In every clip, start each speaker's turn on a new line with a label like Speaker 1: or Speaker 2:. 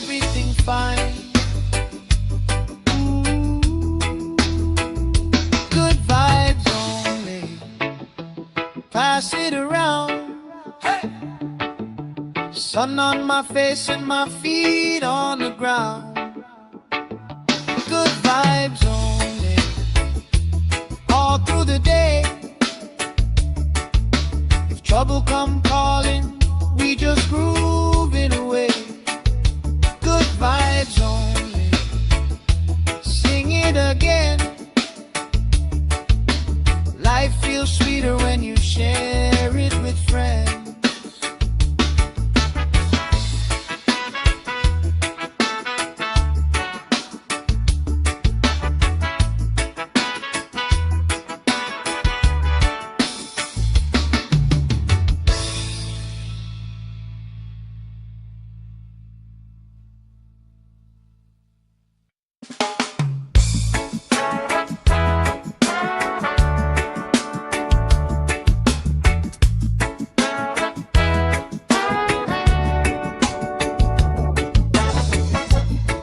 Speaker 1: everything fine. Good vibes only, pass it around. Hey! Sun on my face and my feet on the ground. Good vibes only, all through the day. If trouble come calling, we just groove it away. Good vibes only, sing it again. Life feels sweeter when you share it with friends.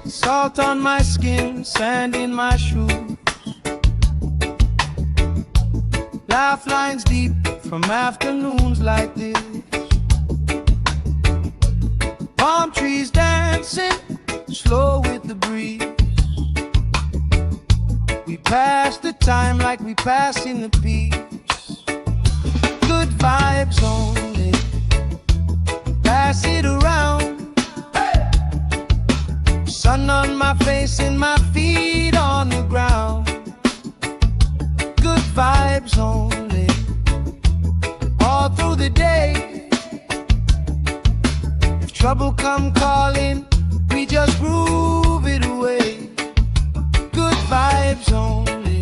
Speaker 1: Salt on my skin, sand in my shoes. Laugh lines deep from afternoons like this. Palm trees dancing, slow with the breeze. We pass the time like we passing the peace. Good vibes only, pass it around. Sun on my face and my feet on the ground. Good vibes only, all through the day. If trouble come calling, we just groove it away. Good vibes only,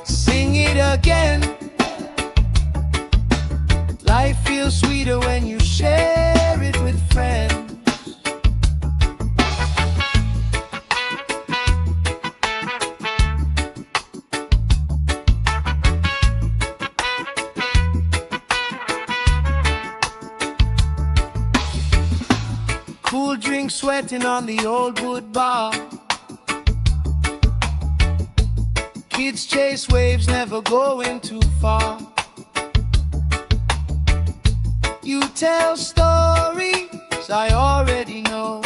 Speaker 1: sing it again. Life feels sweeter when you share it with friends. Cool drink sweating on the old wood bar. Kids chase waves, never going too far. You tell stories I already know,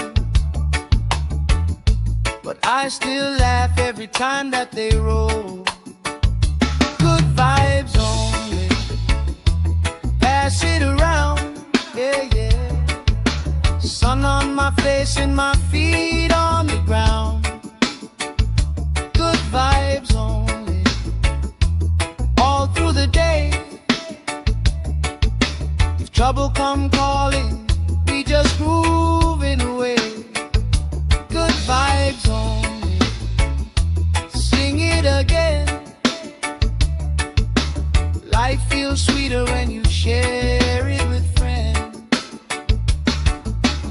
Speaker 1: but I still laugh every time that they roll. Good vibes only, pass it around, yeah, yeah. Sun on my face and my feet on the ground. Good vibes only, all through the day. If trouble come calling, we just grooving away. Good vibes only, sing it again. Life feels sweeter when you share it with friends.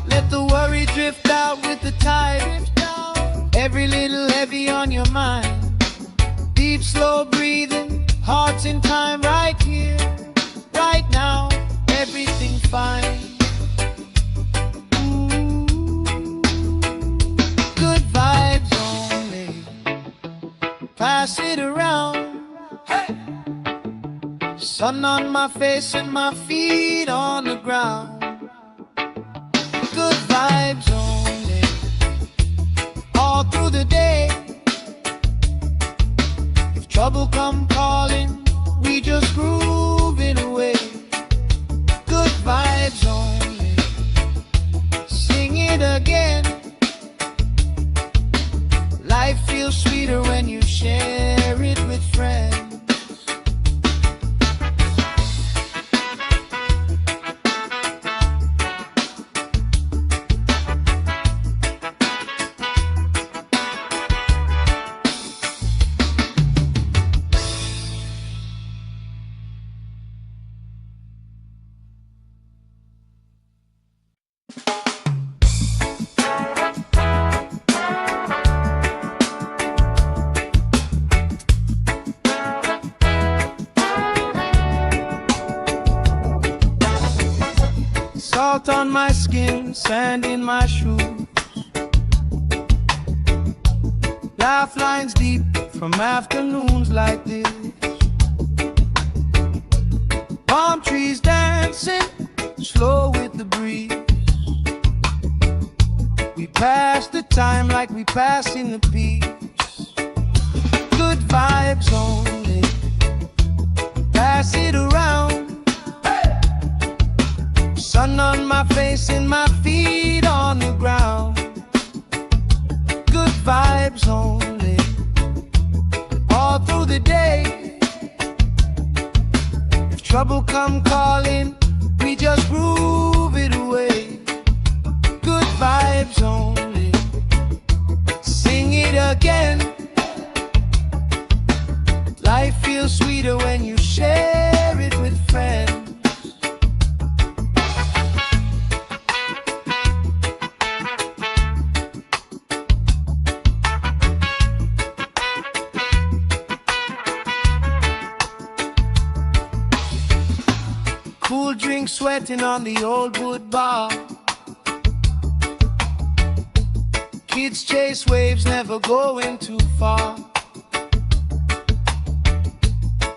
Speaker 1: Let the worry drift out with the tide. Every little heavy on your mind. Deep, slow breathing, hearts in time, right here, right now. Everything fine. Good vibes only, pass it around. Hey! Sun on my face and my feet on the ground. Good vibes only, all through the day. If trouble come calling, we just groove it away. Good vibes only, sing it again. Life feels sweeter when you share it with friends. Salt on my skin, sand in my shoes. Lifelines deep from afternoons like this. Palm trees dancing slow with the breeze. We pass the time like we pass in the peace. Good vibes only, pass it around. Sun on my face and my feet on the ground. Good vibes only, all through the day. If trouble come calling, we just groove it away. Good vibes only, sing it again. Life feels sweeter when you share it with friends. Cool drink sweating on the old wood bar. Kids chase waves, never going too far.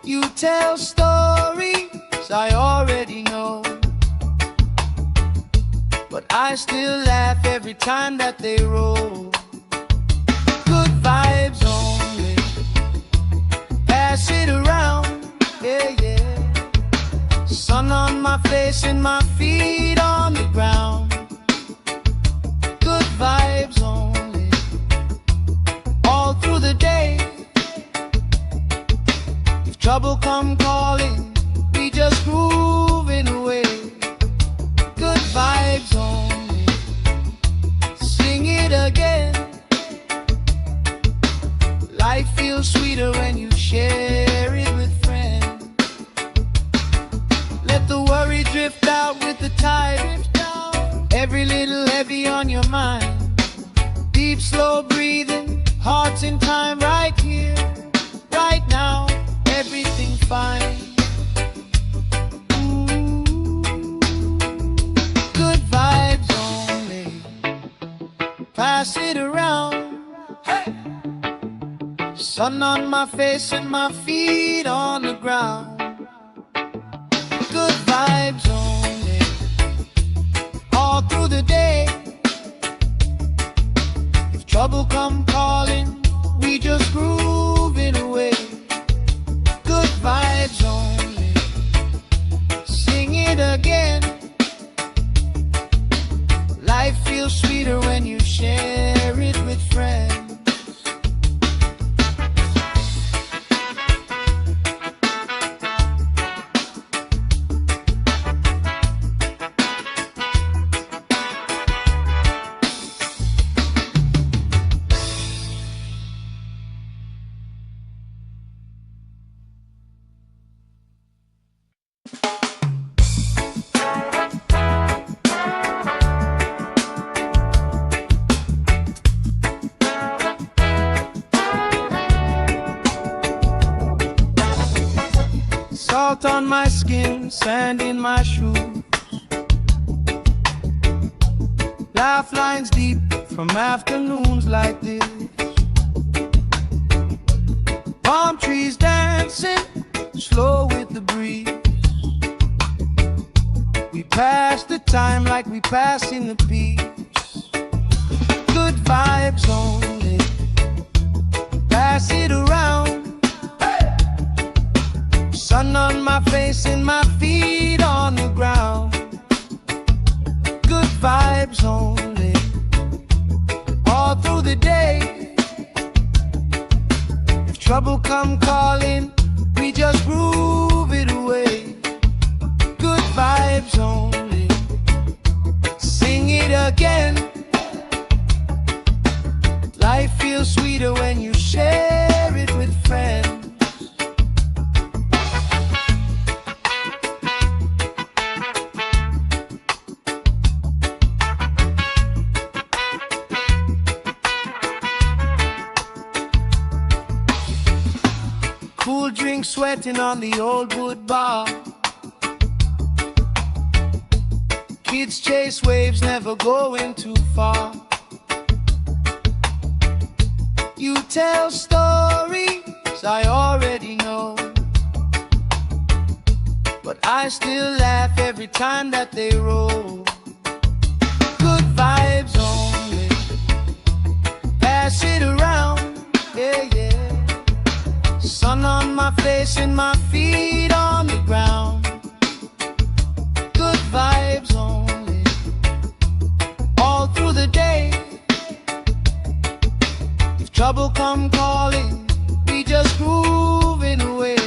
Speaker 1: You tell stories I already know, but I still laugh every time that they roll. Good vibes only, pass it around, yeah, yeah. Sun on my face and my feet on the ground. Good vibes only, all through the day. If trouble come calling, we just groove it away. Good vibes only, sing it again. Life feels sweeter when you share it with friends. Let the worry drift out with the tide. Every little heavy on your mind. Deep, slow breathing, hearts in time, right here, right now. Everything fine. Ooh, good vibes only, pass it around. Hey! Sun on my face and my feet on the ground. Good vibes only, all through the day. If trouble come calling, we just groove it away. Good vibes only, sing it again. Life feels sweeter when you share it with friends. Salt on my skin, sand in my shoes. Lifelines deep from afternoons like this. Palm trees dancing slow with the breeze. We pass the time like we pass in the peace. Good vibes only, pass it around. Sun on my face and my feet on the ground. Good vibes only, all through the day. If trouble come calling, we just groove it away. Good vibes only, sing it again. Life feels sweeter when you share it with friends. Cool drink sweating on the old wood bar. Kids chase waves, never going too far. You tell stories I already know, but I still laugh every time that they roll. Good vibes only, pass it around, yeah, yeah. Sun on my face and my feet on the ground. Good vibes only, all through the day. If trouble come calling, we just grooving away.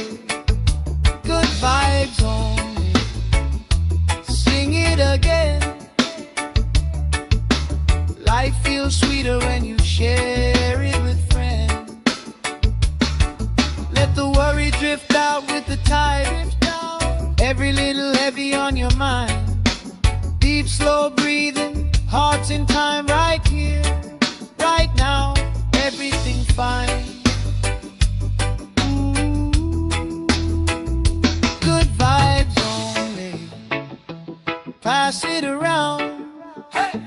Speaker 1: Good vibes only, sing it again. Life feels sweeter when you share it with friends. Let the worry drift out with the tide. Every little heavy on your mind. Deep, slow breathing, hearts in time, right here, right now. Everything fine. Good vibes only, pass it around. Hey!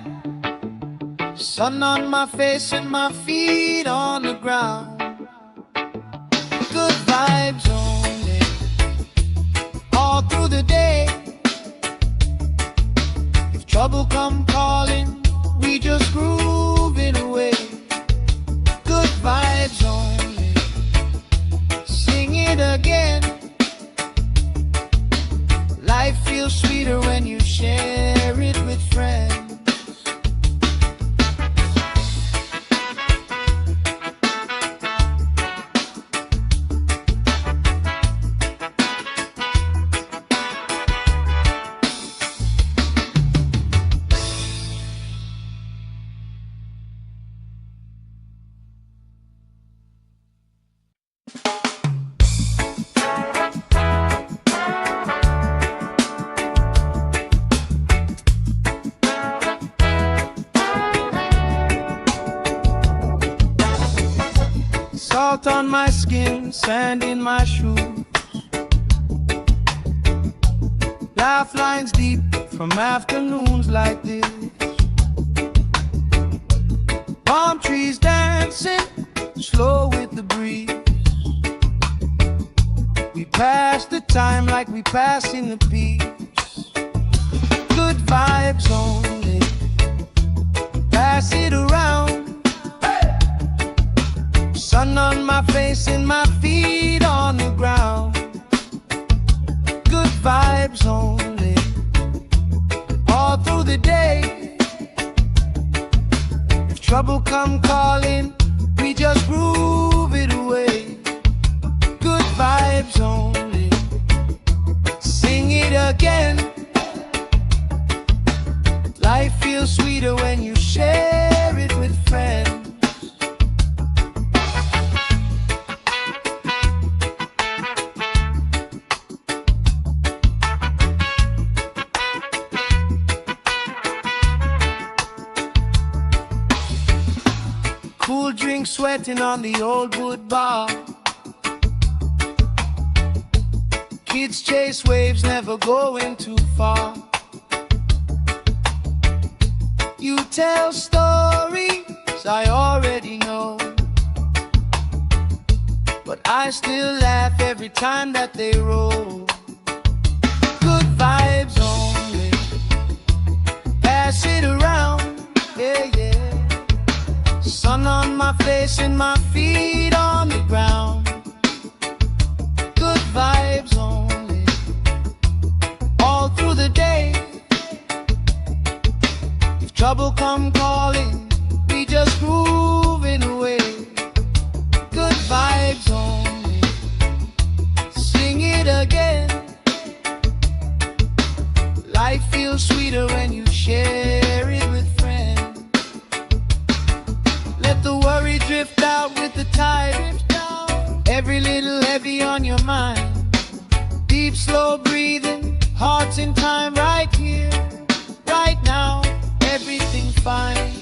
Speaker 1: Sun on my face and my feet on the ground. Good vibes only, all through the day. If trouble come calling, we just grooving away. Good vibes only, sing it again. Life feels sweeter when you share it with friends. Salt on my skin, sand in my shoes. Laugh lines deep from afternoons like this. Palm trees dancing, slow with the breeze. We pass the time like we passing the peace. Good vibes only, pass it around. Sun on my face and my feet on the ground. Good vibes only, all through the day. If trouble come calling, we just groove it away. Good vibes only, sing it again. Life feels sweeter when you share it with friends. Cool drink sweating on the old wood bar. Kids chase waves, never going too far. You tell stories I already know, but I still laugh every time that they roll. Good vibes only, pass it around, yeah, yeah. Sun on my face and my feet on the ground. Good vibes only, all through the day. If trouble come calling, we just grooving away. Good vibes only, sing it again. Life feels sweeter when you share it with friends. Let the worry drift out with the tide. Every little heavy on your mind. Deep, slow breathing, hearts in time, right here, right now. Everything fine.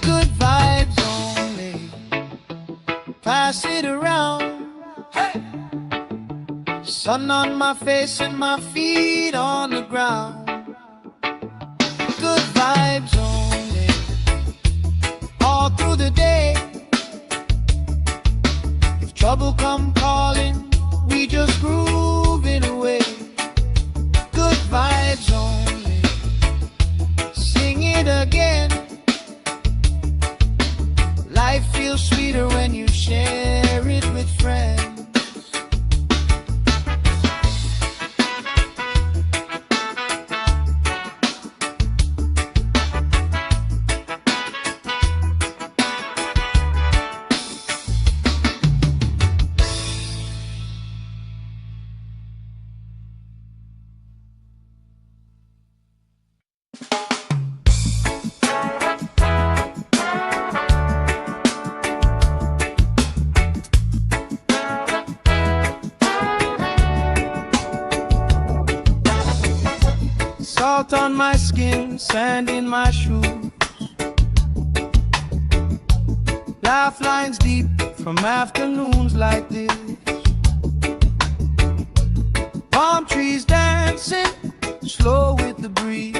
Speaker 1: Good vibes only, pass it around. Hey! Sun on my face and my feet on the ground. Good vibes only, trouble come calling, we just grooving away. Good vibes only. Sing it again. Life feels sweeter when you share it with friends. Salt on my skin, sand in my shoes. Laugh lines deep from afternoons like this. Palm trees dancing, slow with the breeze.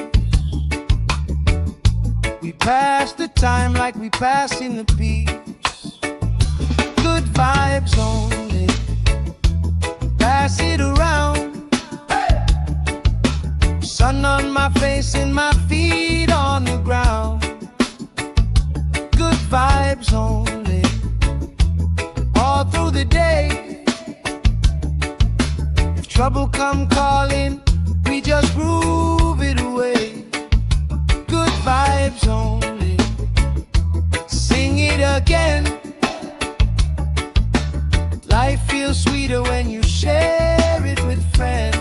Speaker 1: We pass the time like we passing the peace. Good vibes only. Pass it around. Sun on my face and my feet on the ground. Good vibes only. All through the day. If trouble come calling, we just groove it away. Good vibes only. Sing it again. Life feels sweeter when you share it with friends.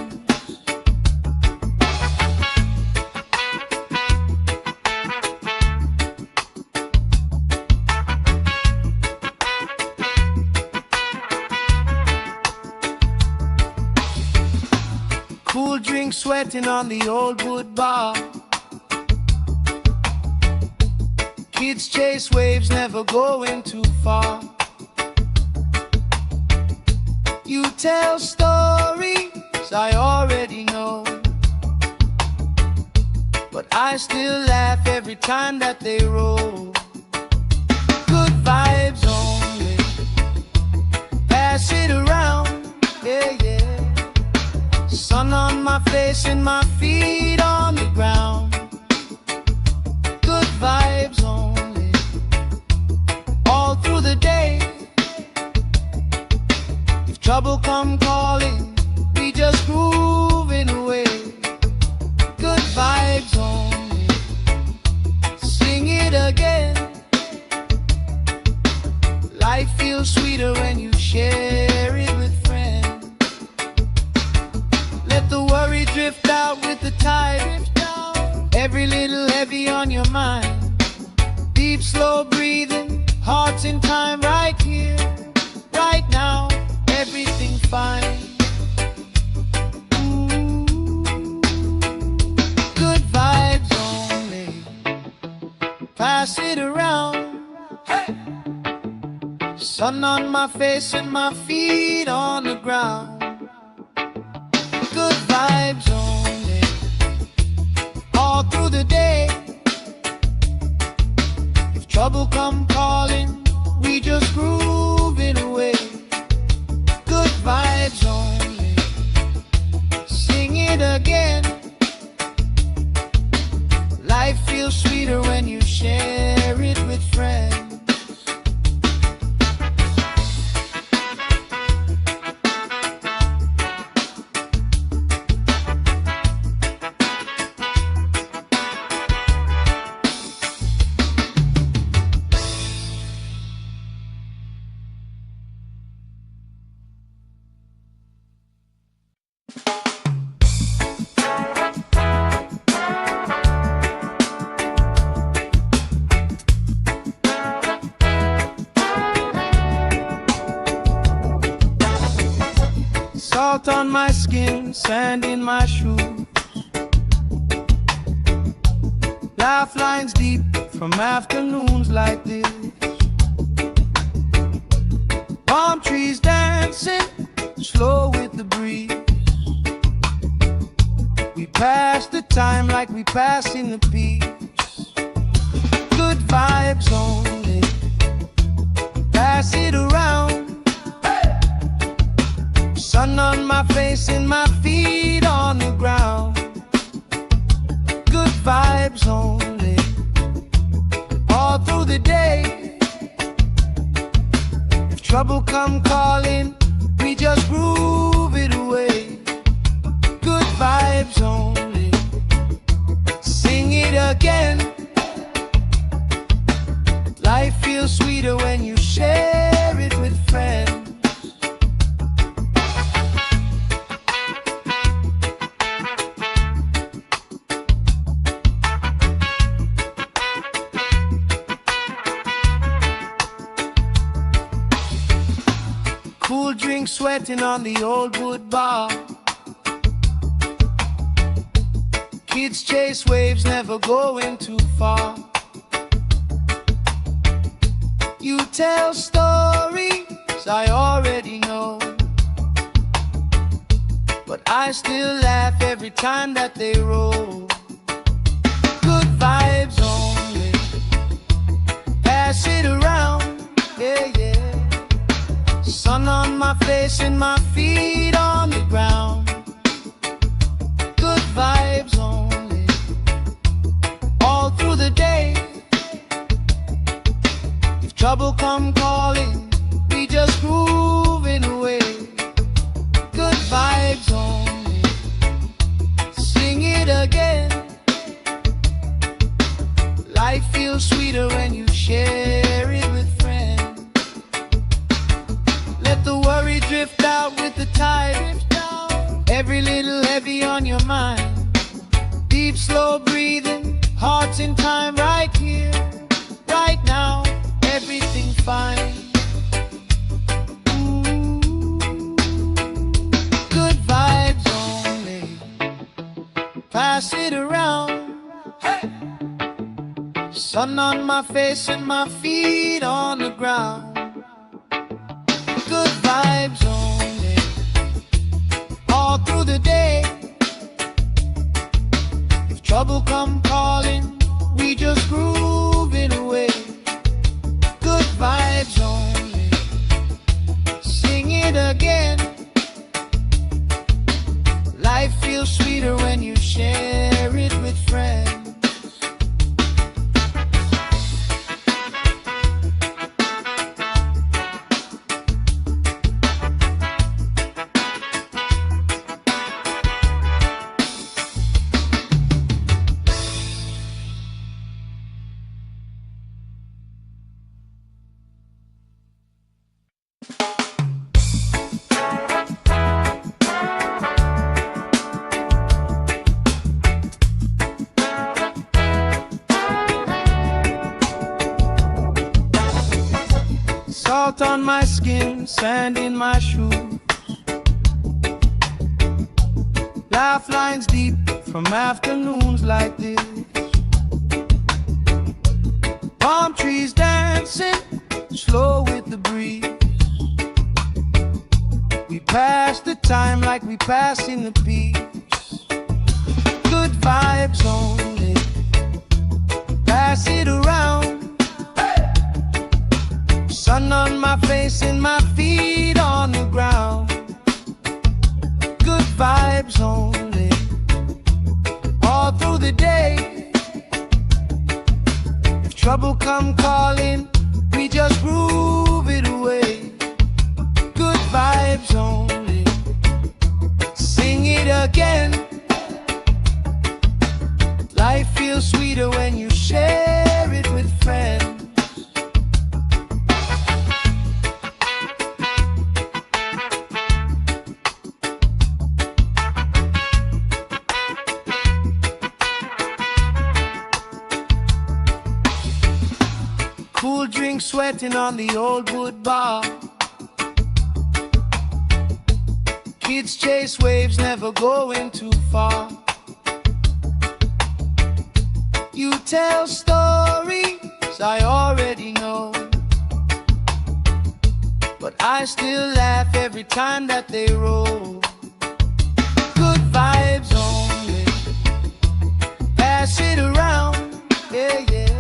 Speaker 1: Cool drink sweating on the old wood bar. Kids chase waves, never going too far. You tell stories I already know, but I still laugh every time that they roll. Good vibes only. Pass it around, yeah, yeah. Sun on my face and my feet on the ground. Good vibes only. All through the day. If trouble come calling, we just grooving away. Good vibes only. Sing it again. Life feels sweeter when you share it with friends. Let the worry drift out with the tide. Every little heavy on your mind. Deep, slow breathing, hearts in time, right here, right now. Everything fine. Ooh. Good vibes only. Pass it around. Hey. Sun on my face and my feet on the ground. Good vibes only. All through the day. If trouble come calling, we just grooving away. Good vibes only. Sing it again. Life feels sweeter when you share it with friends. Salt on my skin, sand in my shoes. Laugh lines deep from afternoons like this. Palm trees dancing, slow with the breeze. We pass the time like we passing the peace. Good vibes only. Pass it around. Hey! Sun on my face and my feet on the ground. Good vibes only, all through the day. If trouble come calling, we just groove it away. Good vibes only, sing it again. Life feels sweeter when you share it with friends. Cool drink sweating on the old wood bar. Kids chase waves, never going too far. You tell stories I already know, but I still laugh every time that they roll. Good vibes only, pass it around, yeah, yeah. Sun on my face and my feet on the ground. Good vibes only, all through the day. If trouble come calling, we just grooving away. Good vibes only, sing it again. Life feels sweeter when you share it with friends. Let the worry drift out with the tide. Every little heavy on your mind. Deep, slow breathing, hearts in time, right here, right now. Everything fine. Ooh, good vibes only, pass it around. Hey! Sun on my face and my feet on the ground. Good vibes only, all through the day. If trouble come calling, we just grooving away. Good vibes only, sing it again. Life feels sweeter when you share it with friends. Salt on my skin, sand in my shoes. Laugh lines deep from afternoons like this. Palm trees dancing, slow with the breeze. We pass the time like we pass in the peace. Good vibes only, pass it around. Sun on my face and my feet on the ground. Good vibes only, all through the day. If trouble come calling, we just groove it away. Good vibes only, sing it again. Life feels sweeter when you share it with friends. Cool drink sweating on the old wood bar. Kids chase waves, never going too far. You tell stories I already know, but I still laugh every time that they roll. Good vibes only, pass it around, yeah, yeah.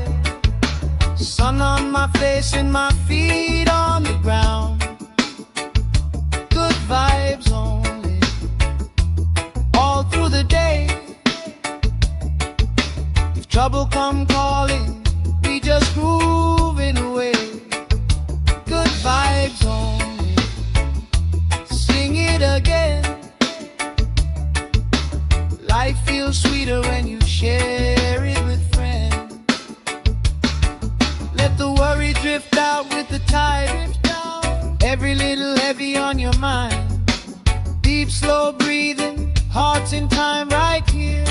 Speaker 1: Sun on my face and my feet on the ground. Good vibes only. trouble come calling, we just grooving away. Good vibes only. Sing it again. Life feels sweeter when you share it with friends. Let the worry drift out with the tide. Every little heavy on your mind. Deep, slow breathing, hearts in time, right here,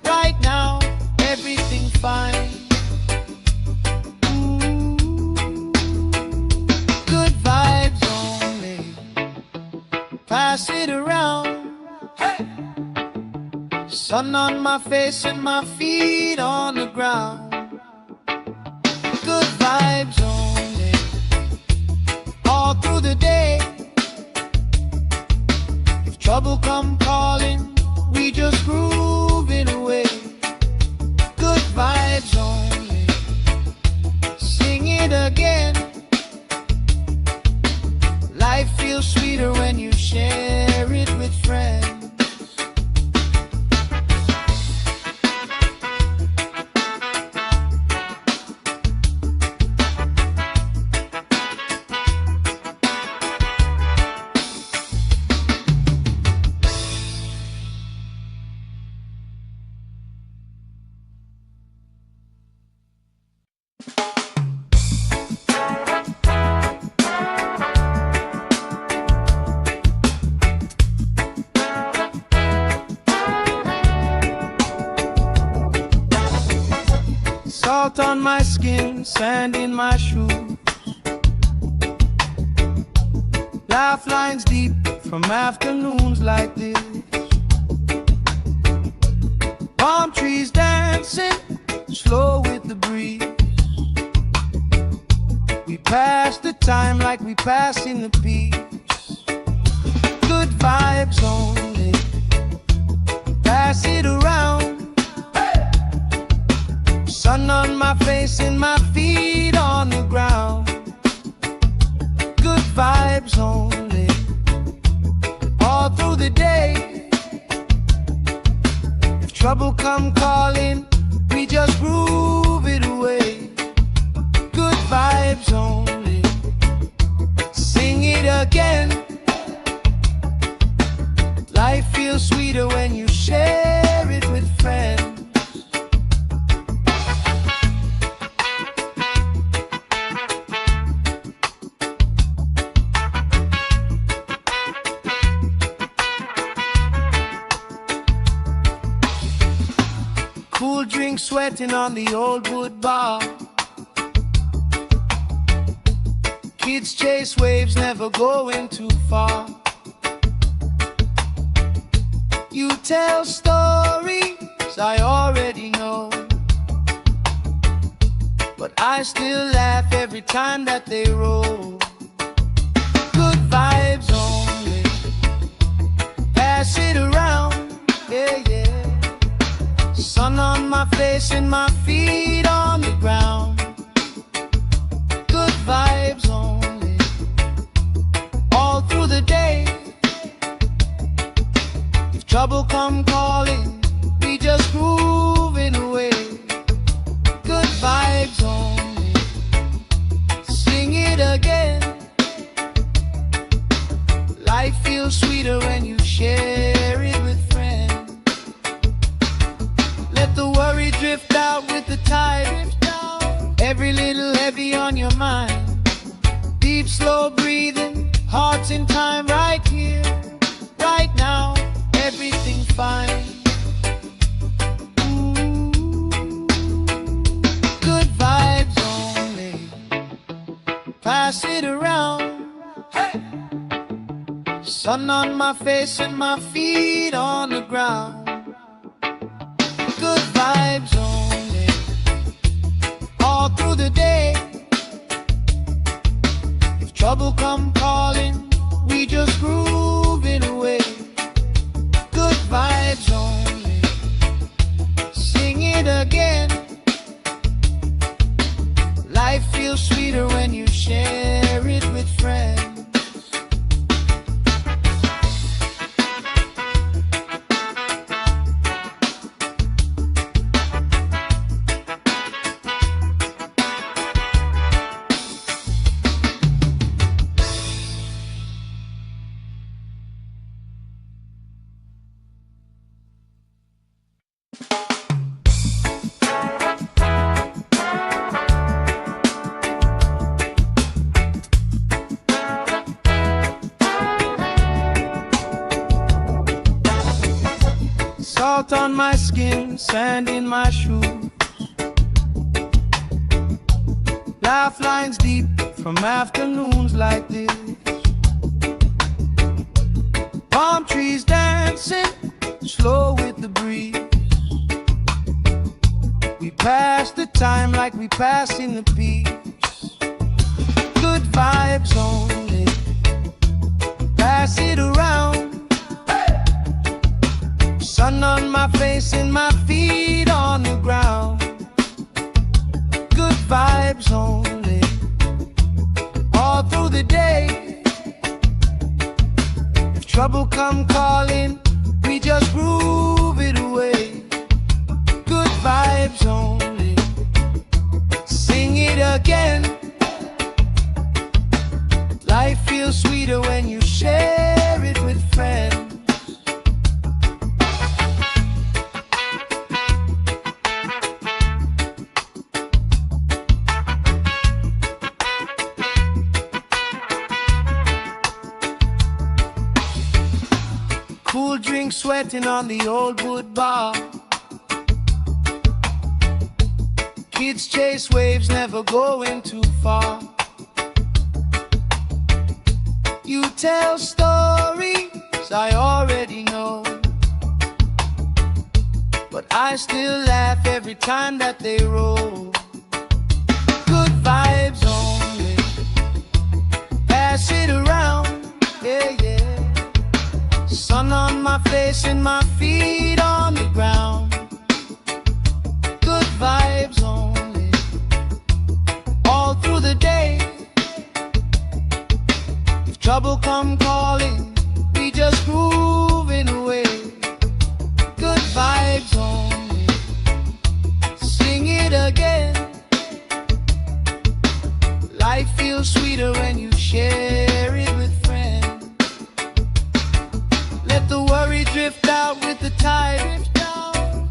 Speaker 1: right now, everything fine. Good vibes only. Pass it around. Hey! Sun on my face and my feet on the ground. Good vibes only. All through the day. If trouble come calling, we just grooving away. Good vibes only. Sing it again. Life feels sweeter when you share it with friends. Salt on my skin, sand in my shoes. Laugh lines deep from afternoons like this. Palm trees dancing, slow with the breeze. We pass the time like we passing the peace. Good vibes only. Pass it around. Sun on my face and my feet on the ground. Good vibes only. All through the day. If trouble come calling, we just groove it away. Good vibes only. Sing it again. Life feels sweeter when you share it with friends. Cool drink sweating on the old wood bar. Kids chase waves, never going too far. You tell stories I already know, but I still laugh every time that they roll. Good vibes only. Pass it around, yeah, yeah. Sun on my face and my feet on the ground. Good vibes only. All through the day. If trouble come calling, we just grooving away. Good vibes only. Sing it again. Life feels sweeter when you share it with friends. Let the worry drift out with the tide. Every little heavy on your mind. Deep, slow breathing, hearts in time, right here, right now, everything fine. Good vibes only. Pass it around. Hey! Sun on my face and my feet on the ground. Good vibes only. All through the day. If trouble come calling, we just grooving away. Good vibes only. Sing it again. Life feels sweeter when you share it with friends. my skin, sand in my shoes. Laugh lines deep from afternoons like this. Palm trees dancing slow with the breeze. We pass the time like we pass in the peace. Good vibes only, pass it around. Sun on my face and my feet on the ground. Good vibes only, all through the day. If trouble come calling, we just groove it away. Good vibes only, sing it again. Life feels sweeter when you share it with friends. Cool drink sweating on the old wood bar. Kids chase waves, never going too far. You tell stories I already know, but I still laugh every time that they roll. Good vibes only, pass it around, yeah, yeah. Sun on my face and my feet on the ground. Good vibes only, all through the day. If trouble come calling, we just grooving away. Good vibes only, sing it again. Life feels sweeter when you share it with friends. Let the worry drift out with the tide.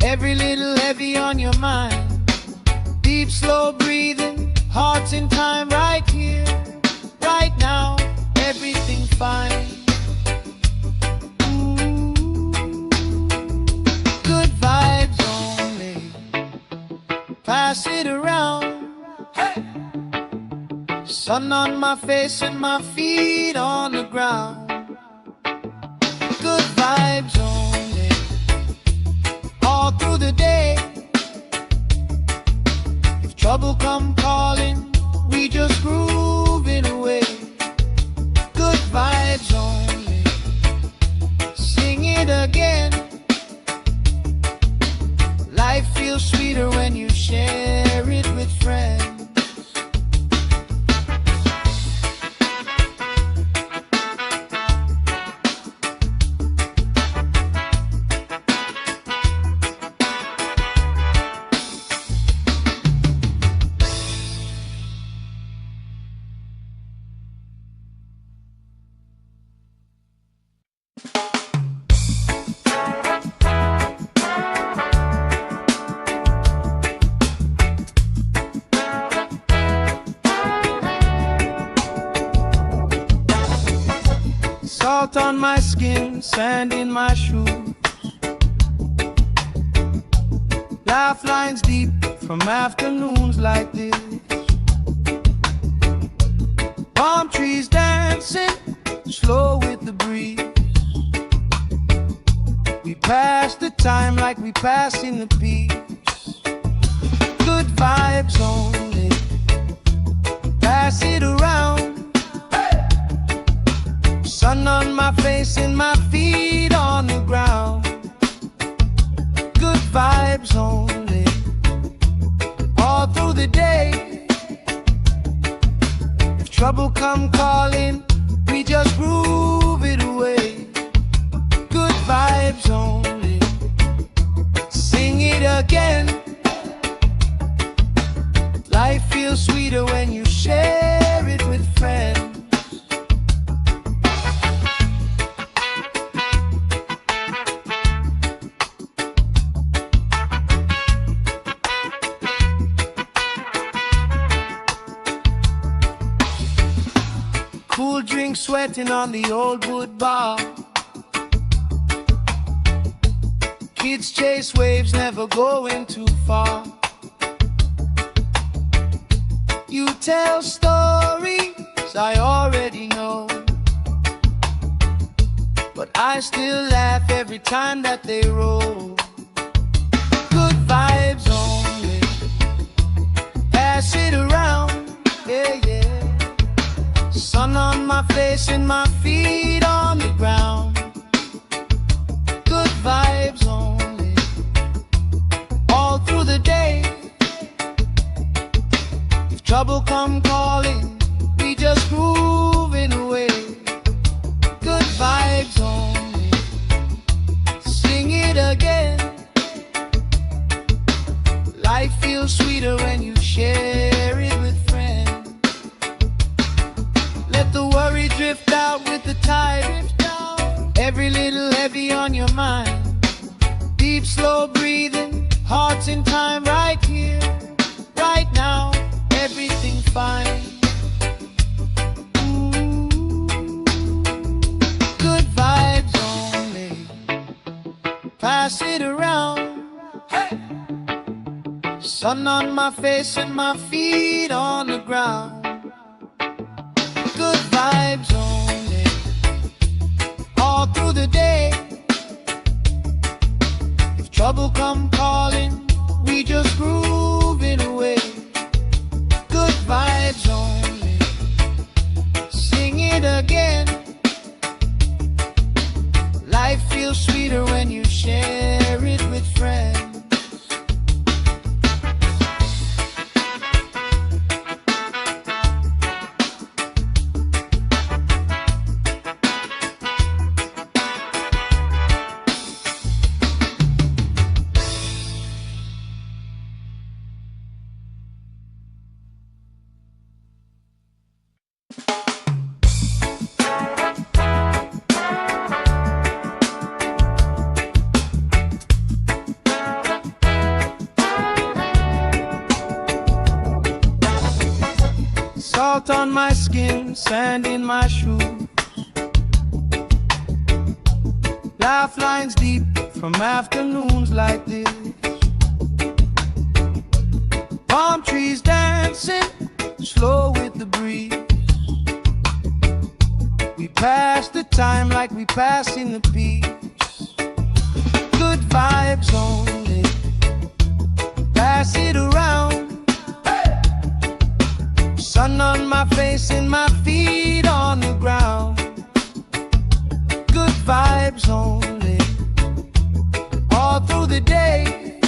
Speaker 1: Every little heavy on your mind. Deep, slow breathing, hearts in time, right here, right now. Everything fine. Ooh, good vibes only, pass it around. Hey! Sun on my face and my feet on the ground. Good vibes only, all through the day. If trouble come calling, we just groove it away. Good vibes only, sing it again. Life feels sweeter when you share it with friends. Salt on my skin, sand in my shoes. Laugh lines deep from afternoons like this. Palm trees dancing slow with the breeze. We pass the time like we pass in the peace. Good vibes only, pass it around. Sun on my face and my feet on the ground. Good vibes only, all through the day. If trouble come calling, we just groove it away. Good vibes only, sing it again. Life feels sweeter when you share it with friends. Cool drink sweating on the old wood bar. Kids chase waves, never going too far. You tell stories I already know, but I still laugh every time that they roll. Good vibes only, pass it around, yeah, yeah. Sun on my face and my feet on the ground. Good vibes only, all through the day. If trouble come calling, we just moving away. Good vibes only, sing it again. Life feels sweeter when you share it with friends. Let the worry drift out with the tide. Every little heavy on your mind. Deep, slow breathing, hearts in time, right here, right now. Everything fine. Good vibes only, pass it around. Hey! Sun on my face and my feet on the ground. Good vibes only, all through the day. If trouble come calling, we just groove it away. Good vibes only, sing it again. Life feels sweeter when you share it with friends. Salt on my skin, sand in my shoes. Laugh lines deep from afternoons like this. Palm trees dancing, slow with the breeze. We pass the time like we passing the peace. Good vibes only, pass it around. Sun on my face and my feet on the ground. Good vibes only, all through the day.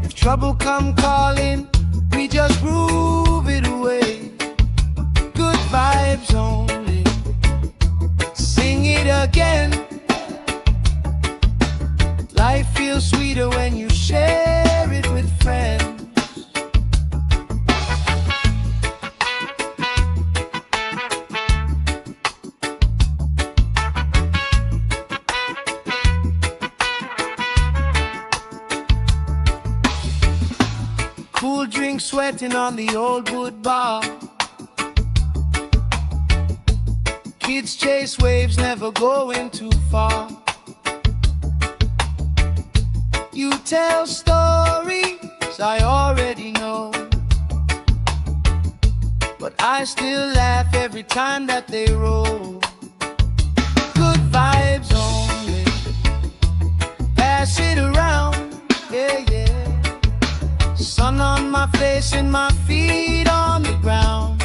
Speaker 1: If trouble come calling, we just groove it away. Good vibes only, sing it again. Life feels sweeter when you share it with friends. Cool drink sweating on the old wood bar. Kids chase waves, never going too far. You tell stories I already know, but I still laugh every time that they roll. Good vibes only, pass it around, yeah, yeah. Sun on my face and my feet on the ground.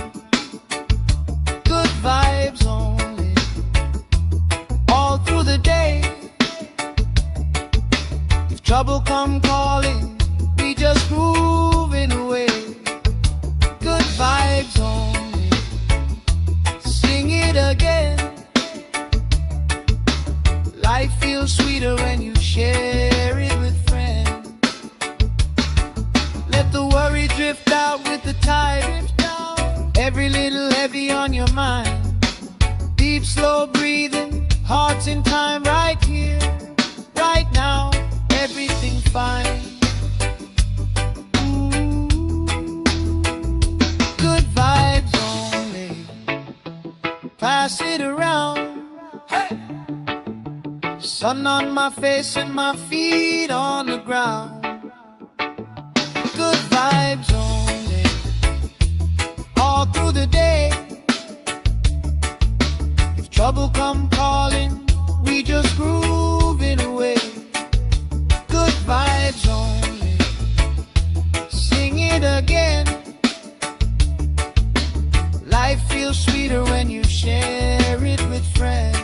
Speaker 1: Good vibes only, all through the day. If trouble come calling, we just moving away. Good vibes only, sing it again. Life feels sweeter when you share it with friends. Let the worry drift out with the tide. Every little heavy on your mind. Deep, slow breathing, hearts in time, right here, right now. Everything fine. Sun on my face and my feet on the ground. Good vibes only, all through the day. If trouble come calling, we just grooving away. Good vibes only, sing it again. Life feels sweeter when you share it with friends.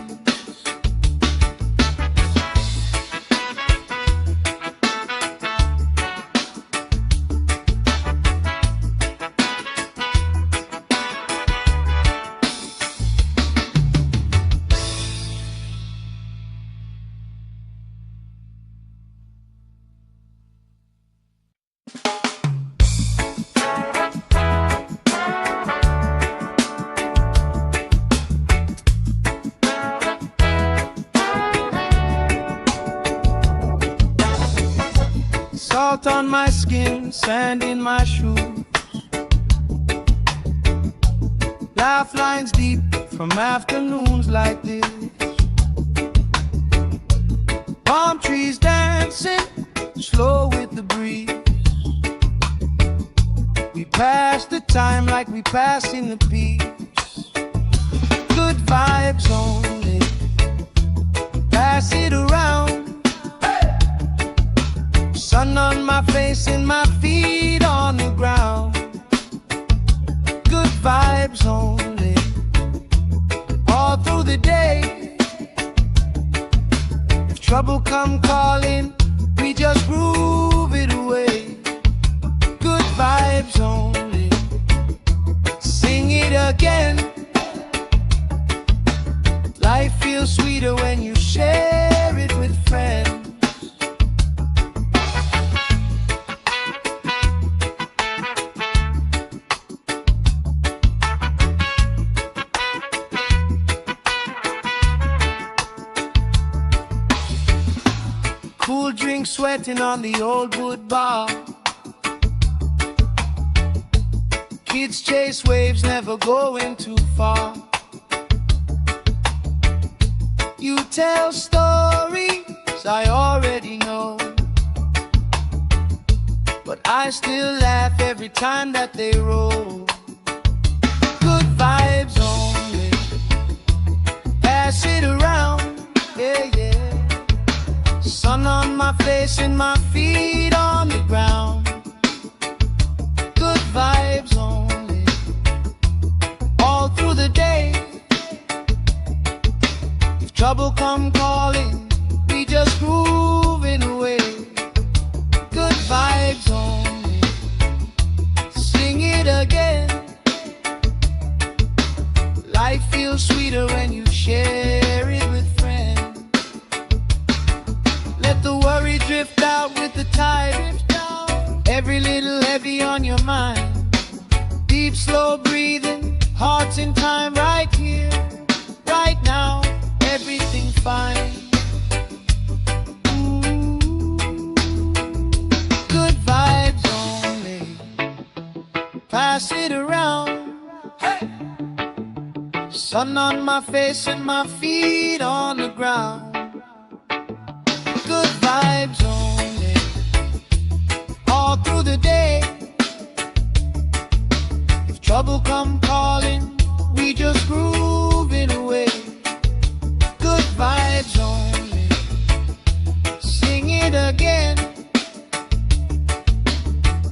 Speaker 1: Salt on my skin, sand in my shoes. Laugh lines deep from afternoons like this. Palm trees dancing, slow with the breeze. We pass the time like we passing the peace. Good vibes only, pass it around. Sun on my face and my feet on the ground. Good vibes only, all through the day. If trouble come calling, we just groove it away. Good vibes only, sing it again. Life feels sweeter when you share it with friends. Cool drink sweating on the old wood bar. Kids chase waves, never going too far. You tell stories I already know, but I still laugh every time that they roll. Good vibes only, pass it around, yeah, yeah. Sun on my face and my feet on the ground. Good vibes only, all through the day. If trouble come calling, we just grooving away. Good vibes only, sing it again. Life feels sweeter when you share it with friends. Let the worry drift out with the tide. Every little heavy on your mind. Deep, slow breathing, hearts in time, right here, right now. Everything fine. Ooh. Good vibes only, pass it around. Hey. Sun on my face and my feet on the ground. Good vibes only, all through the day. If trouble come calling, we just groove it away. Good vibes only, sing it again.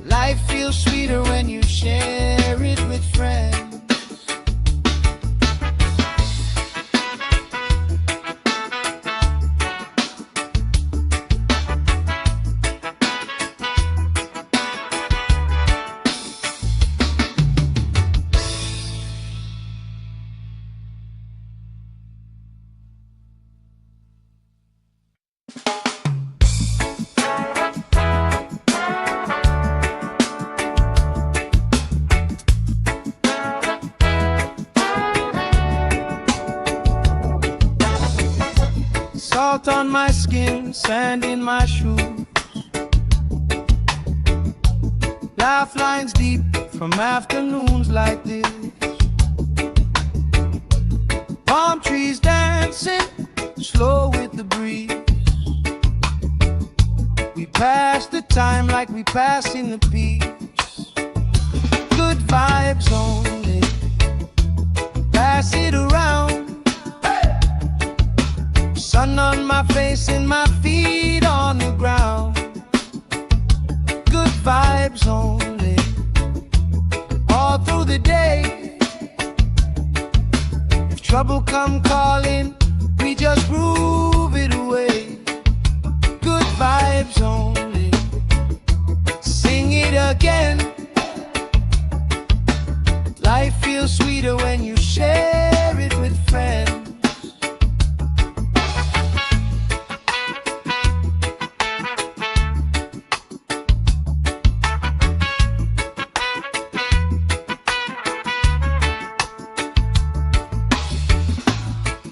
Speaker 1: Life feels sweeter when you share it with friends. Salt on my skin, sand in my shoes. Laugh lines deep from afternoons like this. Palm trees dancing, slow with the breeze. We pass the time like we pass in the beach. Good vibes only, pass it around. Sun on my face and my feet on the ground. Good vibes only, all through the day. If trouble come calling, we just groove it away. Good vibes only, sing it again. Life feels sweeter when you share it with friends.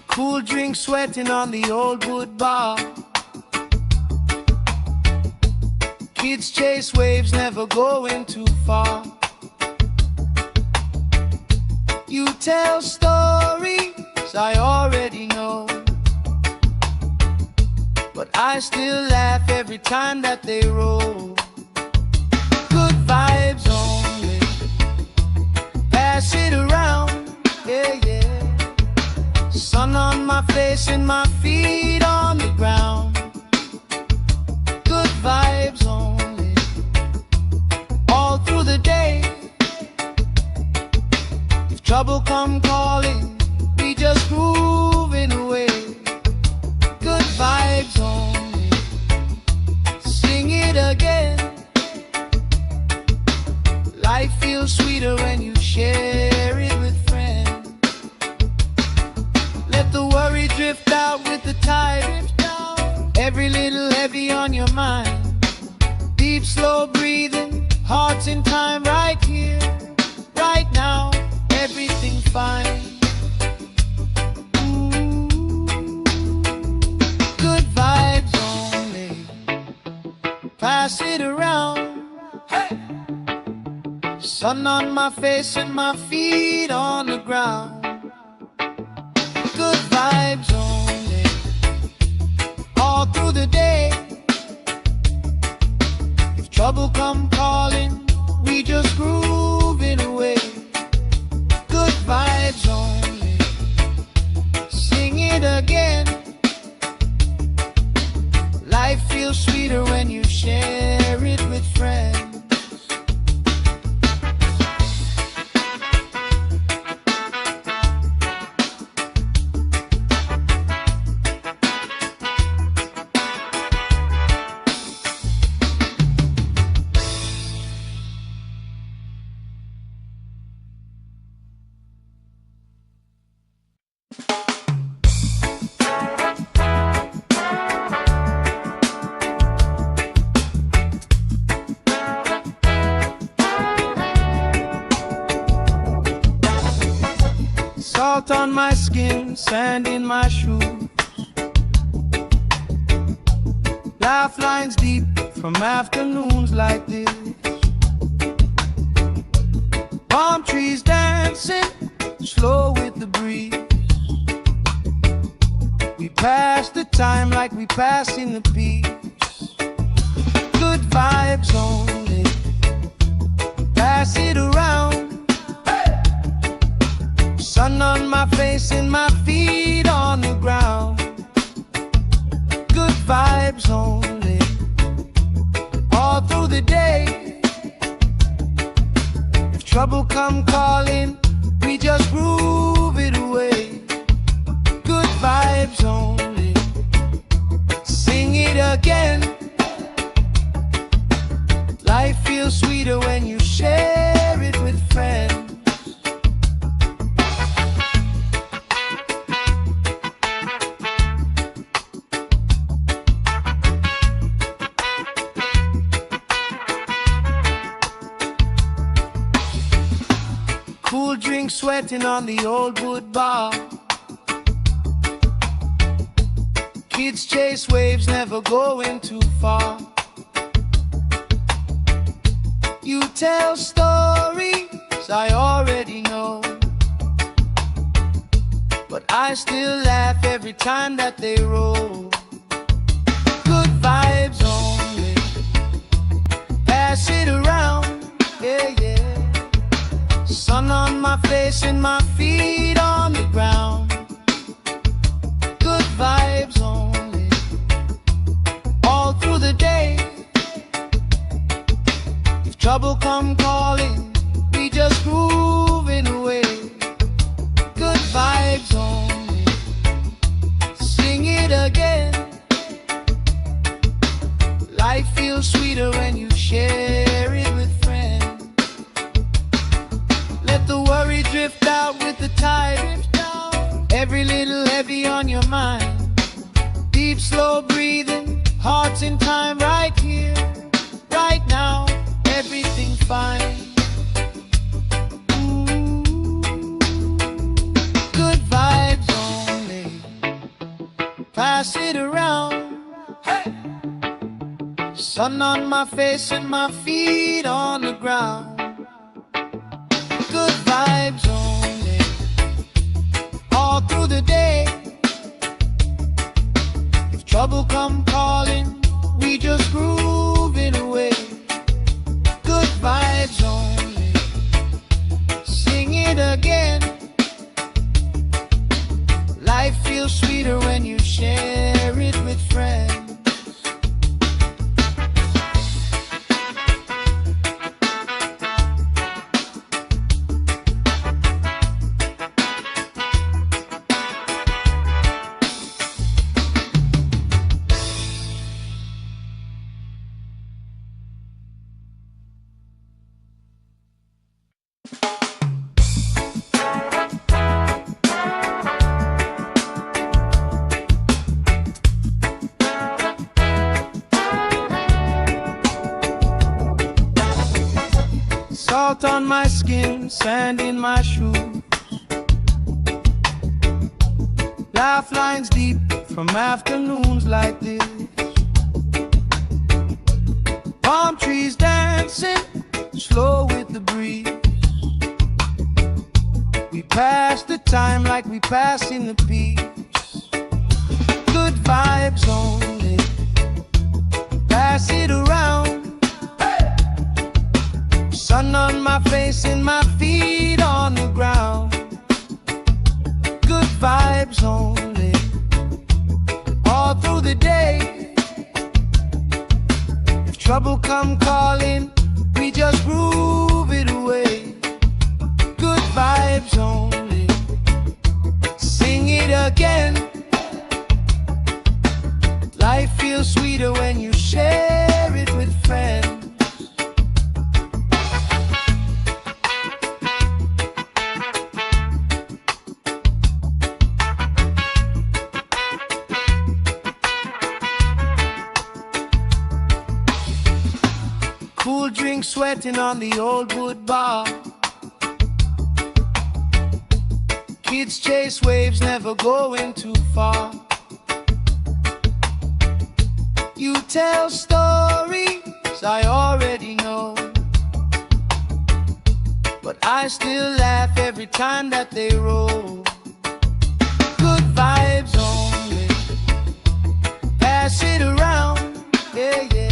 Speaker 1: Cool drink sweating on the old wood bar. Kids chase waves, never going too far. You tell stories I already know, but I still laugh every time that they roll. Good vibes only, pass it around, yeah, yeah. Sun on my face and my feet on the ground. Good vibes only, all through the day. If trouble come calling, we just grooving away. Good vibes only, sing it again. Life feels sweeter when you share it with friends. Let the worry drift out with the tide. Every little heavy on your mind. Deep, slow breathing, hearts in time, right here, right now. Everything fine. Ooh. Good vibes only, pass it around. Hey. Sun on my face and my feet on the ground. Good vibes only, all through the day. If trouble come calling, we just grooving away. Good vibes only, sing it again. Life feels sweeter when you share it with friends. Salt on my skin, sand in my shoes. Laugh lines deep from afternoons like this. Palm trees dancing, slow with the breeze. We pass the time like we pass in the beach. Good vibes only, pass it around. Sun on my face and my feet on the ground. Good vibes only, all through the day. If trouble come calling, we just groove it away. Good vibes only, sing it again. Life feels sweeter when you share it with friends. Cool drink sweating on the old wood bar. Kids chase waves, never going too far. You tell stories I already know, but I still laugh every time that they roll. Good vibes only, pass it around, yeah, yeah. Sun on my face and my feet on the ground. Good vibes only, all through the day. If trouble come calling, we just grooving away. Good vibes only, sing it again. Life feels sweeter when you share it with friends. Let the worry drift out with the tide. Every little heavy on your mind. Deep, slow breathing, hearts in time, right here, right now, everything fine. Good vibes only, pass it around. Hey! Sun on my face and my feet on the ground. Good vibes only, all through the day. If trouble come calling, we just grooving away. Good vibes only, sing it again. Life feels sweeter when you share it with friends. Salt on my skin, sand in my shoes. Laugh lines deep from afternoons like this. Palm trees dancing, slow with the breeze. We pass the time like we pass in the peace. Good vibes only, pass it around. Sun on my face and my feet on the ground. Good vibes only, all through the day. If trouble come calling, we just groove it away. Good vibes only, sing it again. Life feels sweeter when you share it with friends. Cool drink sweating on the old wood bar. Kids chase waves, never going too far. You tell stories I already know, but I still laugh every time that they roll. Good vibes only, pass it around, yeah, yeah.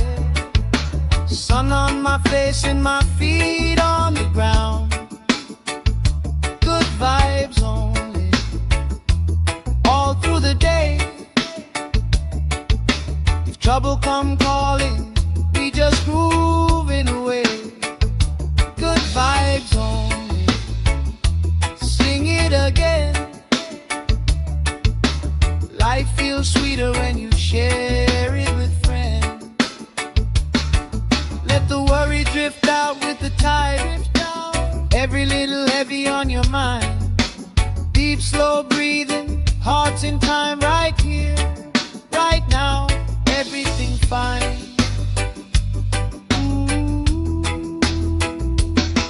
Speaker 1: Sun on my face and my feet on the ground. Good vibes only, all through the day. If trouble come calling, we just grooving away. Good vibes only, sing it again. Life feels sweeter when you share it with friends. Let the worry drift out with the tide. Every little heavy on your mind. Deep, slow breathing, hearts in time, right here, right now, everything fine.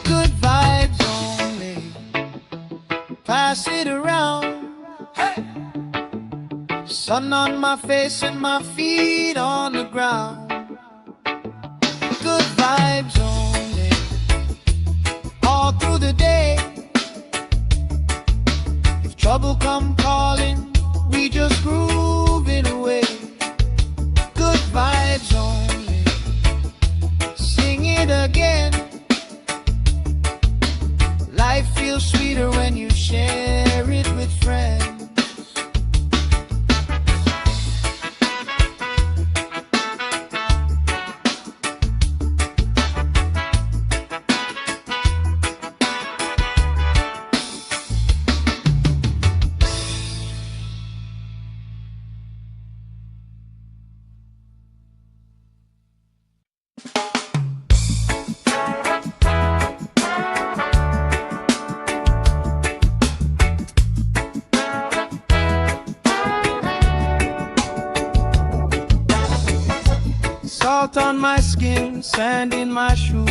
Speaker 1: Good vibes only, pass it around. Hey! Sun on my face and my feet on the ground. Good vibes only, all through the day. If trouble come calling, calling, we just grooving away. Good vibes only. Sing it again. Life feels sweeter when you share it with friends. Salt on my skin, sand in my shoes.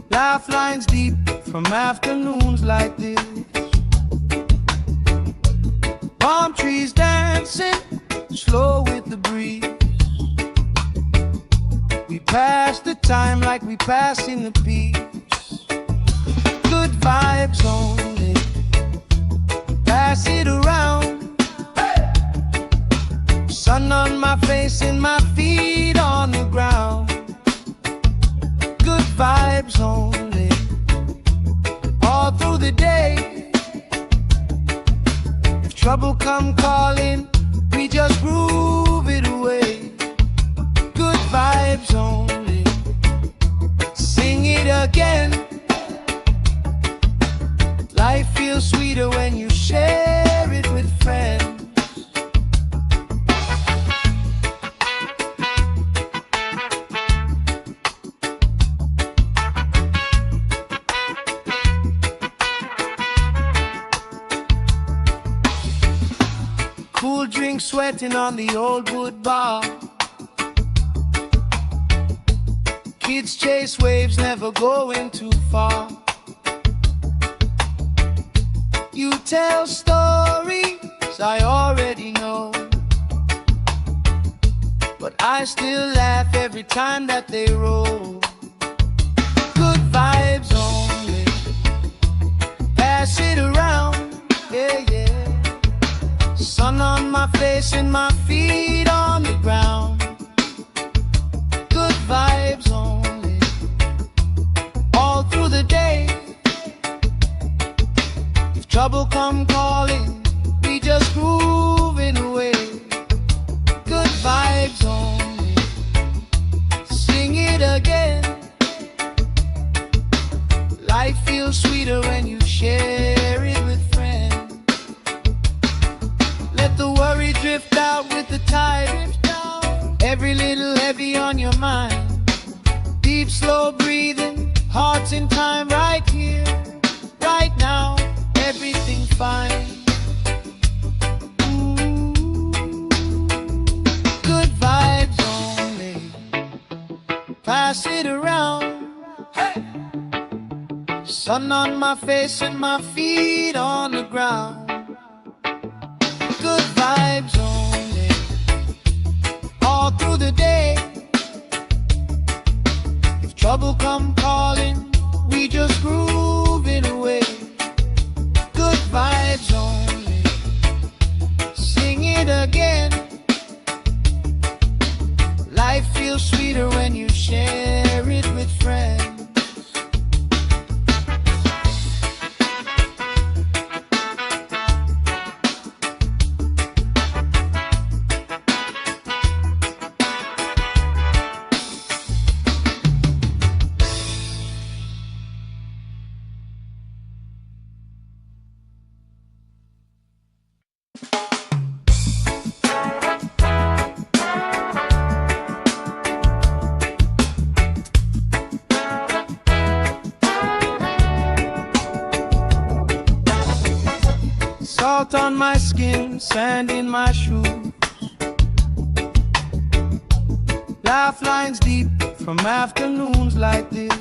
Speaker 1: Laugh lines deep from afternoons like this. Palm trees dancing, slow with the breeze. We pass the time like we pass in the peace. Good vibes only. Pass it around. Sun on my face and my feet on the ground. Good vibes only. All through the day. If trouble come calling, we just groove it away. Good vibes only. Sing it again. Life feels sweeter when you share it with friends. Cool drink sweating on the old wood bar. Kids chase waves, never going too far. You tell stories I already know, but I still laugh every time that they roll. Good vibes only. Pass it around, yeah, yeah. Sun on my face and my feet on the ground. Good vibes only. All through the day. If trouble come calling, we just grooving away. Good vibes only. Sing it again. Life feels sweeter when you share it with friends. Let the worry drift out with the tide. Every little heavy on your mind. Deep, slow breathing, hearts in time right here, right now. Everything's fine. Ooh. Good vibes only. Pass it around. Hey. Sun on my face and my feet on the ground. Good vibes only. All through the day. If trouble come calling, we just groove it away. Good vibes only. Sing it again. Life feels sweeter when you share it with friends. Salt on my skin, sand in my shoes. Laugh lines deep from afternoons like this.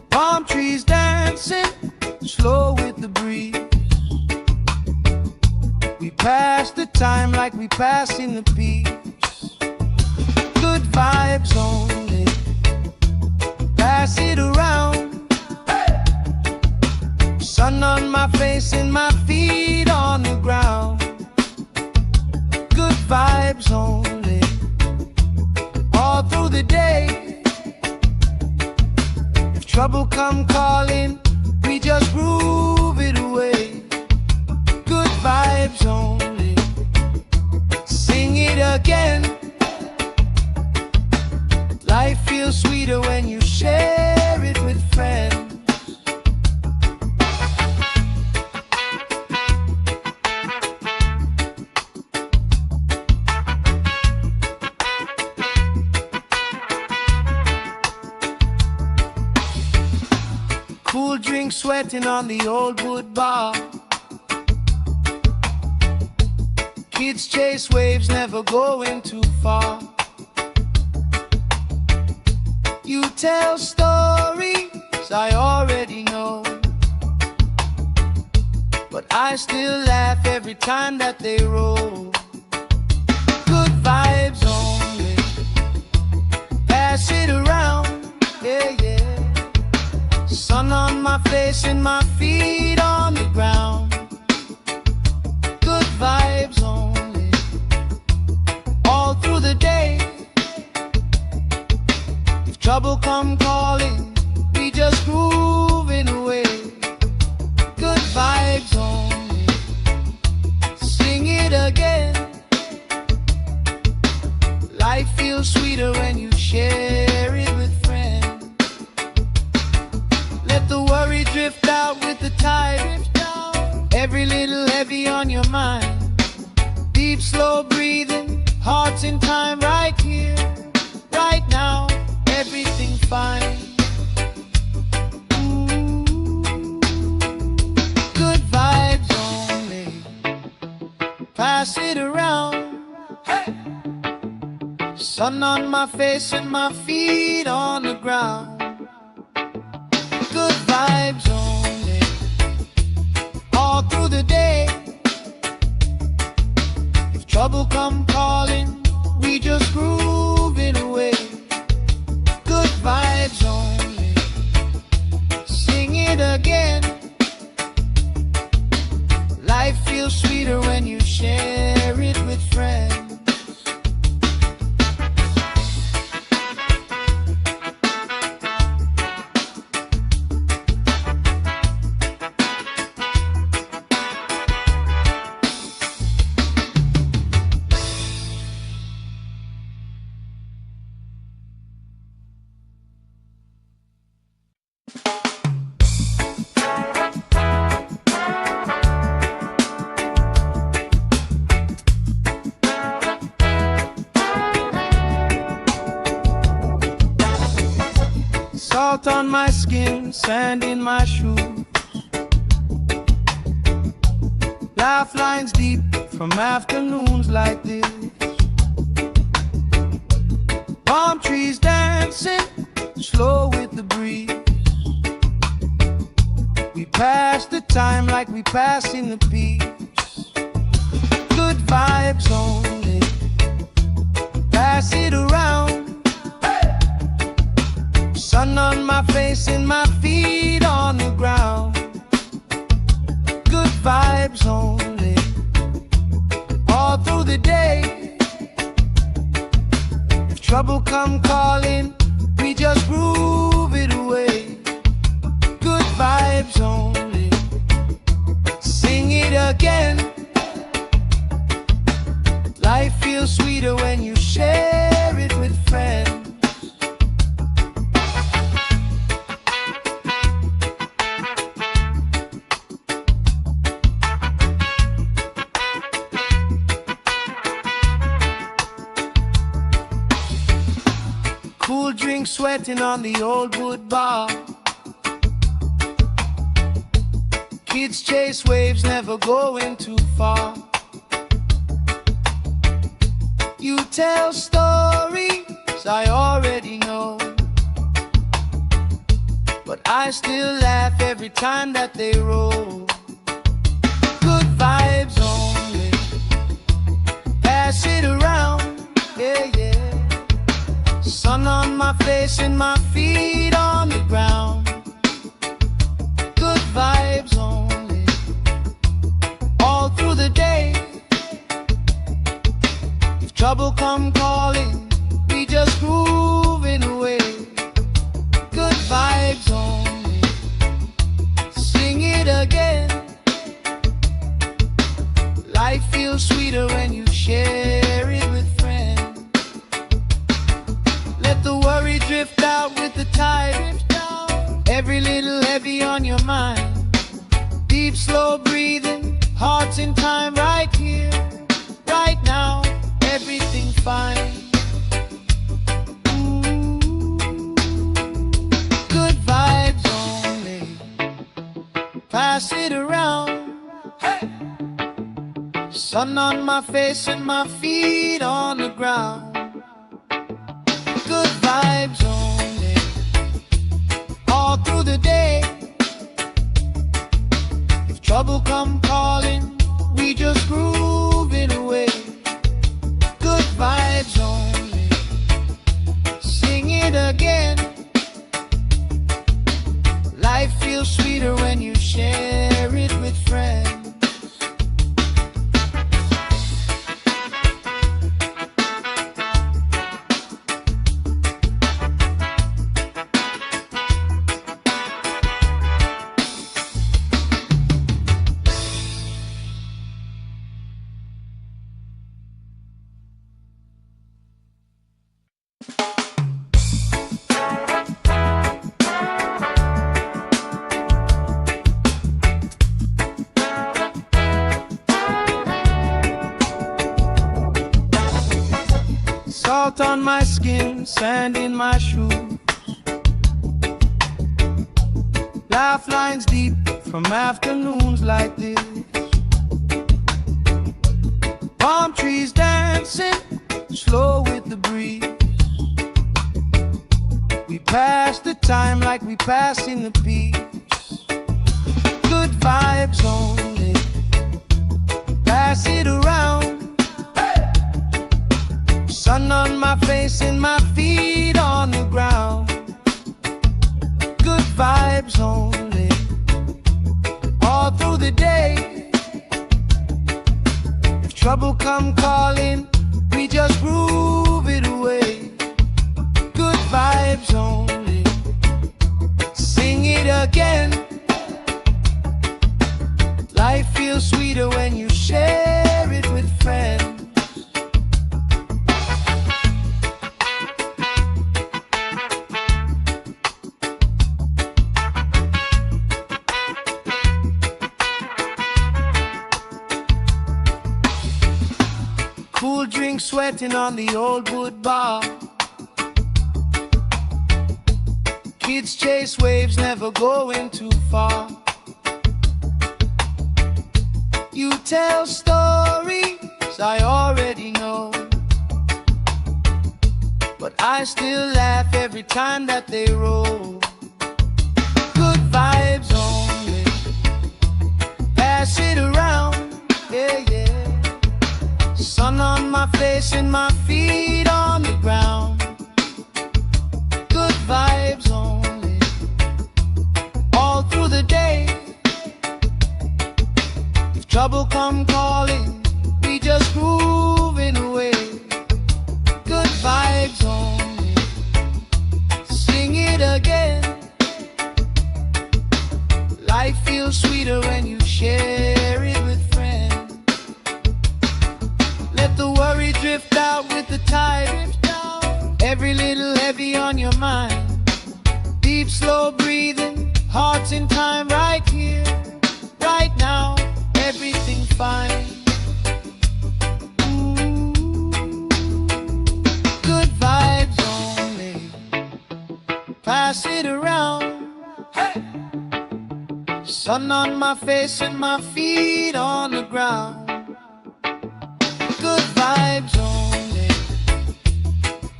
Speaker 1: Palm trees dancing, slow with the breeze. We pass the time like we pass in the peace. Good vibes only. Pass it around. my face and my feet on the ground. Good vibes only, all through the day. If trouble come calling, we just groove it away. Good vibes only, sing it again. Life feels sweeter when you share it with friends. Cool drink sweating on the old wood bar. Kids chase waves, never going too far. You tell stories I already know, but I still laugh every time that they roll. Good vibes only, pass it around, yeah, yeah. Sun on my face and my feet on the ground. Good vibes only, all through the day. If trouble come calling, we just grooving away. Good vibes only, sing it again. Life feels sweeter when you share it with friends. Let the worry drift out with the tide. Every little heavy on your mind. Deep, slow breathing, hearts in time, right here, right now. Everything fine. Ooh, good vibes only, pass it around. Hey! Sun on my face and my feet on the ground. Good vibes only, all through the day. If trouble come calling, we just groove it away. Good vibes only, sing it again. Life feels sweeter when you share it with friends. Salt on my skin, sand in my shoes. Laugh lines deep from afternoons like this. Palm trees dancing, slow with the breeze. We pass the time like we passing the peace. Good vibes only, pass it around. Sun on my face and my feet on the ground. Good vibes only, all through the day. If trouble come calling, we just groove it away. Good vibes only, sing it again. Life feels sweeter when you share it with friends. Cool drink sweating on the old wood bar. Kids chase waves, never going too far. You tell stories I already know, but I still laugh every time that they roll. Good vibes only, pass it around, yeah, yeah. Sun on my face and my feet on the ground. Good vibes only, trouble come calling, we just grooving away. Good vibes only. Sing it again. Life feels sweeter when you share it with friends. Let the worry drift out with the tide. Every little heavy on your mind. Deep, slow breathing, hearts in time, right here, right now, everything fine. Good vibes only. Pass it around. Hey! Sun on my face and my feet on the ground. Good vibes only. All through the day. If trouble come calling, we just grooving away. Good vibes only. Sing it again. Life feels sweeter when you share it with friends. Salt on my skin, sand in my shoes. Laugh lines deep from afternoons like this. Palm trees dancing, slow with the breeze. We pass the time like we pass in the peace. Good vibes only. Pass it around. Sun on my face and my feet on the ground. Good vibes only. All through the day. If trouble come calling, we just groove it away. Good vibes only. Sing it again. Life feels sweeter when you share it with friends. Cool drink sweating on the old wood bar. Kids chase waves, never going too far. You tell stories I already know, but I still laugh every time that they roll. Good vibes only. Pass it around, yeah, yeah. Sun on my face and my feet on the ground. Good vibes only. All through the day. If trouble come calling, we just grooving away. Good vibes only. Sing it again. Life feels sweeter when you share it with friends. Let the worry drift out with the tide. Every little heavy on your mind. Deep, slow breathing, hearts in time, right here, right now, everything fine. Good vibes only. Pass it around. Hey! Sun on my face and my feet on the ground. Good vibes only.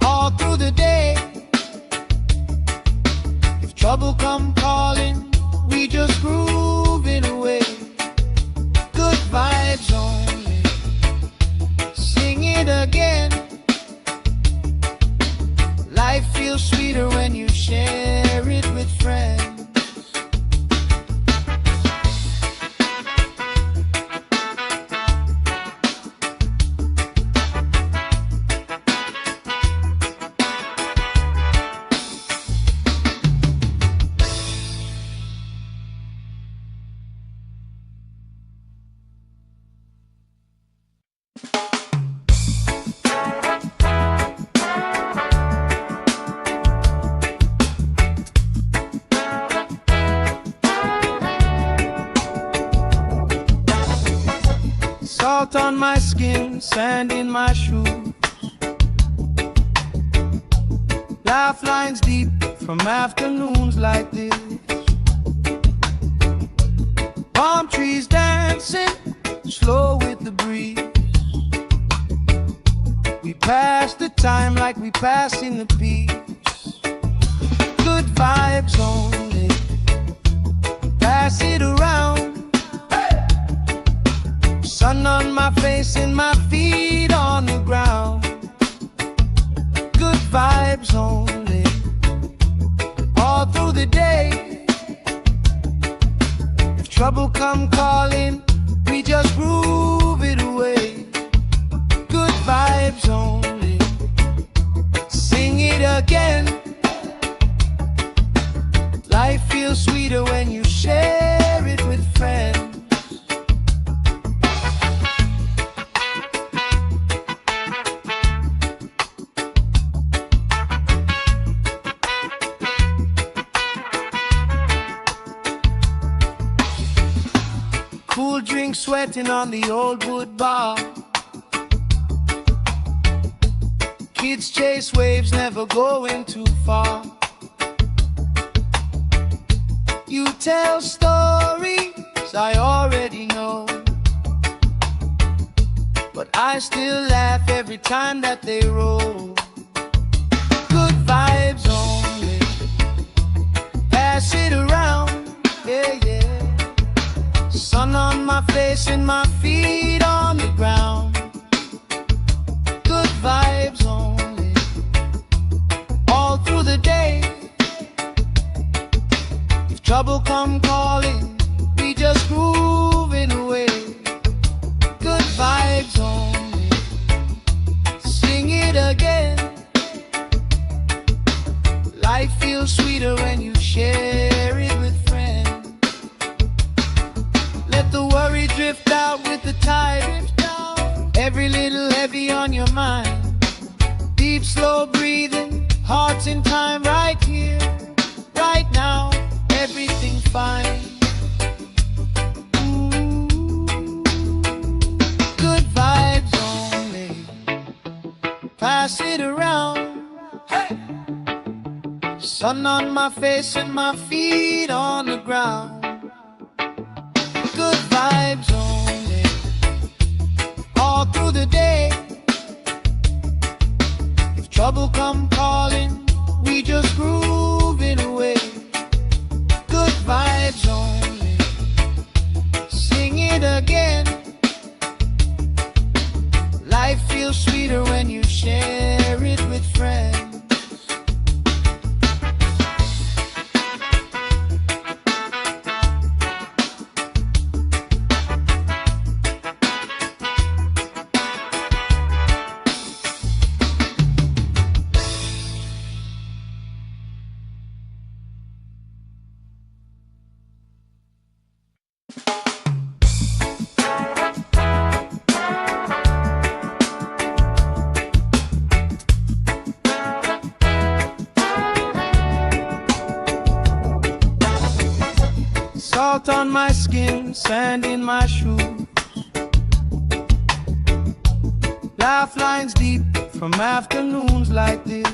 Speaker 1: All through the day. If trouble come calling, we just grooving away. Good vibes only. Sing it again. Life feels sweeter when you share it with friends. on my skin, sand in my shoes. Laugh lines deep from afternoons like this. Palm trees dancing slow with the breeze. We pass the time like we pass in the peace. Good vibes only, pass it around. Sun on my face and my feet on the ground. Good vibes only, all through the day. If trouble come calling, we just groove it away. Good vibes only, sing it again. Life feels sweeter when you share it with friends. Cool drink sweating on the old wood bar. Kids chase waves, never going too far. You tell stories I already know, but I still laugh every time that they roll. Good vibes only, pass it around, yeah, yeah. Sun on my face and my feet on the ground. Good vibes only, all through the day. If trouble come calling, we just grooving away. Good vibes only, sing it again. Life feels sweeter when you share it with friends. Let the worry drift out with the tide. Every little heavy on your mind. Deep, slow breathing, hearts in time, right here, right now. Everything fine. Ooh. Good vibes only, pass it around. Hey. Sun on my face and my feet on the ground. Good vibes only, all through the day. If trouble come calling, we just groove it away. Good vibes only, sing it again. Life feels sweeter when you share it with friends. Salt on my skin, sand in my shoes. Laugh lines deep from afternoons like this.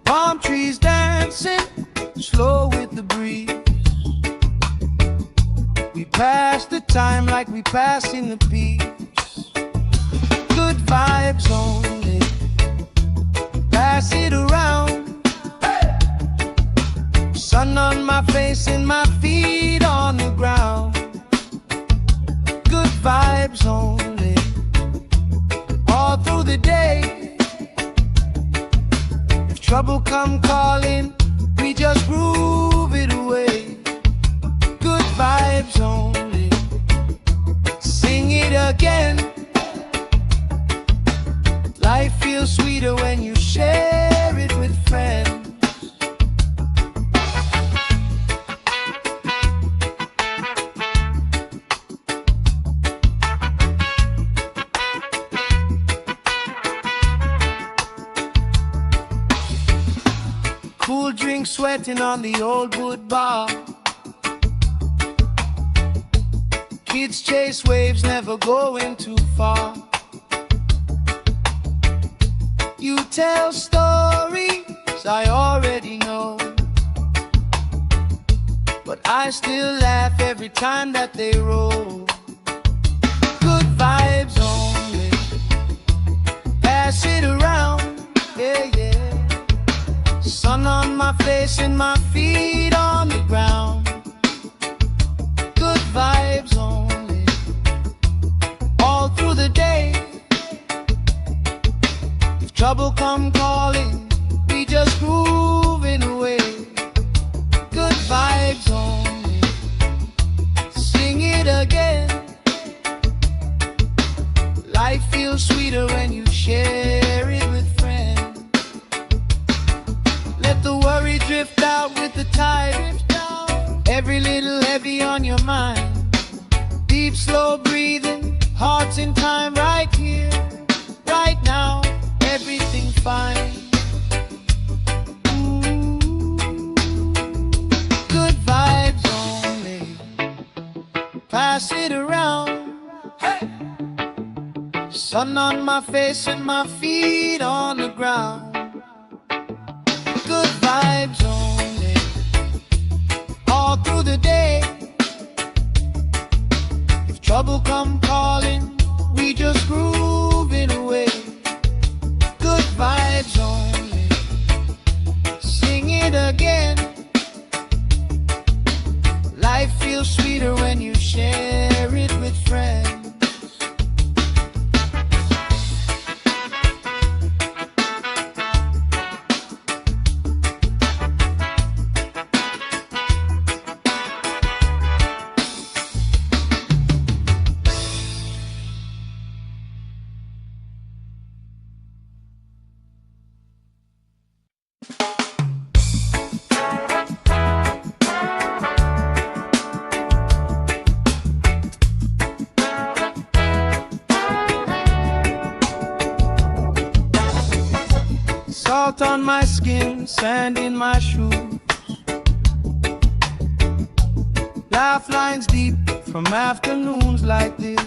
Speaker 1: Palm trees dancing slow with the breeze. We pass the time like we pass in the peace. Good vibes only, pass it around. Sun on my face and my feet on the ground. Good vibes only, all through the day. If trouble come calling, we just groove it away. Good vibes only, sing it again. Life feels sweeter when you share it with friends. Cool drink sweating on the old wood bar. Kids chase waves, never going too far. You tell stories I already know, but I still laugh every time that they roll. Good vibes only, pass it around, yeah, yeah. Sun on my face and my feet on the ground. Good vibes only, all through the day. If trouble come calling, we just grooving away. Good vibes only, sing it again. Life feels sweeter when you share it with friends. Let the worry drift out with the tide. Every little heavy on your mind. Deep, slow breathing, hearts in time, right here, right now. Everything fine. Good vibes only, pass it around. Hey! Sun on my face and my feet on the ground. Good vibes only, all through the day. If trouble come calling, we just grooving away. Good vibes only, sing it again. Life feels sweeter when you share it with friends. Salt on my skin, sand in my shoes. Laugh lines deep from afternoons like this.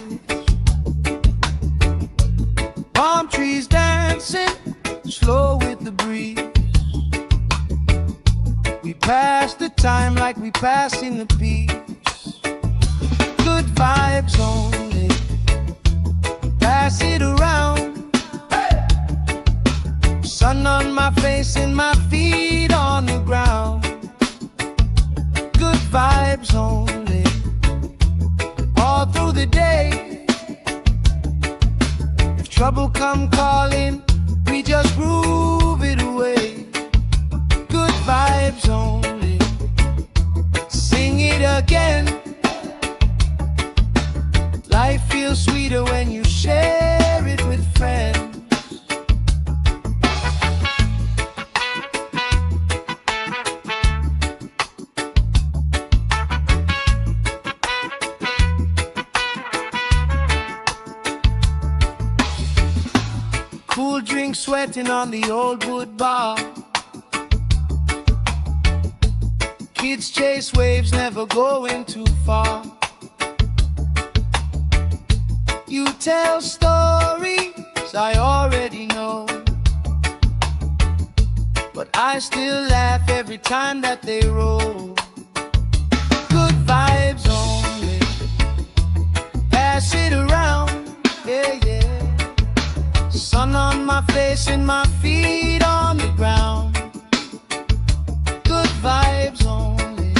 Speaker 1: Palm trees dancing, slow with the breeze. We pass the time like we passing the peace. Good vibes only, pass it around. Sun on my face and my feet on the ground. Good vibes only, all through the day. If trouble come calling, we just groove it away. Good vibes only, sing it again. Life feels sweeter when you share it with friends. Cool drink sweating on the old wood bar. Kids chase waves, never going too far. You tell stories I already know, but I still laugh every time that they roll. Good vibes only, pass it around, yeah, yeah. Sun on my face and my feet on the ground. Good vibes only,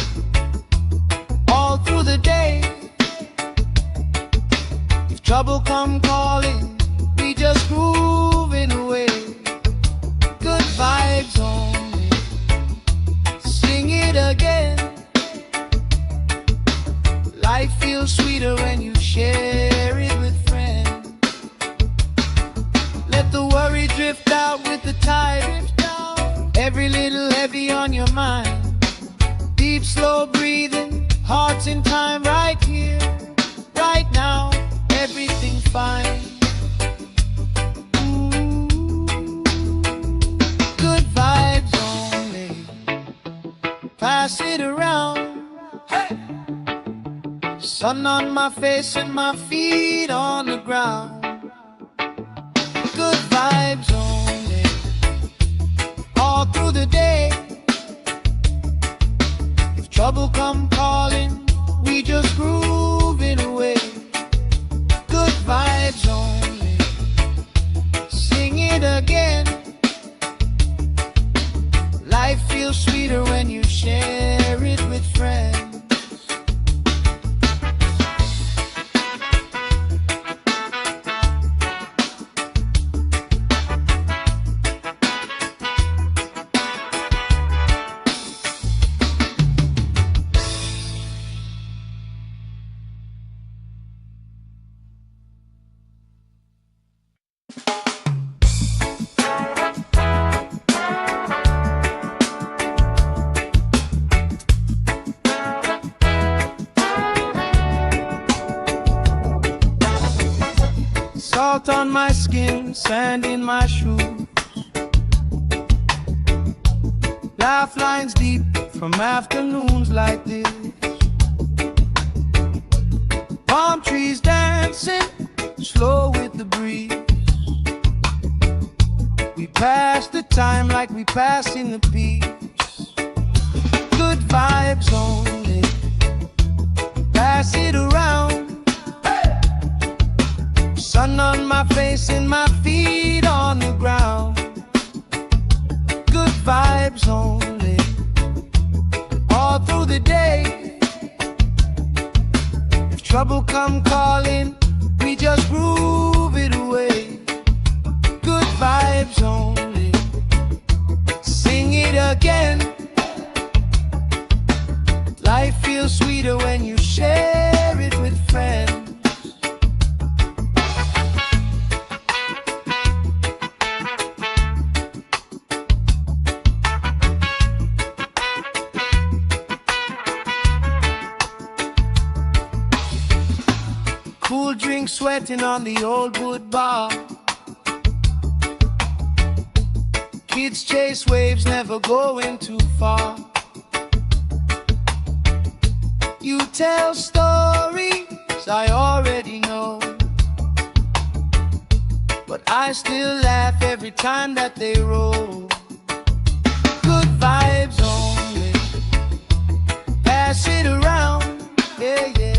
Speaker 1: all through the day. If trouble come calling, we just grooving away. Good vibes only, sing it again. Life feels sweeter when you share it with friends. Let the worry drift out with the tide. Every little heavy on your mind. Deep, slow breathing, hearts in time, right here, right now. Everything fine. Good vibes only, pass it around. Hey! Sun on my face and my feet on the ground. Good vibes only, all through the day. If trouble come calling, we just grooving away. Good vibes only, sing it again. Life feels sweeter when you share it with friends. Salt on my skin, sand in my shoes. Laugh lines deep from afternoons like this. Palm trees dancing slow with the breeze. We pass the time like we passing the peace. Good vibes only, pass it around. Sun on my face and my feet on the ground. Good vibes only, all through the day. If trouble come calling, we just groove it away. Good vibes only, sing it again. Life feels sweeter when you share it with friends. Cool drink sweating on the old wood bar. Kids chase waves, never going too far. You tell stories I already know, but I still laugh every time that they roll. Good vibes only, pass it around, yeah, yeah.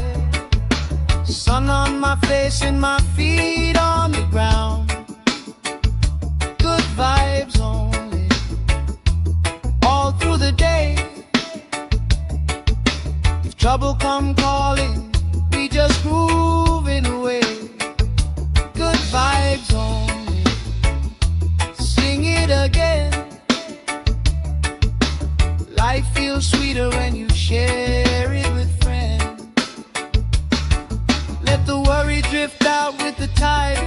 Speaker 1: Sun on my face and my feet on the ground. Good vibes only, all through the day. If trouble come calling, we just grooving away. Good vibes only, sing it again. Life feels sweeter when you share it with friends. Let the worry drift out with the tide.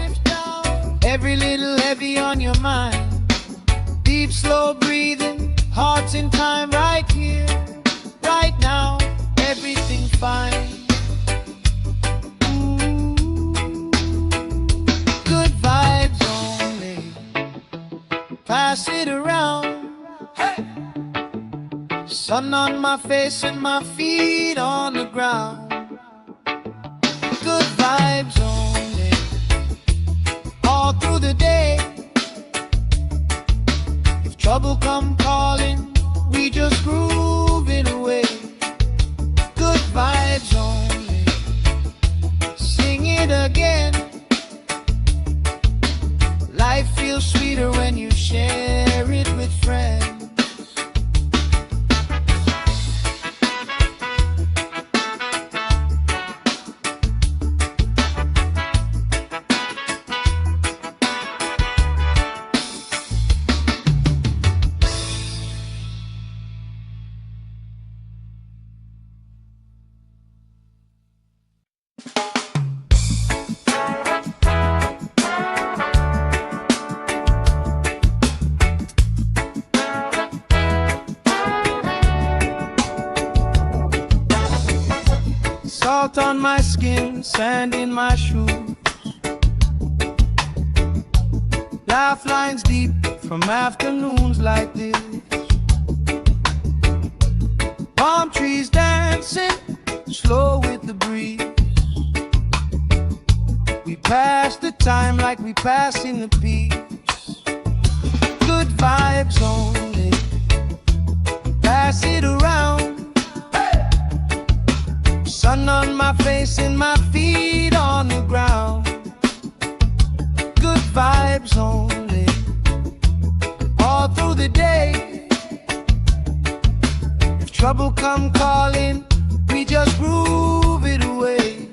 Speaker 1: Every little heavy on your mind. Deep, slow breathing, hearts in time right here, right now. Everything fine. Ooh. Good vibes only, pass it around. Hey. Sun on my face and my feet on the ground. Good vibes only, all through the day. If trouble come calling, we just grooving away. Good vibes only, sing it again. Life feels sweeter when you share it with friends. Salt on my skin, sand in my shoes. Laugh lines deep from afternoons like this. Palm trees dancing slow with the breeze. We pass the time like we pass in the peace. Good vibes only, pass it around. Sun on my face and my feet on the ground. Good vibes only, all through the day. If trouble come calling, we just groove it away.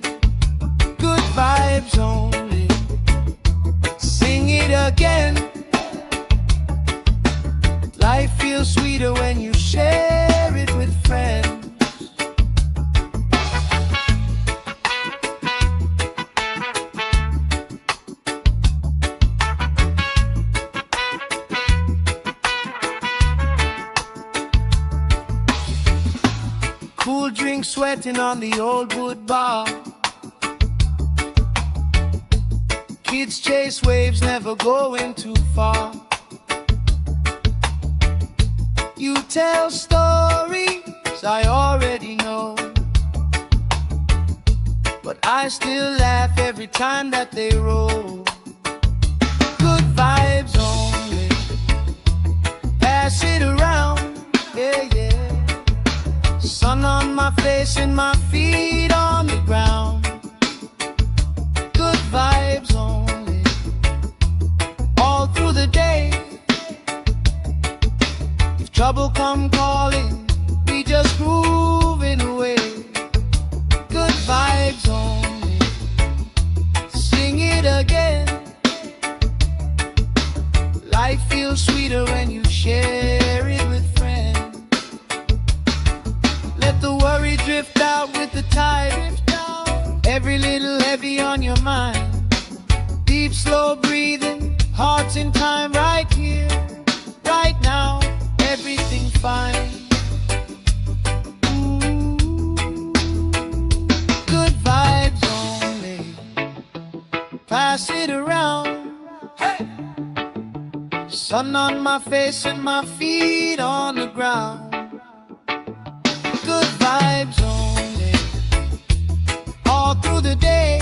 Speaker 1: Good vibes only, sing it again. Life feels sweeter when you share it with friends. Cool drink sweating on the old wood bar. Kids chase waves, never going too far. You tell stories I already know, but I still laugh every time that they roll. Good vibes only, pass it around, yeah, yeah. Sun on my face and my feet on the ground. Good vibes only, all through the day. If trouble come calling, we just groove it away. Good vibes only, sing it again. Life feels sweeter when you share it with friends. Let the worry drift out with the tide. Every little heavy on your mind. Deep, slow breathing, hearts in time, right here, right now. Everything fine. Ooh, good vibes only, pass it around. Hey! Sun on my face and my feet on the ground. Good vibes only, all through the day.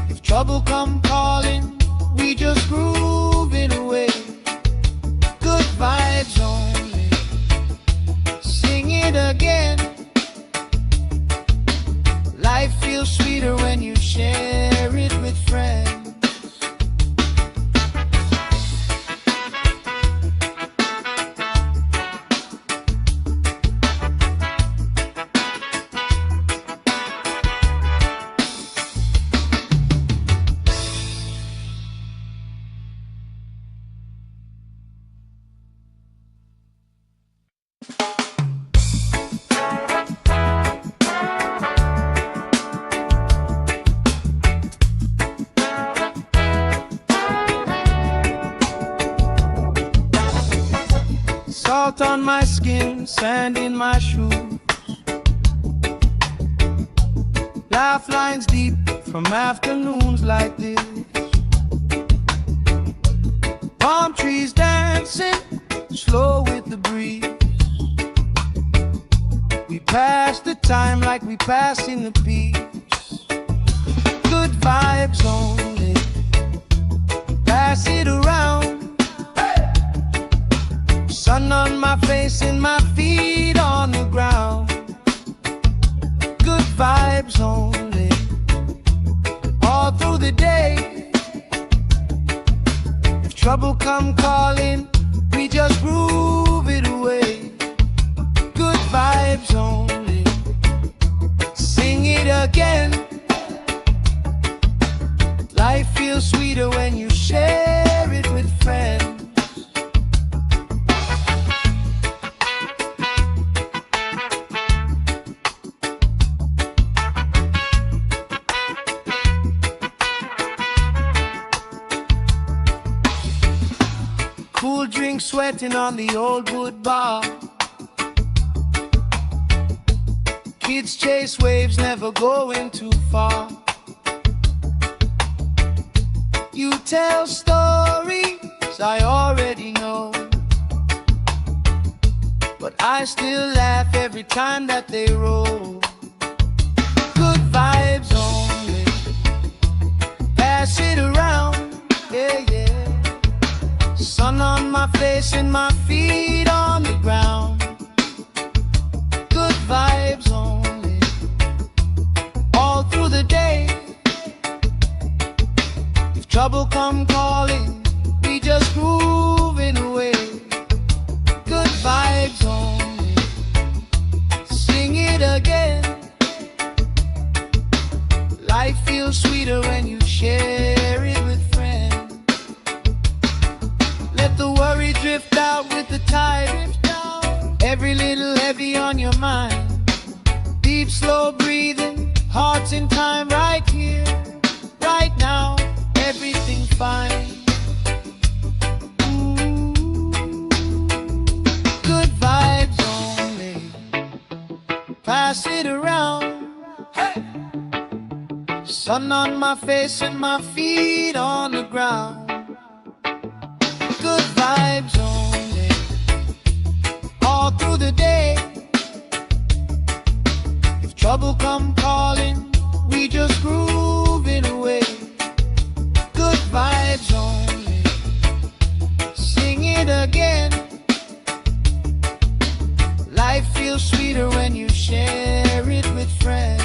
Speaker 1: If trouble come calling, we just groove it away. Good vibes only, sing it again. Life feels sweeter when you share it with friends. Salt on my skin, sand in my shoes. Laugh lines deep from afternoons like this. Palm trees dancing, slow with the breeze. We pass the time like we pass in the peace. Good vibes only, pass it around. Sun on my face and my feet on the ground. Good vibes only, all through the day. If trouble come calling, we just groove it away. Good vibes only, sing it again. Life feels sweeter when you share it with friends. Cool drink sweating on the old wood bar. Kids chase waves, never going too far. You tell stories I already know, but I still laugh every time that they roll. Good vibes only, pass it around, yeah, yeah. Sun on my face and my feet on the ground. Good vibes only, all through the day. If trouble come calling, we just grooving away. Good vibes only, sing it again. Life feels sweeter when you share it with friends. Let the worry drift out with the tide. Every little heavy on your mind. Deep, slow breathing, hearts in time, right here, right now. Everything fine. Good vibes only, pass it around. Hey! Sun on my face and my feet on the ground. Good vibes only, all through the day. If trouble come calling, we just grooving away. Good vibes only, sing it again. Life feels sweeter when you share it with friends.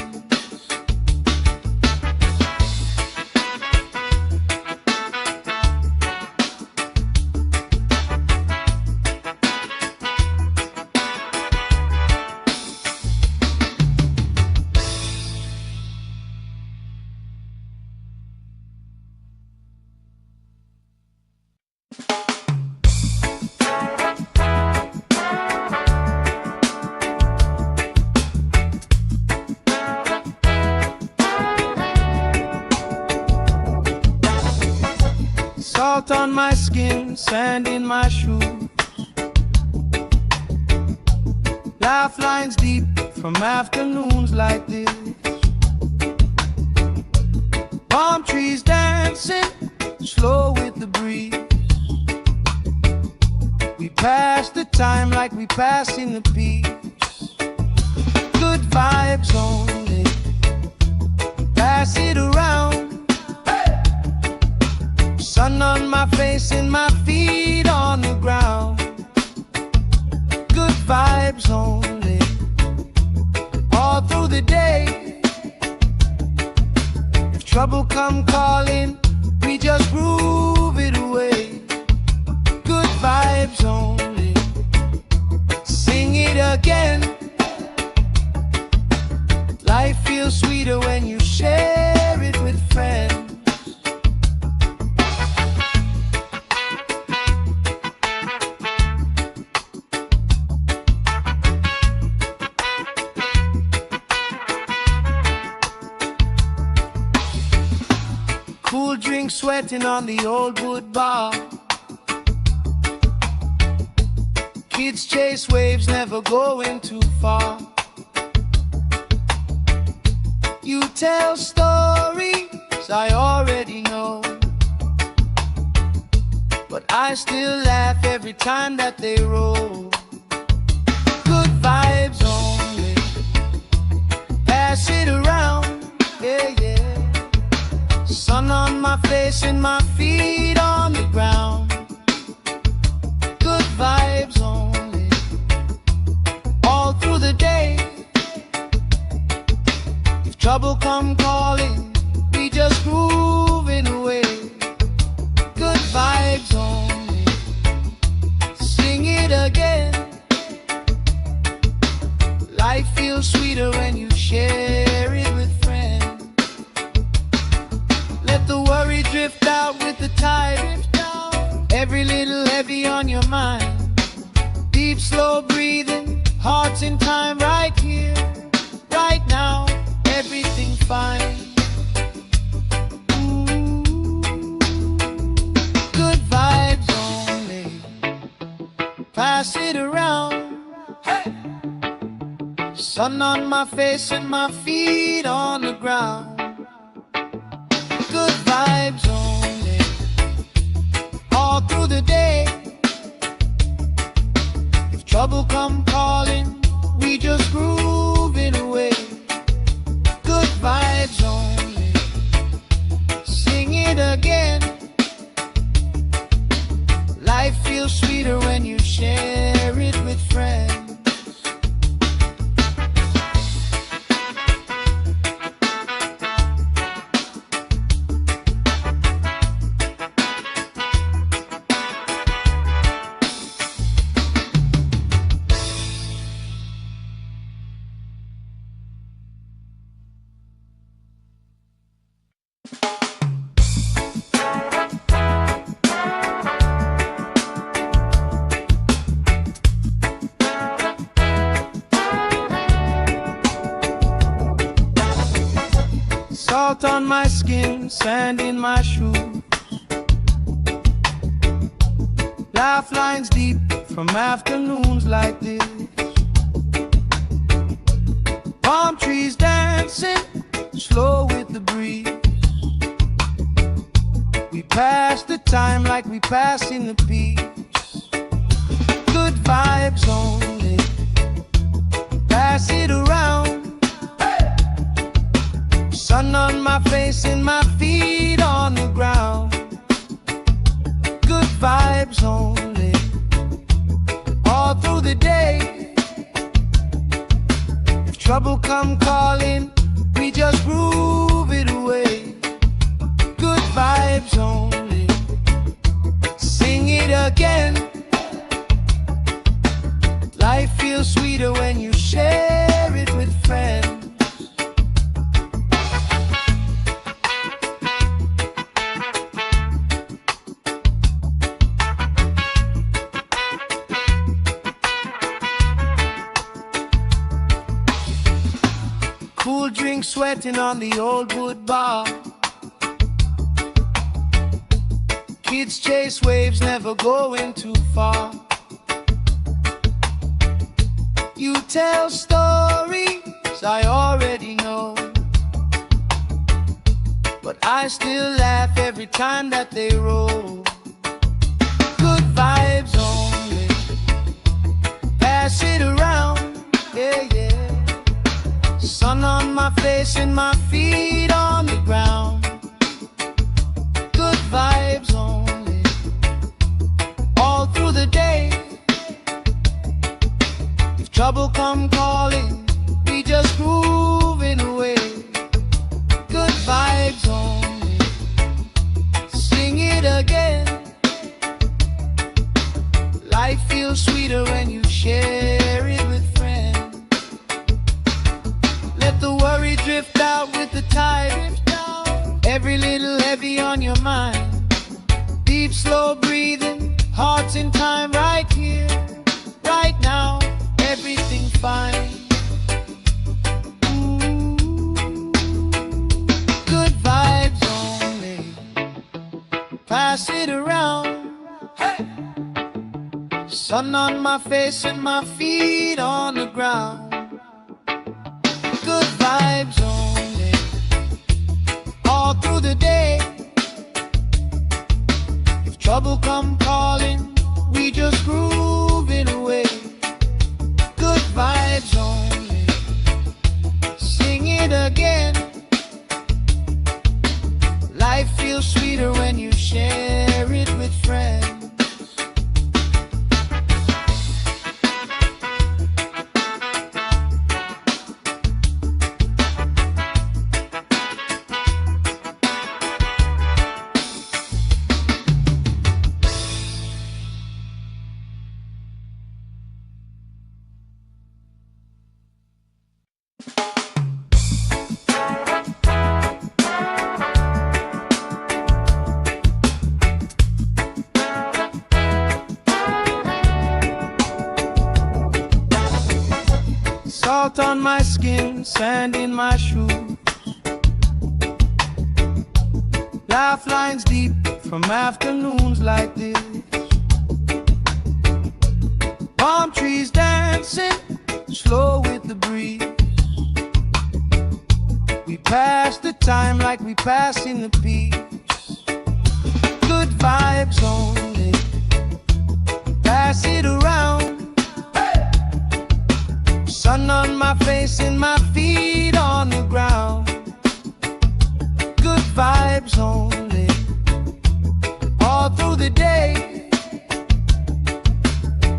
Speaker 1: Salt on my skin, sand in my shoes. Laugh lines deep from afternoons like this. Palm trees dancing, slow with the breeze. We pass the time like we passing the peace. Good vibes only, pass it around. Sun on my face and my feet on the ground. Good vibes only, all through the day. If trouble come calling, we just groove it away. Good vibes only, sing it again. Life feels sweeter when you share it with friends. Cool drink sweating on the old wood bar. Kids chase waves, never going too far. You tell stories I already know, but I still laugh every time that they roll. Good vibes only, pass it around, yeah, yeah. Sun on my face and my feet on the ground. Good vibes only, all through the day. If trouble come calling, we just grooving away. Good vibes only, sing it again. Life feels sweeter when you share it with friends. Let the worry drift out with the tide. Every little heavy on your mind. Deep, slow breathing, hearts in time, right here, right now. Everything fine. Good vibes only, pass it around. Hey! Sun on my face and my feet on the ground. Good vibes only, all through the day. If trouble come on my skin, sand in my shoes, laugh lines deep from afternoons like this. Palm trees dancing slow with the breeze. We pass the time like we pass in the peace. Good vibes only, pass it around. Sun on my face and my feet on the ground. Good vibes only, all through the day. If trouble come calling, we just groove it away. Good vibes only, sing it again. Life feels sweeter when you share it with friends. Cool drink sweating on the old wood bar. Kids chase waves, never going too far. You tell stories I already know, but I still laugh every time that they roll. Good vibes only, pass it around, yeah, yeah. Sun on my face and my feet on the ground. Good vibes only, all through the day. If trouble come calling, we just grooving away. Good vibes only, sing it again. Life feels sweeter when you share it with friends. Let the worry drift out with the tide. Every little heavy on your mind. Deep, slow breathing, hearts in time, right here, right now. Everything fine. Ooh. Good vibes only, pass it around. Hey. Sun on my face and my feet on the ground. Good vibes only, all through the day. If trouble come calling, we just groove it away. Good vibes only, sing it again. Life feels sweeter when you share it with friends. Salt on my skin, sand in my shoes, laugh lines deep from afternoons like this. Palm trees dancing slow with the breeze. We pass the time like we pass in the peace. Good vibes only, pass it around. Sun on my face and my feet on the ground. Good vibes only, all through the day.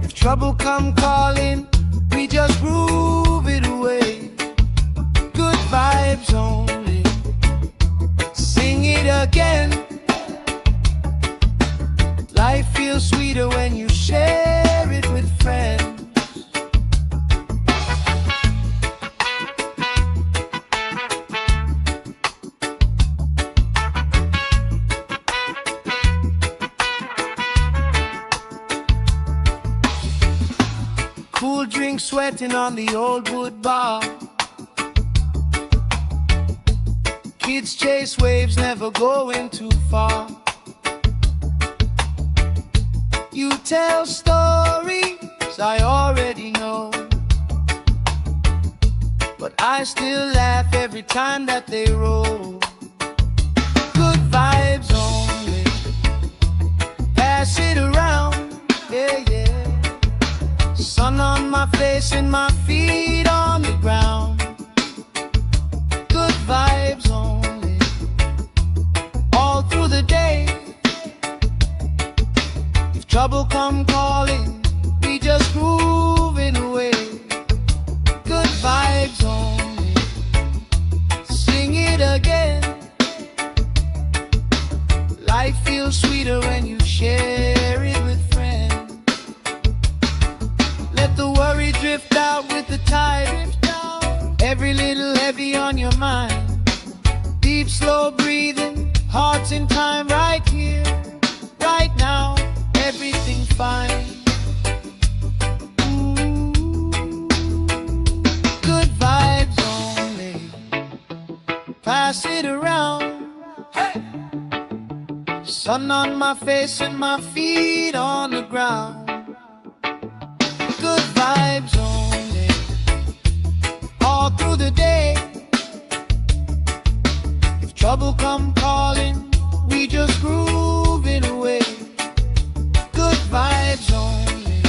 Speaker 1: If trouble come calling, we just groove it away. Good vibes only, sing it again. Life feels sweeter when you share it with friends. Cool drink sweating on the old wood bar. Kids chase waves, never going too far. You tell stories I already know, but I still laugh every time that they roll. Good vibes only, pass it around, yeah, yeah. Sun on my face and my feet on the ground. Good vibes only, all through the day. If trouble come calling, we just grooving away. Good vibes only, sing it again. Life feels sweeter when you share it with friends. Let the worry drift out with the tide. Every little heavy on your mind. Deep, slow breathing, hearts in time, right here, right now. Everything fine. Good vibes only, pass it around. Hey! Sun on my face and my feet on the ground. Good vibes only, all through the day. If trouble come calling, we just grooving away. Good vibes only,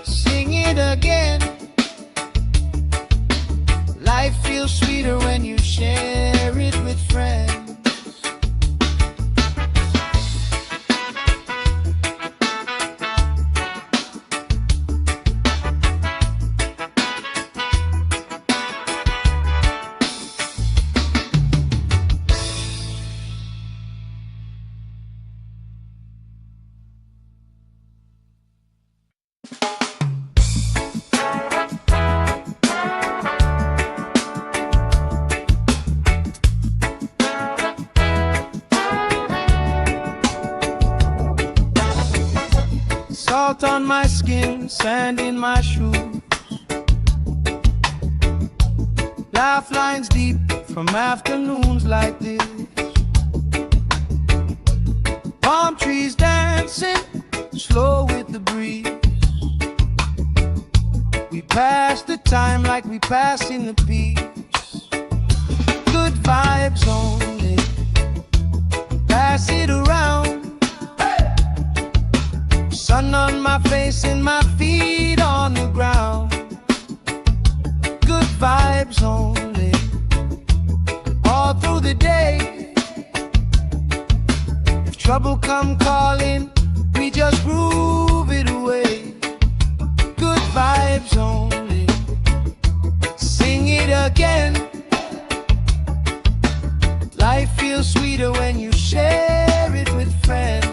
Speaker 1: sing it again. Life feels sweeter when you share it with friends. Salt on my skin, sand in my shoes. Laugh lines deep from afternoons like this. Palm trees dancing, slow with the breeze. We pass the time like we pass in the peace. Good vibes only, pass it around. Sun on my face and my feet on the ground. Good vibes only, all through the day. If trouble come calling, we just groove it away. Good vibes only, sing it again. Life feels sweeter when you share it with friends.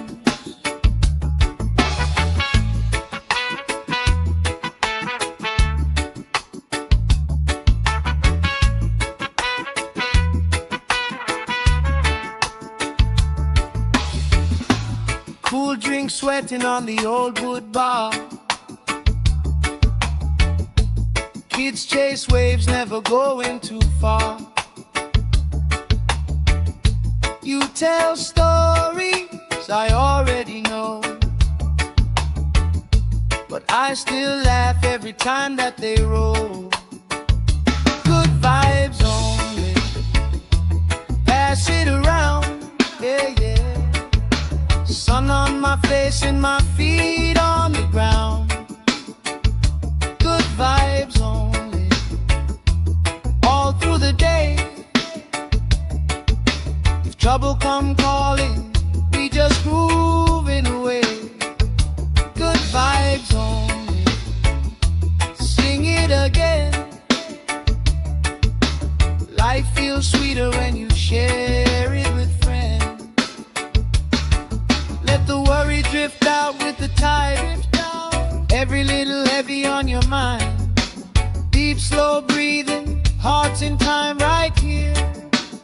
Speaker 1: Cool drink sweating on the old wood bar. Kids chase waves, never going too far. You tell stories I already know, but I still laugh every time that they roll. Good vibes only, pass it around, yeah, yeah. Sun on my face and my feet on the ground. Good vibes only, all through the day. If trouble come calling, we just grooving away. Good vibes only, sing it again. Life feels sweeter when you share it with friends. Let the worry drift out with the tide. Every little heavy on your mind. Deep, slow breathing, hearts in time, right here,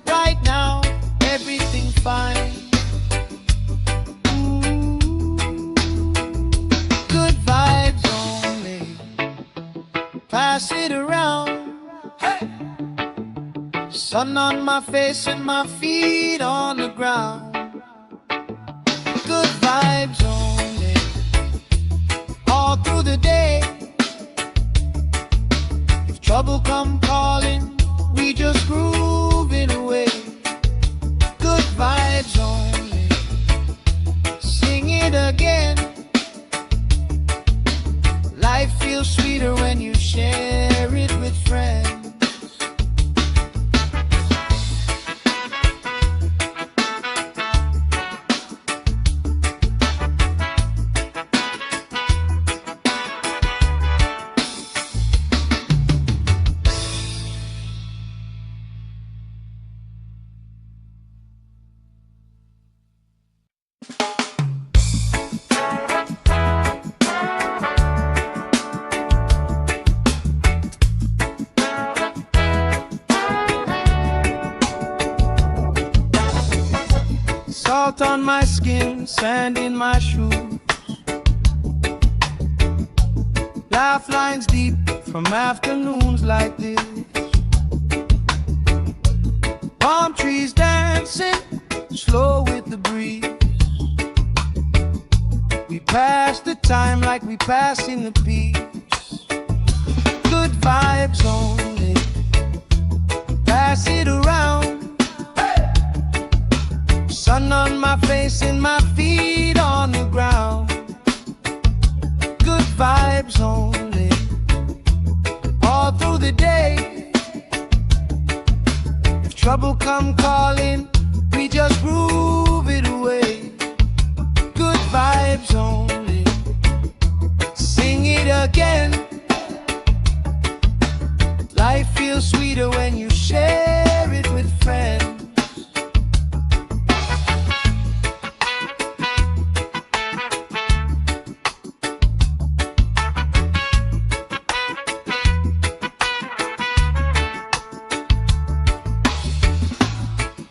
Speaker 1: right now. Everything fine. Good vibes only, pass it around. Hey! Sun on my face and my feet on the ground. Good vibes only, all through the day. If trouble come calling, we just groove it away. Good vibes only, sing it again. Life feels sweeter when you share it with friends. Salt on my skin, sand in my shoes. Laugh lines deep from afternoons like this. Palm trees dancing, slow with the breeze. We pass the time like we passing the peace. Good vibes only, pass it around. Sun on my face and my feet on the ground. Good vibes only, all through the day. If trouble come calling, we just groove it away. Good vibes only, sing it again. Life feels sweeter when you share it with friends.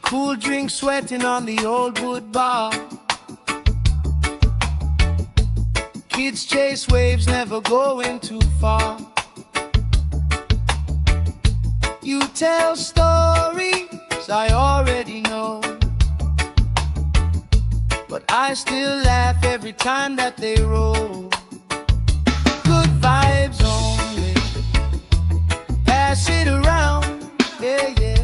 Speaker 1: Cool drink sweating on the old wood bar. Kids chase waves, never going too far. You tell stories I already know, but I still laugh every time that they roll. Good vibes only, pass it around, yeah, yeah.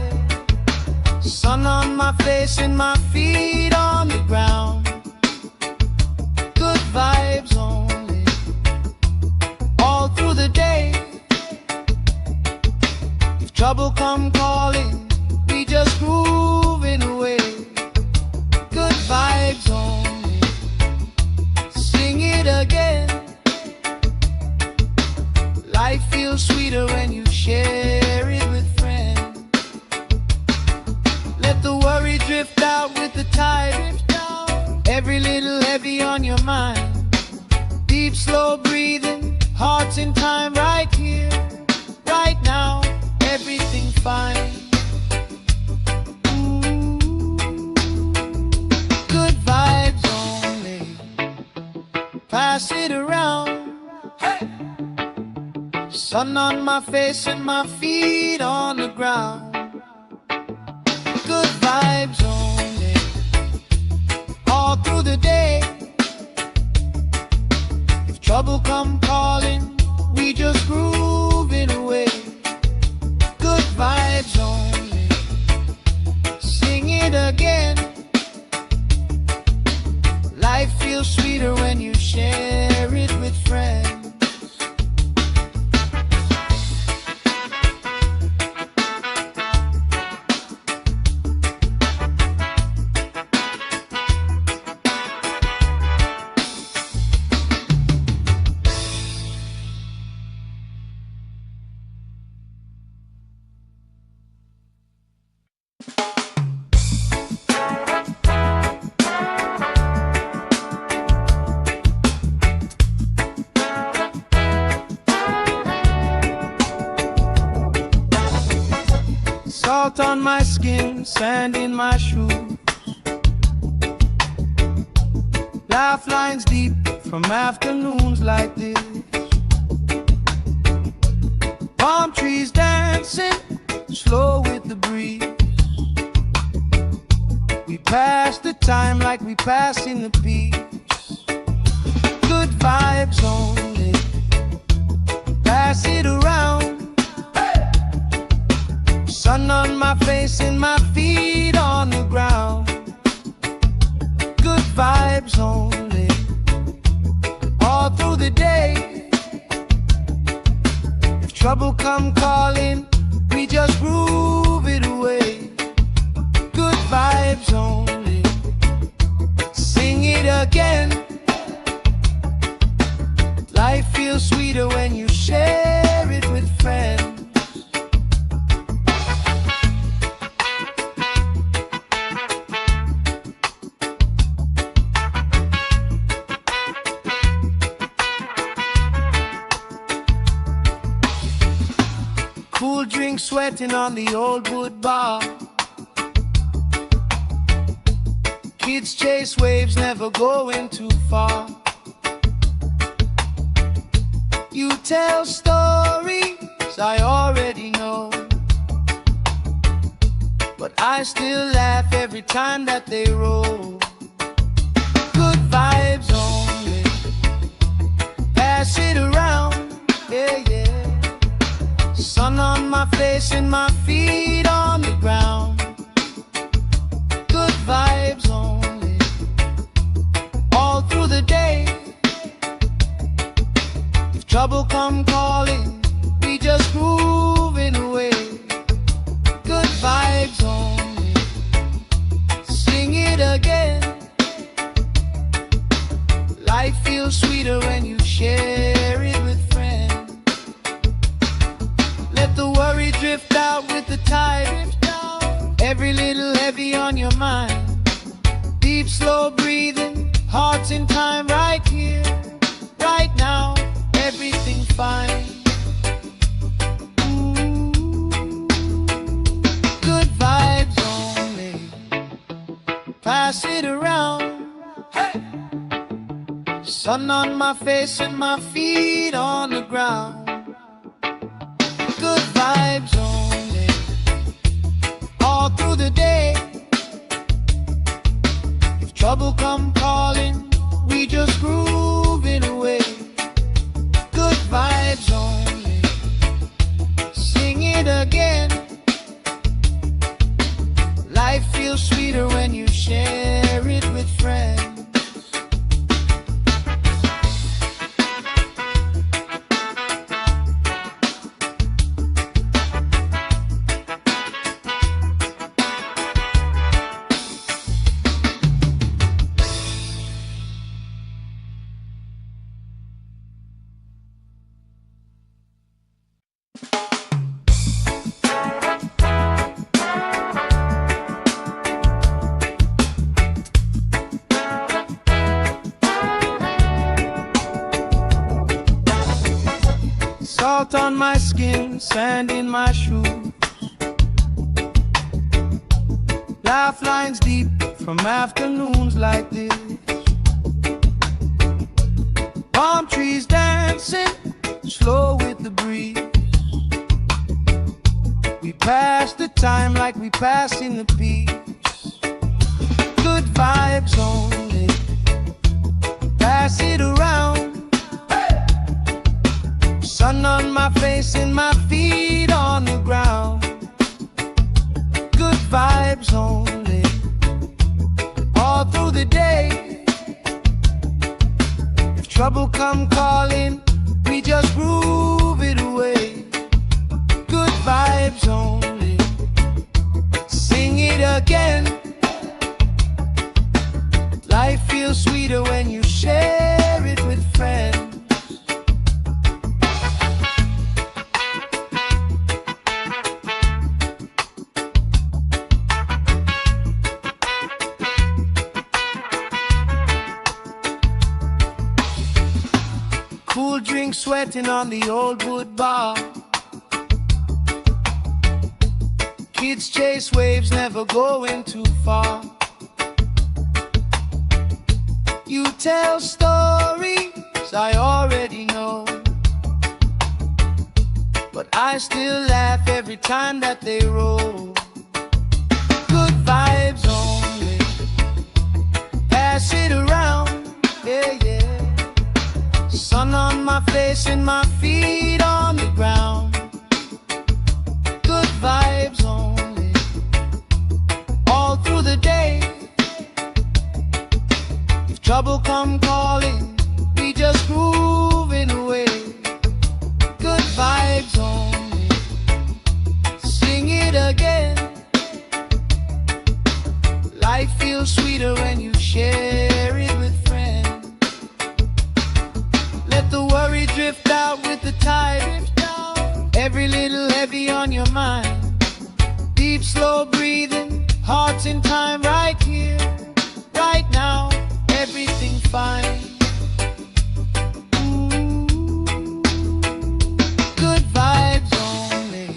Speaker 1: Sun on my face and my feet on the ground. Good vibes only, all through the day. If trouble come calling, we just grooving away. Good vibes only, sing it again. Life feels sweeter when you share it with friends. Let the worry drift out with the tide. Every little heavy on your mind. Deep, slow breathing, hearts in time, right here, right now. Everything fine. Ooh. Good vibes only, pass it around. Hey. Sun on my face and my feet on the ground. Good vibes only, all through the day. If trouble come calling, we just groove it away. Good vibes only, sing it again. Life feels sweeter when you share it with friends. Salt on my skin, sand in my shoes. Laugh lines deep from afternoons like this. Palm trees dancing, slow with the breeze. pass the time like we passing the beach. Good vibes only. Pass it around. Sun on my face and my feet on the ground. Good vibes only. All through the day. If trouble come calling, we just groove it away. Good vibes only. Sing it again. Life feels sweeter when you share it with friends. Cool drink sweating on the old wood bar. Kids chase waves, never going too far. You tell stories I already know, but I still laugh every time that they roll. Good vibes only. Pass it around, yeah, yeah. Sun on my face and my feet on the ground. Good vibes only. All through the day. If trouble come calling, we just grooving away. Good vibes only. Sing it again. Life feels sweeter when you share it with friends. Let the worry drift out with the tide. Every little heavy on your mind. Deep, slow breathing, hearts in time, right here, right now. Everything fine. Ooh. Good vibes only. Pass it around. Hey. Sun on my face and my feet on the ground. Good vibes only. All through the day. If trouble come calling, we just groove it away. Good vibes only. Sing it again. Life feels sweeter when you share it with friends. Salt on my skin, sand in my shoes. Laugh lines deep from afternoons like this. Palm trees dancing, slow with the breeze. We pass the time like we passing the peace. Good vibes only. Pass it around. Sun on my face and my feet on the ground. Good vibes only. All through the day. If trouble come calling, we just groove it away. Good vibes only. Sing it again. Life feels sweeter when you share it with friends. Cool drink sweating on the old wood bar. Kids chase waves, never going too far. You tell stories I already know, but I still laugh every time that they roll. Good vibes only. pass it around, yeah, yeah. Sun on my face and my feet on the ground. Good vibes only, all through the day. If trouble come calling, we just grooving away. Good vibes only, sing it again. Life feels sweeter when you share it with friends. Let the worry drift out with the tide. Every little heavy on your mind. Deep, slow breathing, hearts in time, right here, right now. Everything fine. Ooh, good vibes only.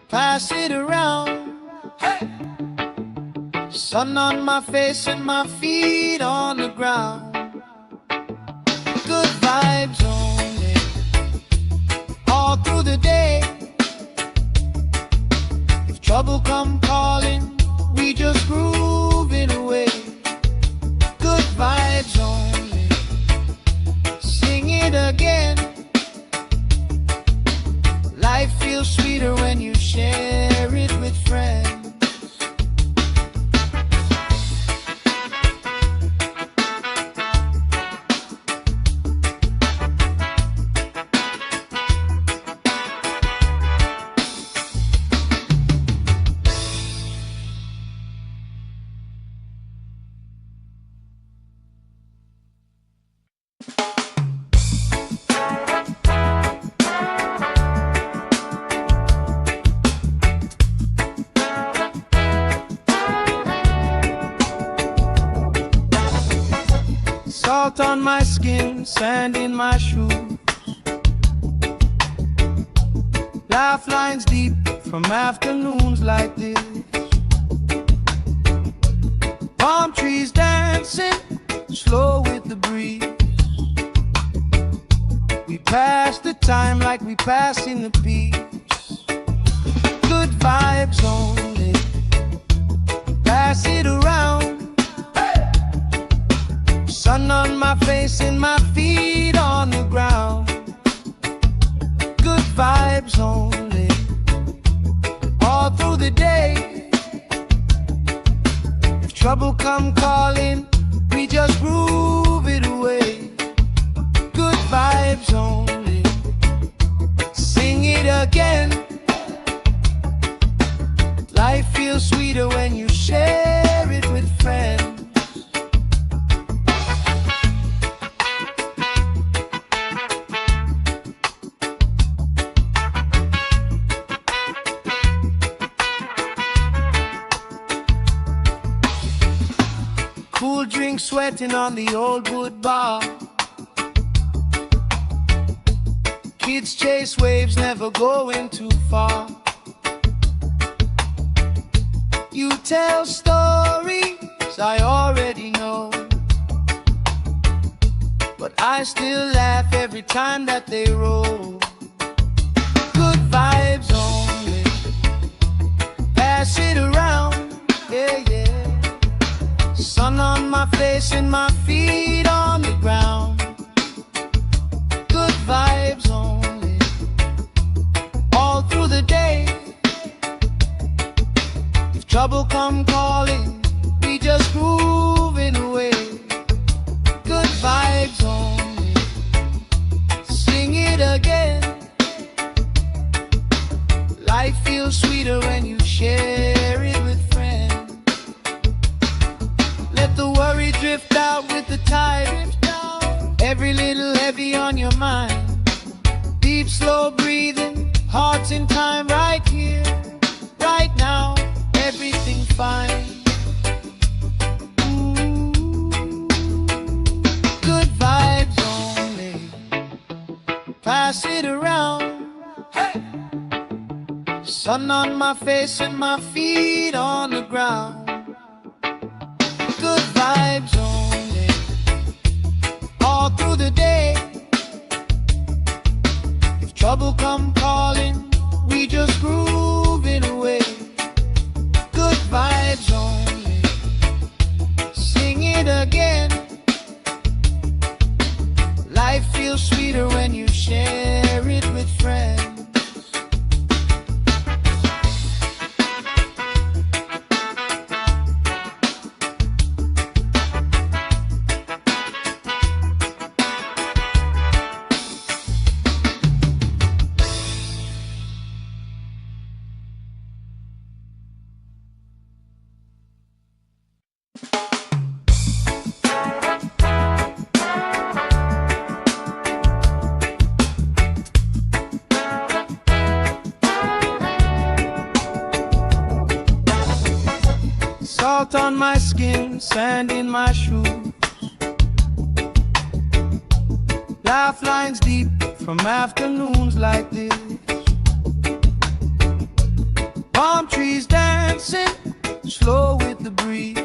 Speaker 1: Pass it around. Hey! Sun on my face and my feet on the ground. Good vibes only, all through the day. If trouble come calling, we just grooving away. Good vibes only, sing it again. Life feels sweeter when you share it with friends. Salt on my skin, sand in my shoes. Laugh lines deep from afternoons like this. Palm trees dancing, slow with the breeze. We pass the time like we passing the peace. Good vibes only, pass it around. Sun on my face and my feet on the ground. Good vibes only, all through the day. If trouble come calling, we just groove it away. Good vibes only, sing it again. Life feels sweeter when you share it with friends. Cool drink sweating on the old wood bar. Kids chase waves, never going too far. You tell stories I already know, but I still laugh every time that they roll. Good vibes only, pass it around, yeah, yeah. Sun on my face and my feet on the ground. Good vibes only, all through the day. If trouble come calling, we just grooving away. Good vibes only, sing it again. Life feels sweeter when you share it with friends. Let the worry drift out with the tide. Every little heavy on your mind. Deep, slow breathing, hearts in time, right here, right now. Everything fine. Ooh, good vibes only, pass it around. Hey! Sun on my face and my feet on the ground. Good vibes only, all through the day. If trouble come calling, we just grooving away. Good vibes only, sing it skin, sand in my shoes. Laugh lines deep from afternoons like this. Palm trees dancing slow with the breeze.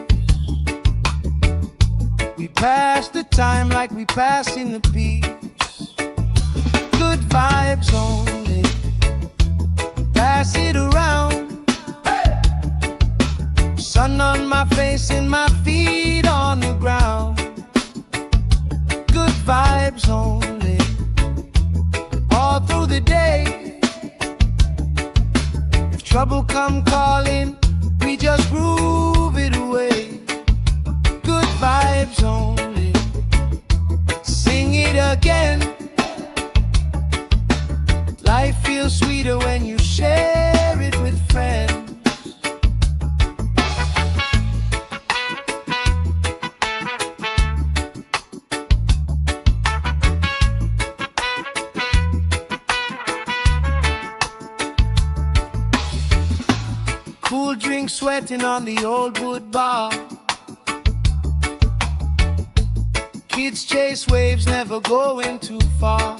Speaker 1: We pass the time like we pass in the peace. Good vibes only, pass it around. Sun on my face and my feet on the ground. Good vibes only, all through the day. If trouble come calling, we just groove it away. Good vibes only, sing it again. Life feels sweeter when you share it with friends. Cool drink sweating on the old wood bar. Kids chase waves, never going too far.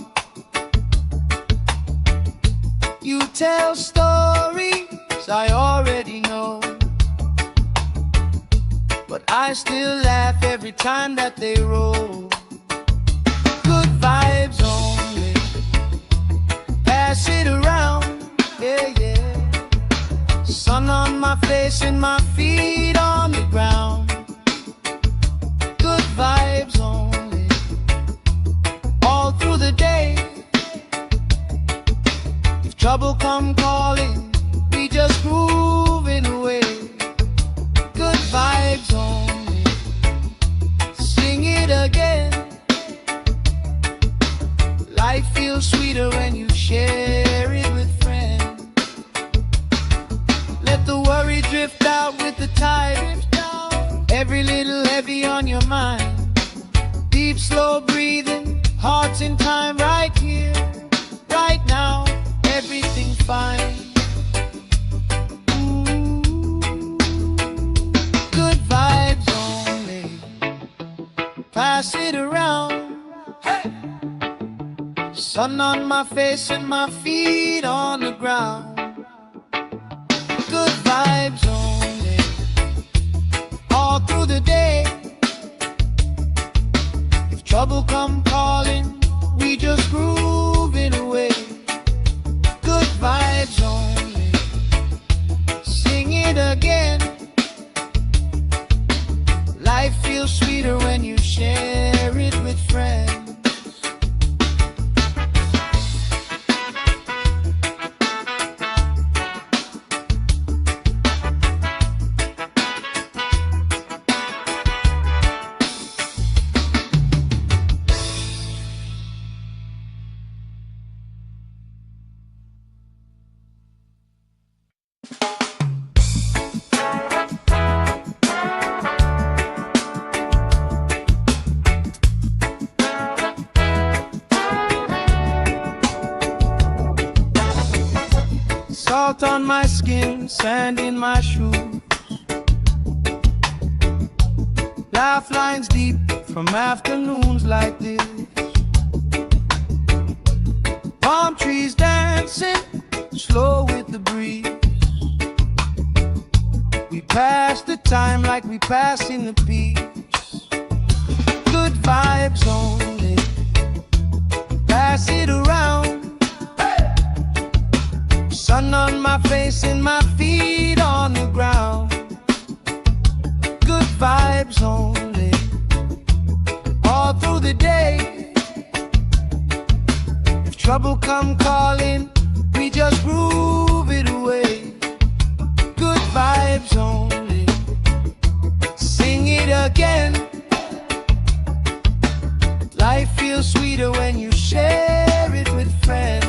Speaker 1: You tell stories I already know, but I still laugh every time that they roll. Good vibes only, pass it around, yeah, yeah. Sun on my face and my feet on the ground. Good vibes only, all through the day. If trouble come calling, we just grooving away. Good vibes only, sing it again. Life feels sweeter when you share it with friends. Let the worry drift out with the tide. Every little heavy on your mind. Deep, slow breathing, hearts in time, right here, right now. Everything fine. Ooh, good vibes only, pass it around. Hey! Sun on my face and my feet on the ground. Good vibes only, all through the day. If trouble come calling, we just groove it away. Good vibes only, sing it again. Life feels sweeter when you share it with friends. Salt on my skin, sand in my shoes. Laugh lines deep from afternoons like this. Palm trees dancing slow with the breeze. We pass the time like we pass in the peace. Good vibes only, pass it around. Sun on my face and my feet on the ground. Good vibes only, all through the day. If trouble come calling, we just groove it away. Good vibes only, sing it again. Life feels sweeter when you share it with friends.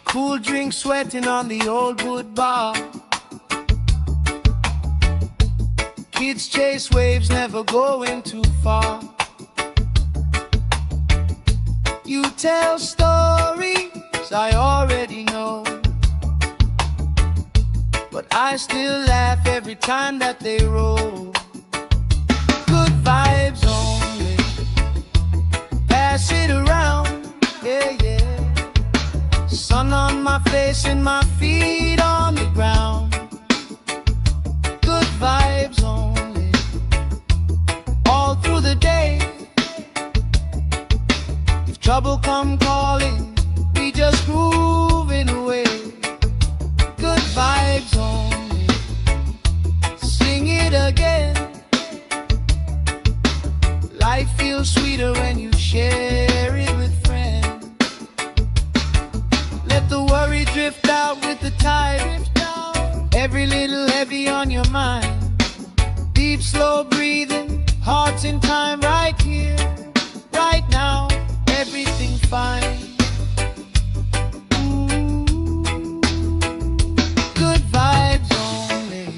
Speaker 1: Cool drink sweating on the old wood bar. Kids chase waves, never going too far. You tell stories I already know, but I still laugh every time that they roll. Good vibes only, pass it around, yeah, yeah. Sun on my face and my feet on the ground. Good vibes only, all through the day. If trouble come calling, we just grooving away. Good vibes only, sing it again. Life feels sweeter when you share it with friends. Let the worry drift out with the tide. Every little heavy on your mind. Deep, slow breathing, hearts in time, right here, right now. Everything fine. Good vibes only,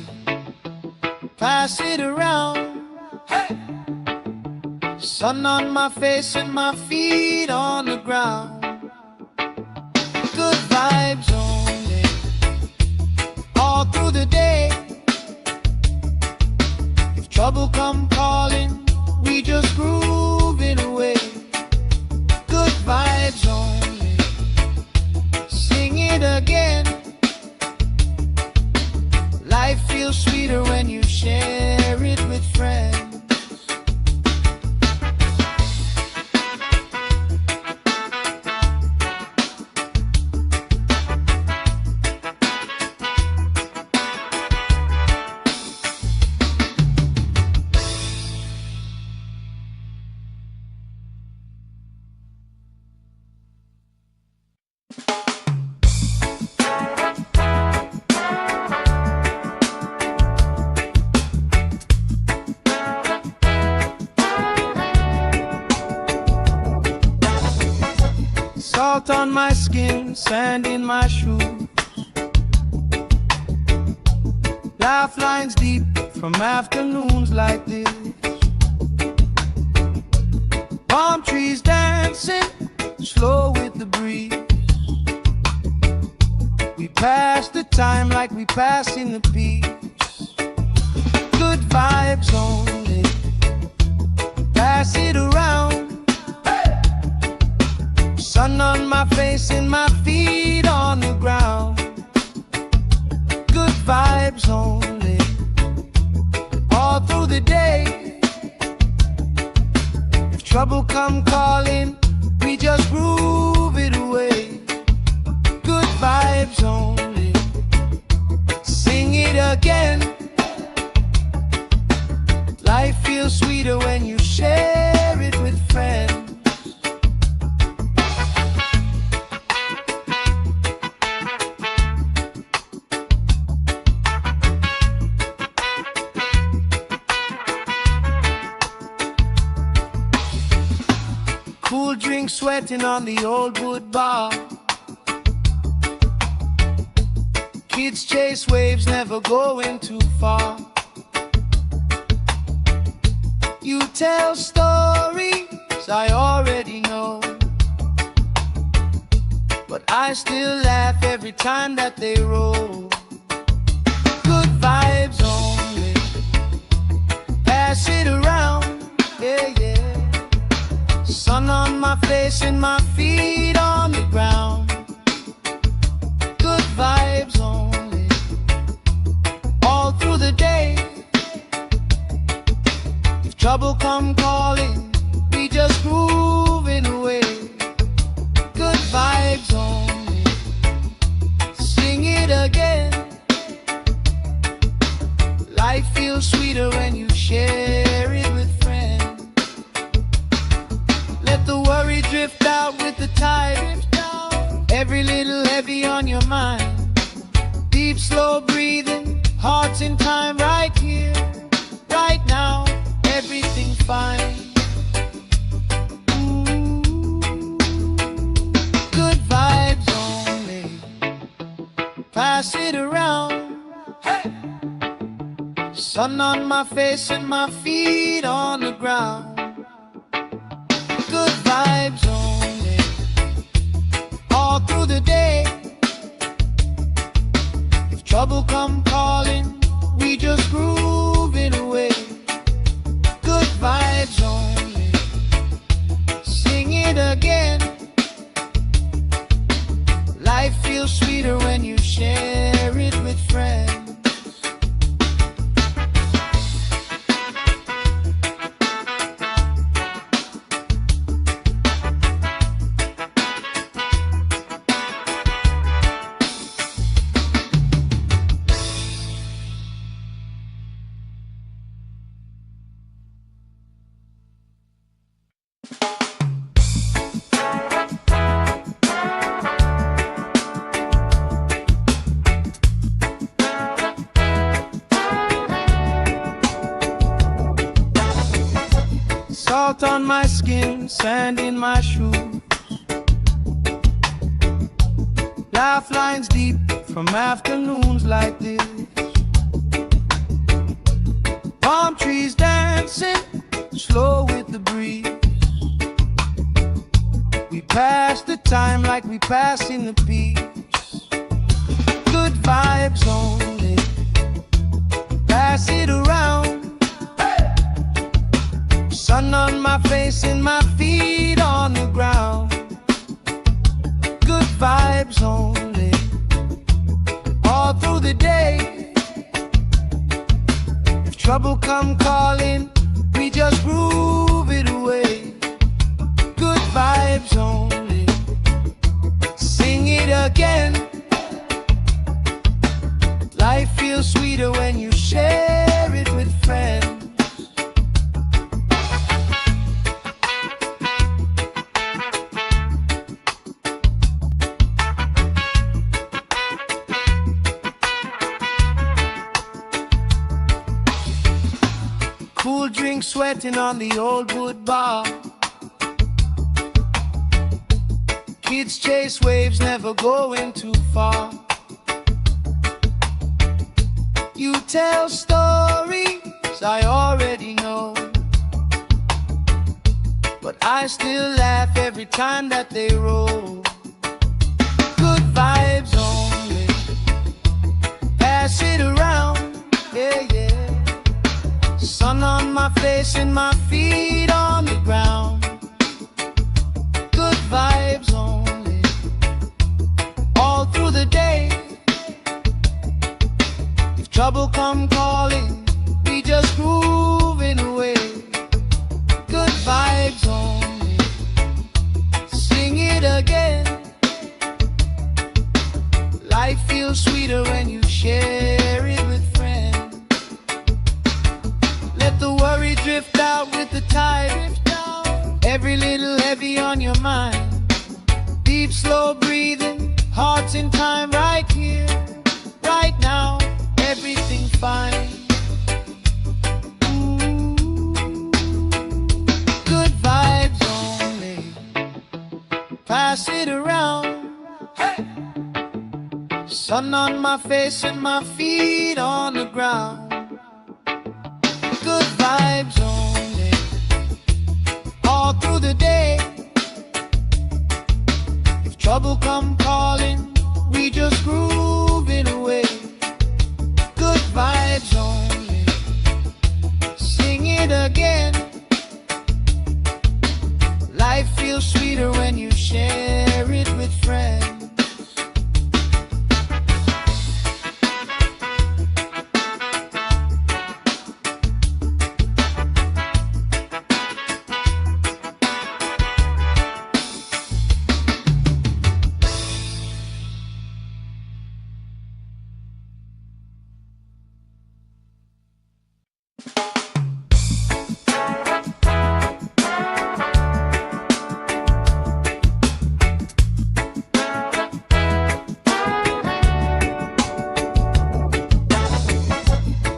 Speaker 1: pass it around. Hey! Sun on my face and my feet on the ground. Good vibes only, all through the day. If trouble come calling, we just grooving away. Good vibes only, sing it again. Life feels sweeter when you share it with friends. Salt on my skin, sand in my shoes. Laugh lines deep from afternoons like this. Palm trees dancing, slow with the breeze. We pass the time like we pass in the peace. Good vibes only, pass it around. Sun on my face and my feet on the ground. Good vibes only, all through the day. If trouble come calling, we just groove it away. Good vibes only, sing it again. Life feels sweeter when you share it with friends. Cool drink sweating on the old wood bar. Kids chase waves, never going too far. You tell stories I already know, but I still laugh every time that they roll. Good vibes only, pass it around, yeah, yeah. Sun on my face and my feet on the ground. Good vibes only, all through the day. If trouble come calling, we just grooving away. Good vibes only, sing it again. Life feels sweeter when you share it with friends. Let the worry drift out with the tide. Every little heavy on your mind. Deep, slow breathing, hearts in time, right here, right now. Everything fine. Good vibes only, pass it around. Hey! Sun on my face and my feet on the ground. Good vibes only, all through the day. If trouble come calling, we just groove it away. Good vibes only, sing it again. Life feels sweeter when you share it with friends. Salt on my skin, sand in my shoes. Laugh lines deep from afternoons like this. Palm trees dancing, slow with the breeze. We pass the time like we passing the peace. Good vibes only, pass it around. Sun on my face and my feet on the ground. Good vibes only, all through the day. If trouble come calling, we just groove it away. Good vibes only, sing it again. Life feels sweeter when you share it with friends. Cool drink sweating on the old wood bar. Kids chase waves, never going too far. You tell stories I already know, but I still laugh every time that they roll. Good vibes only, pass it around, yeah, yeah. Sun on my face and my feet on the ground. Good vibes only, all through the day. If trouble come calling, we just groove it away. Good vibes only, sing it again. Life feels sweeter when you share it with friends. Let the worry drift out with the tide. Every little heavy on your mind. Deep, slow breathing, hearts in time, right here, right now. Everything fine. Good vibes only, pass it around. Hey! Sun on my face and my feet on the ground. Good vibes only, all through the day. If trouble come calling, we just groove it away. Good vibes only, sing it again. Life feels sweeter when you share it with friends.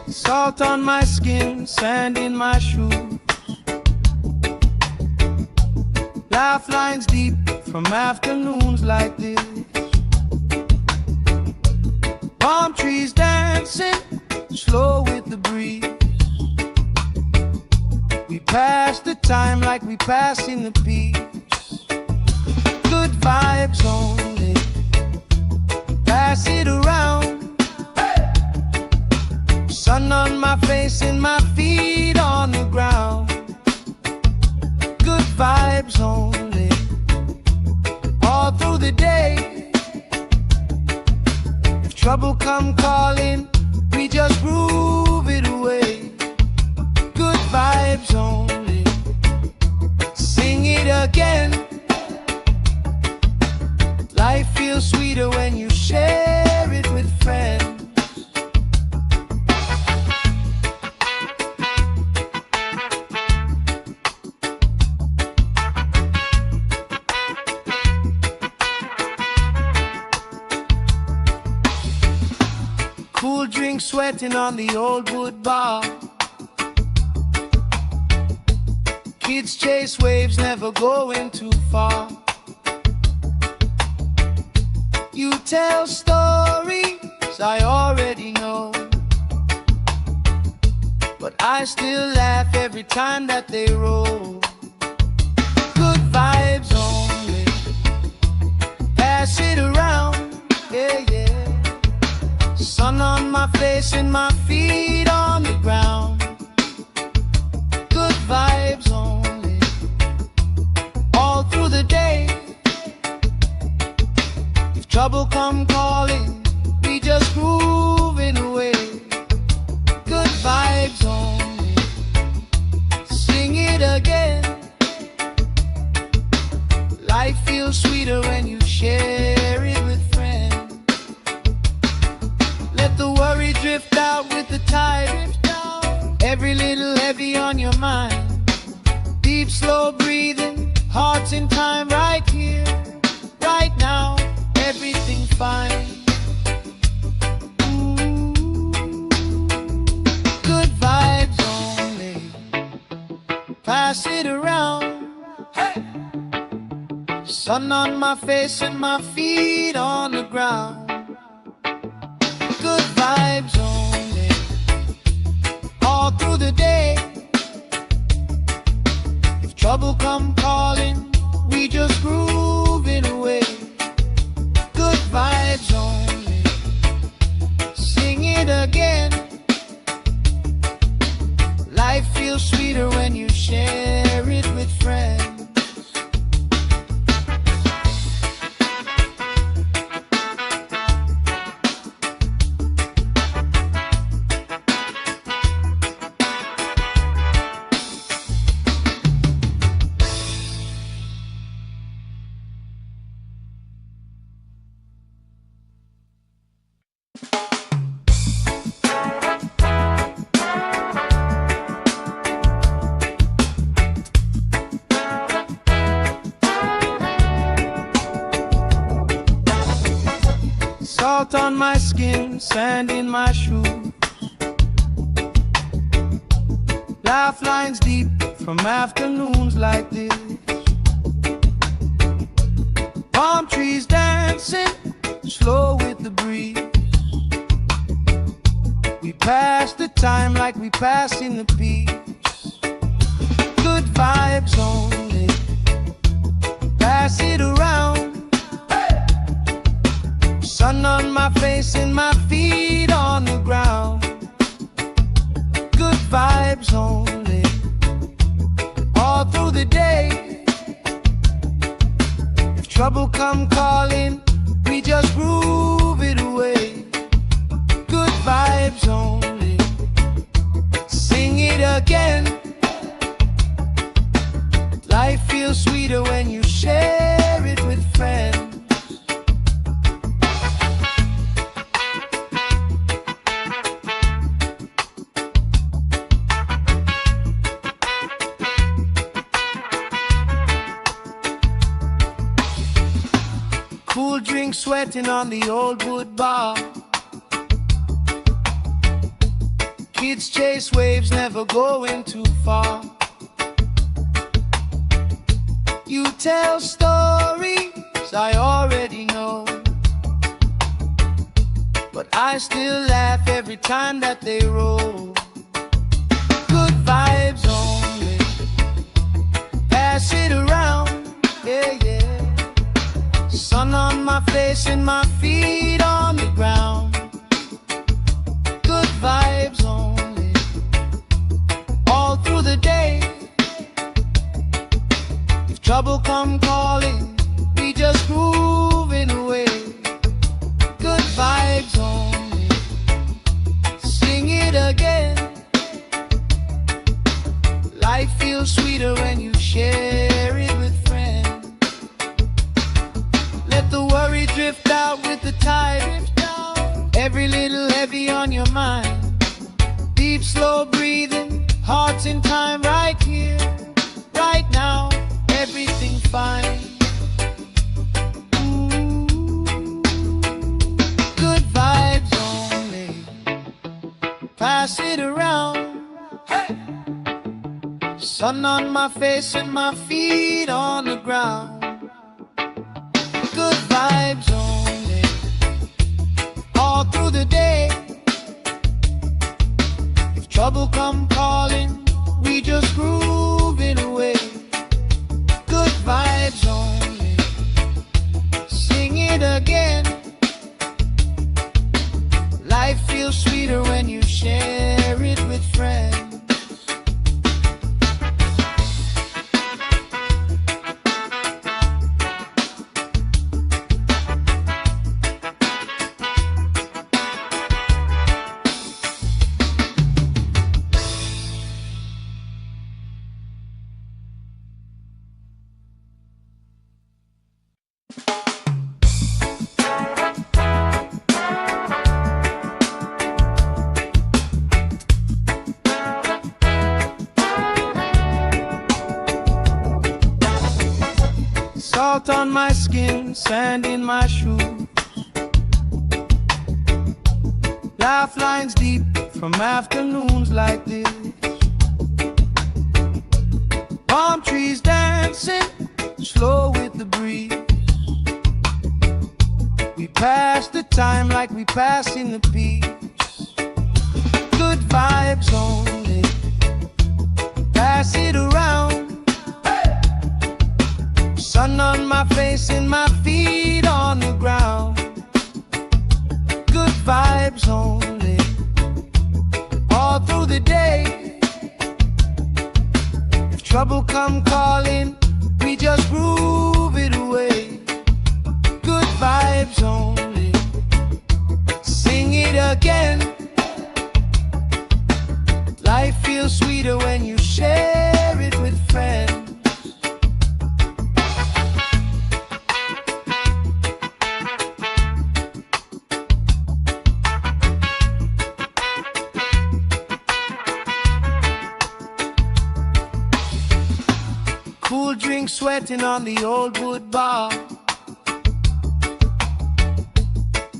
Speaker 1: Salt on my skin, sand in my shoes. Laugh lines deep from afternoons like this. Palm trees dancing, slow with the breeze. pass the time like we passing the peace. Good vibes only. Pass it around. Sun on my face and my feet on the ground. Good vibes only. All through the day. If trouble come calling, we just groove it away. Good vibes only. Sing it again. Life feels sweeter when you share it with friends. Cool drink sweating on the old wood bar. Kids chase waves, never going too far. You tell stories I already know, but I still laugh every time that they roll. Good vibes only. Pass it around, yeah, yeah. Sun on my face and my feet on the ground. Good vibes only. All through the day. If trouble come calling, we just grooving away. Good vibes only. Sing it again. Life feels sweeter when you share it with friends. Let the worry drift out with the tide. Every little heavy on your mind. Deep, slow breathing, hearts in time, right here, right now. Everything fine. Ooh. Good vibes only. Pass it around. Hey. Sun on my face and my feet on the ground. Good vibes only. All through the day. If trouble come calling, we just groove it away. Good vibes only. Sing it again. Life feels sweeter when you share it with friends. Salt on my skin, sand in my shoes. Laugh lines deep from afternoons like this. Palm trees dancing, slow with the breeze. We pass the time like we passing the peace. Good vibes only. Pass it around. Sun on my face and my feet on the ground. Good vibes only. All through the day. If trouble come calling, we just groove it away. Good vibes only. Sing it again. Life feels sweeter when you share it with friends. Cool drink sweating on the old wood bar. Kids chase waves, never going too far. You tell stories I already know, but I still every time that they roll. Good vibes only. pass it around, yeah, yeah. Sun on my face and my feet on the ground. Good vibes only, all through the day. If trouble come calling, we just grooving away. Good vibes only, sing it again. Life feels sweeter when you share it with friends. Let the worry drift out with the tide. Every little heavy on your mind. Deep, slow breathing, hearts in time, right here, right now, everything fine. Good vibes only, pass it around. Hey! Sun on my face and my feet on the ground. Good vibes only, all through the day. If trouble come calling, we just grooving away. Good vibes only, sing it again. Life feels sweeter when you share it with friends. Salt on my skin, sand in my shoes. Laugh lines deep from afternoons like this. Palm trees dancing slow with the breeze. We pass the time like we passing the peace. Good vibes only, pass it around. Sun on my face and my feet on the ground. Good vibes only, all through the day. If trouble come calling, we just groove it away. Good vibes only, sing it again. Life feels sweeter when you share it with friends. Cool drink sweating on the old wood bar.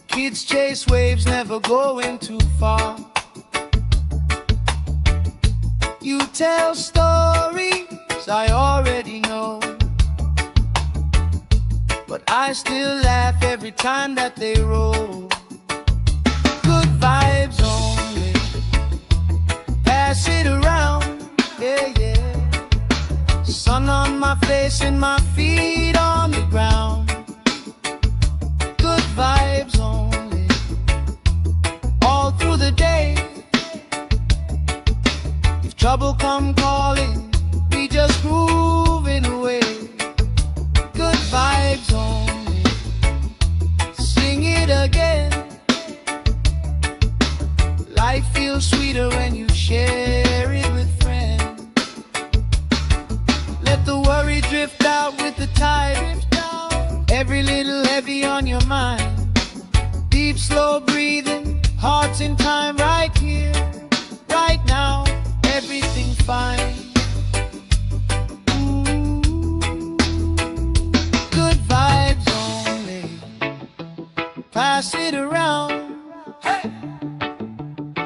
Speaker 1: Kids chase waves, never going too far. You tell stories I already know, but I still laugh every time that they roll. Good vibes only, pass it around, yeah, yeah. Sun on my face and my feet on the ground. Good vibes only, all through the day. If trouble come calling, we just grooving away. Good vibes only, sing it again. Life feels sweeter when you share it with friends. Let the worry drift out with the tide. Every little heavy on your mind. Deep, slow breathing, hearts in time, right here, right now, everything fine. Good vibes only, pass it around. Hey!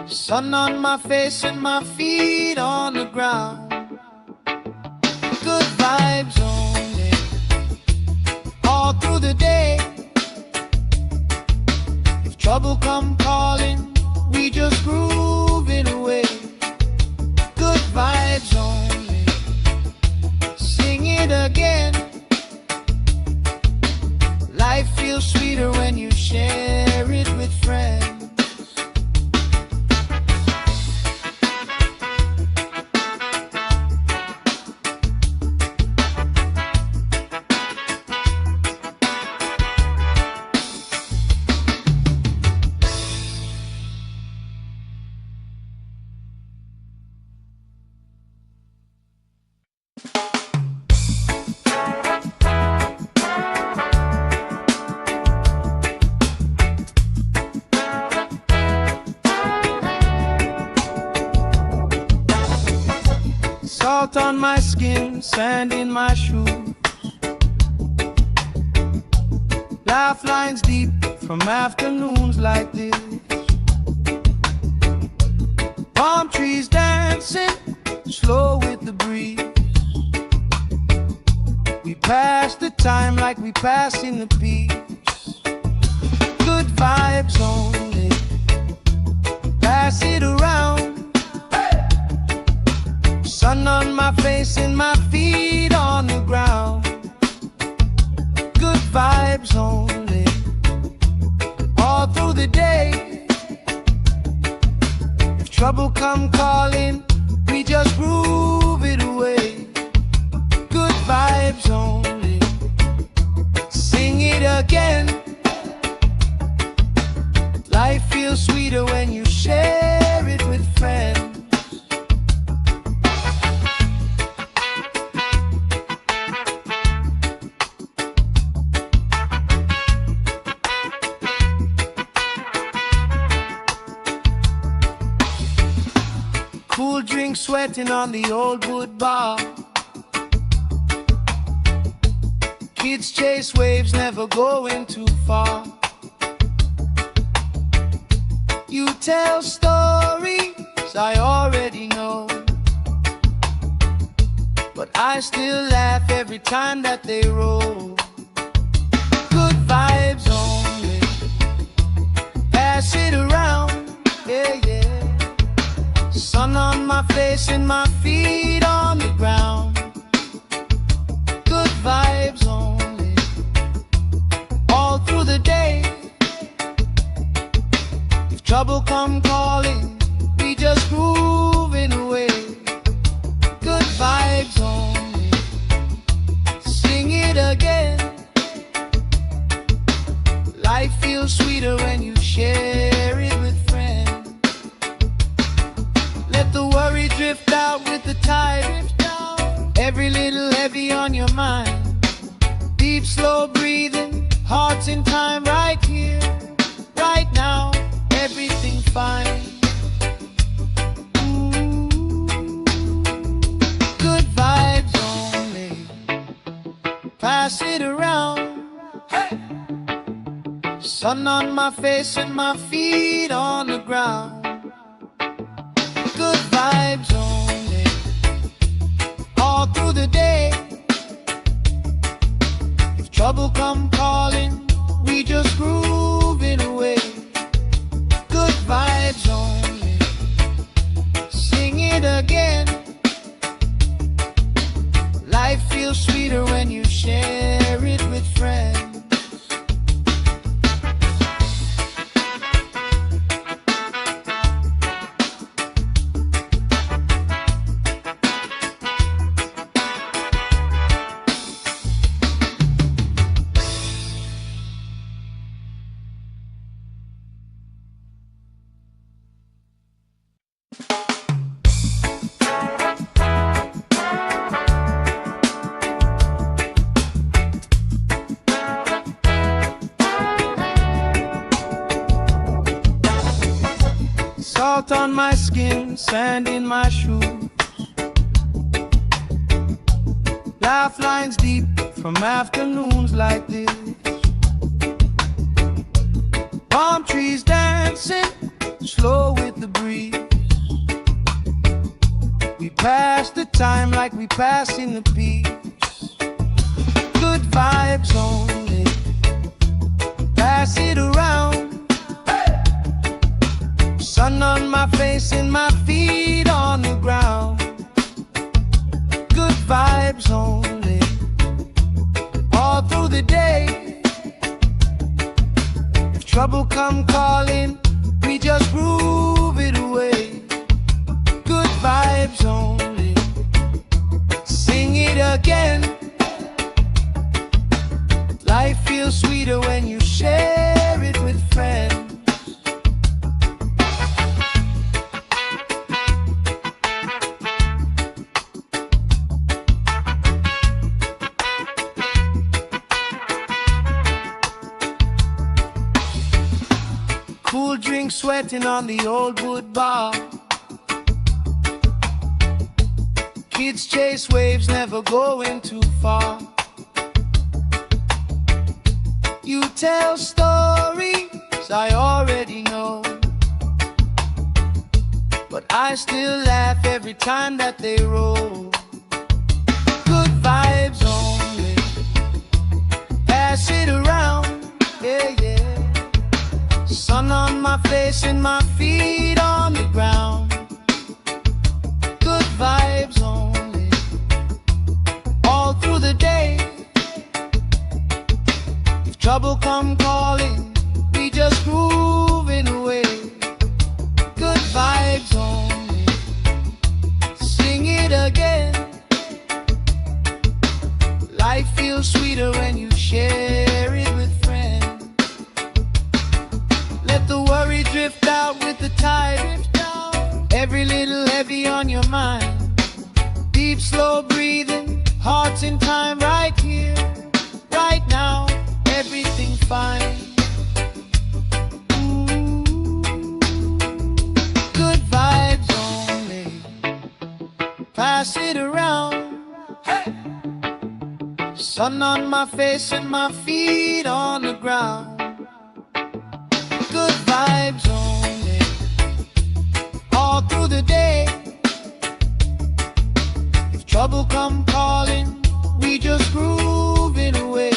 Speaker 1: Sun on my face and my feet on the ground. Good vibes only, all through the day. If trouble come calling, we just grooving away. Good vibes only, sing it my skin, sand in my shoes. Laugh lines deep from afternoons like this. Palm trees dancing slow with the breeze. We pass the time like we pass in the peace. Good vibes only, pass it around. Sun on my face and my feet on the ground. Good vibes only, all through the day. If trouble come calling, we just groove it away. Good vibes only, sing it again. Life feels sweeter when you share it with friends. Cool drink sweating on the old wood bar. Kids chase waves, never going too far. You tell stories I already know, but I still laugh every time that they roll. Good vibes only, pass it around, yeah, yeah. Sun on my face and my feet on the ground. Good vibes only, all through the day. If trouble come calling, we just grooving away. Good vibes only, sing it again. Life feels sweeter when you share it with friends. Let the worry drift out with the tide. Every little heavy on your mind. Deep, slow breathing, hearts in time, right here, right now. Everything fine. Ooh, good vibes only, pass it around. Hey! Sun on my face and my feet on the ground. Good vibes only, all through the day. If trouble come calling, we just groove it away. Good vibes only, sing it again. Life feels sweeter when you share it with friends. Salt on my skin, sand in my shoes. Laugh lines deep from afternoons like this. Palm trees dancing slow with the breeze. We pass the time like we pass in the peace. Good vibes only, pass it around. Sun on my face and my feet on the ground. Good vibes only, all through the day. If trouble come calling, we just groove it away. Good vibes only, sing it again. Life feels sweeter when you share it with friends. Cool drink sweating on the old wood bar. Kids chase waves, never going too far. You tell stories I already know, but I still laugh every time that they roll. Good vibes only, pass it around, yeah, yeah. Sun on my face and my feet on the ground. Good vibes only, all through the day. If trouble come calling, we just moving away. Good vibes only, sing it again. Life feels sweeter when you share it with friends. Let the worry drift out with the tide. Every little heavy on your mind. Deep, slow breathing, hearts in time, right here, right now. Everything fine. Good vibes only, pass it around. Hey! Sun on my face and my feet on the ground. Good vibes only, all through the day. If trouble come calling, we just grooving away.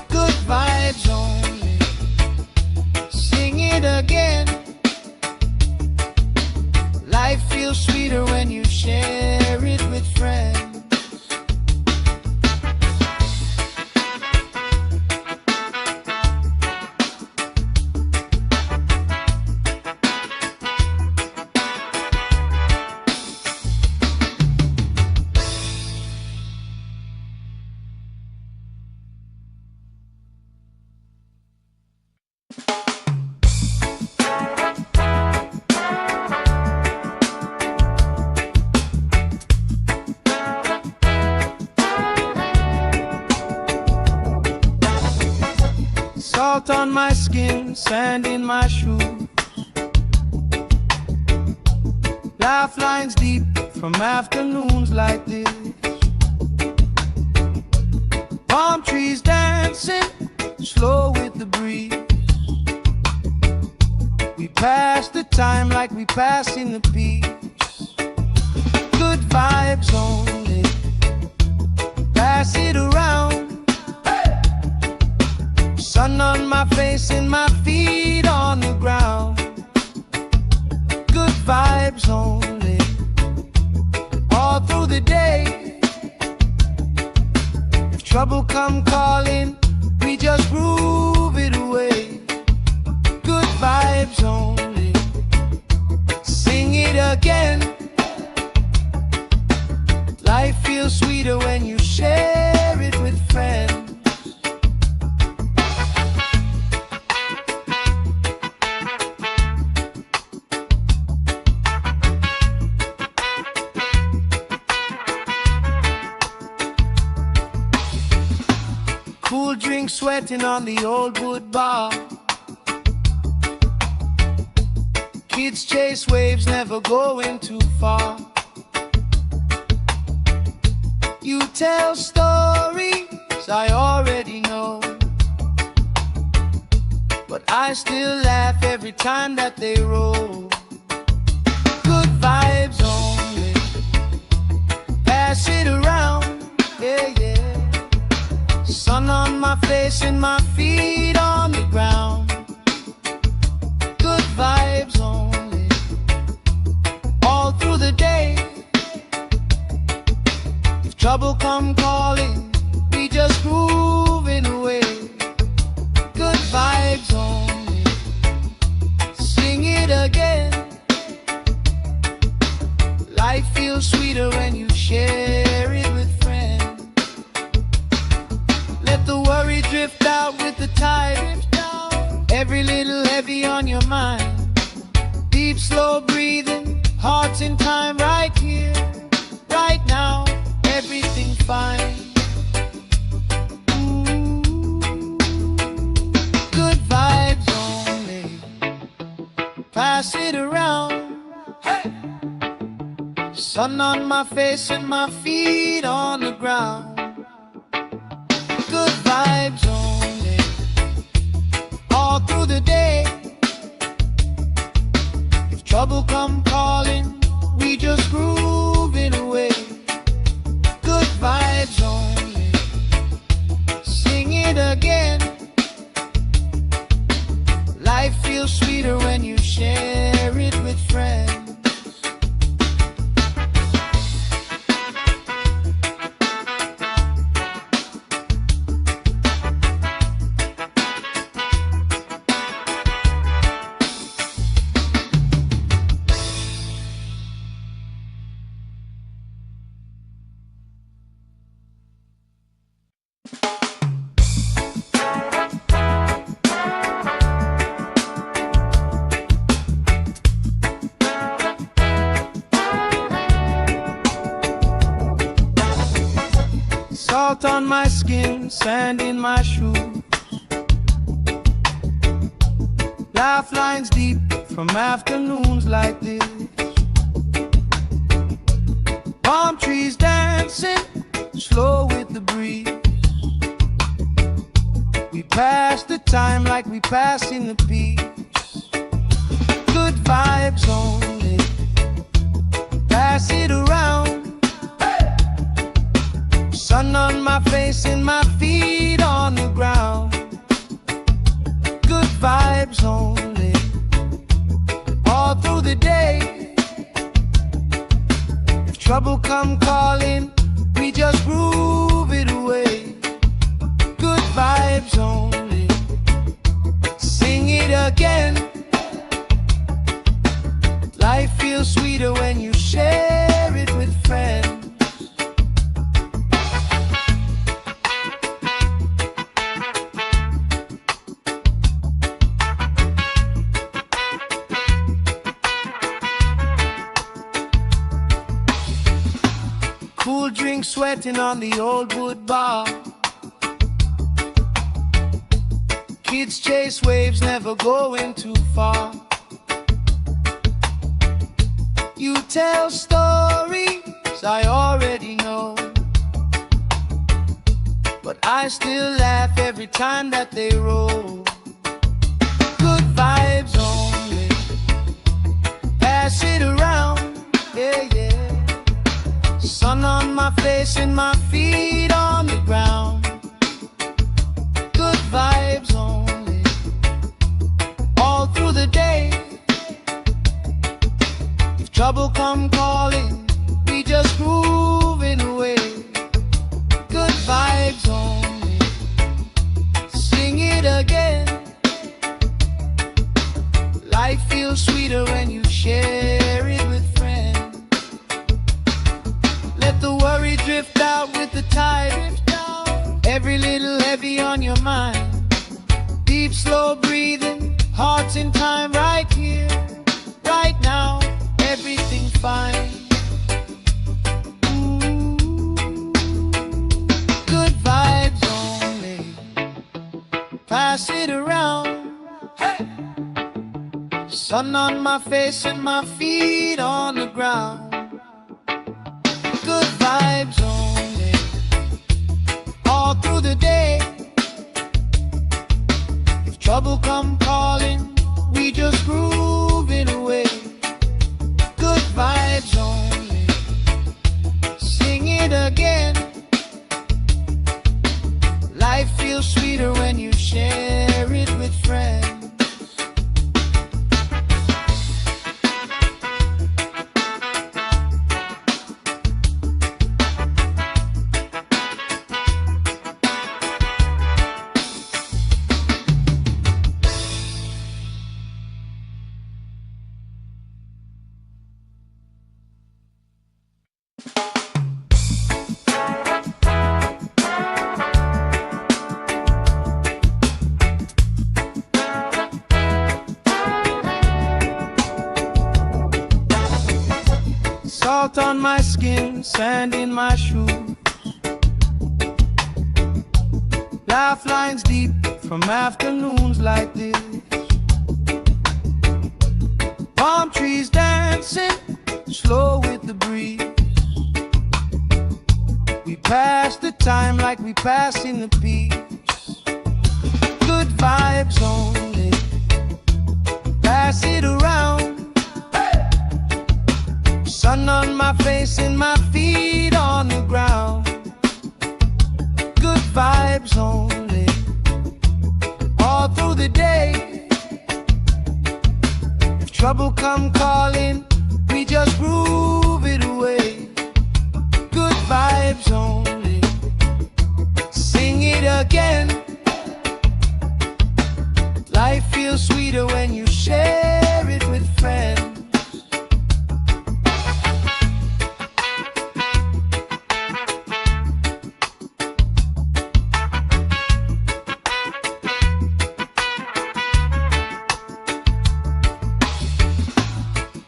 Speaker 1: Good vibes only, sing it again. Life feels sweeter when you share it with friends. Salt on my skin, sand in my shoes. Laugh lines deep from afternoons like this. Palm trees dancing, slow with the breeze. We pass the time like we passing the peace. Good vibes only, pass it around. Sun on my face and my feet on the ground. Good vibes only, all through the day. If trouble come calling, we just groove it away. Good vibes only, sing it again. Life feels sweeter when you share it with friends. Cool drink sweating on the old wood bar. Kids chase waves, never going too far. You tell stories I already know, but I still laugh every time that they roll. Good vibes only, pass it around, yeah, yeah. Sun on my face and my feet on the ground. Good vibes only, all through the day. If trouble come calling, we just grooving away. Good vibes only, sing it again. Life feels sweeter when you share it with friends. Let the worry drift out with the tide. Every little heavy on your mind. Deep, slow breathing, hearts in time, right here, right now. Everything fine. Good vibes only, pass it around. Hey! Sun Sun on my face and my feet on the ground. Good vibes only, all through the day. If trouble come calling, we just grooving away. Good vibes only, sing it again. Life feels sweeter when you share it with friends. Salt on my skin, sand in my shoes. Laugh lines deep from afternoons like this. Palm trees dancing, slow with the breeze. We pass the time like we passing the peace. Good vibes only, pass it around. Sun on my face and my feet on the ground. Good vibes only, all through the day. If trouble come calling, we just groove it away. Good vibes only, sing it again. Life feels sweeter when you share it with friends. Cool drink sweating on the old wood bar. Kids chase waves, never going too far. You tell stories I already know, but I still laugh every time that they roll. Good vibes only, pass it around, yeah, yeah. Sun on my face and my feet on the ground. Good vibes only, all through the day. If trouble come calling, we just grooving away. Good vibes only, sing it again. Life feels sweeter when you share it with friends. Let the worry drift out with the tide. Every little heavy on your mind. Deep, slow breathing, hearts in time, right here, right now. Everything fine. Ooh. Good vibes only, pass it around. Hey. Sun on my face and my feet on the ground. Good vibes only, all through the day. If trouble come calling, we just groove it away. Good vibes only, sing it again. Life feels sweeter when you share it with friends. Salt on my skin, sand in my shoes. Laugh lines deep from afternoons like this. Palm trees dancing, slow with the breeze. We pass the time like we passing the peace. Good vibes only, pass it around. Sun on my face and my feet on the ground. Good vibes only, all through the day. If trouble come calling, we just groove it away. Good vibes only, sing it again. Life feels sweeter when you share it with friends.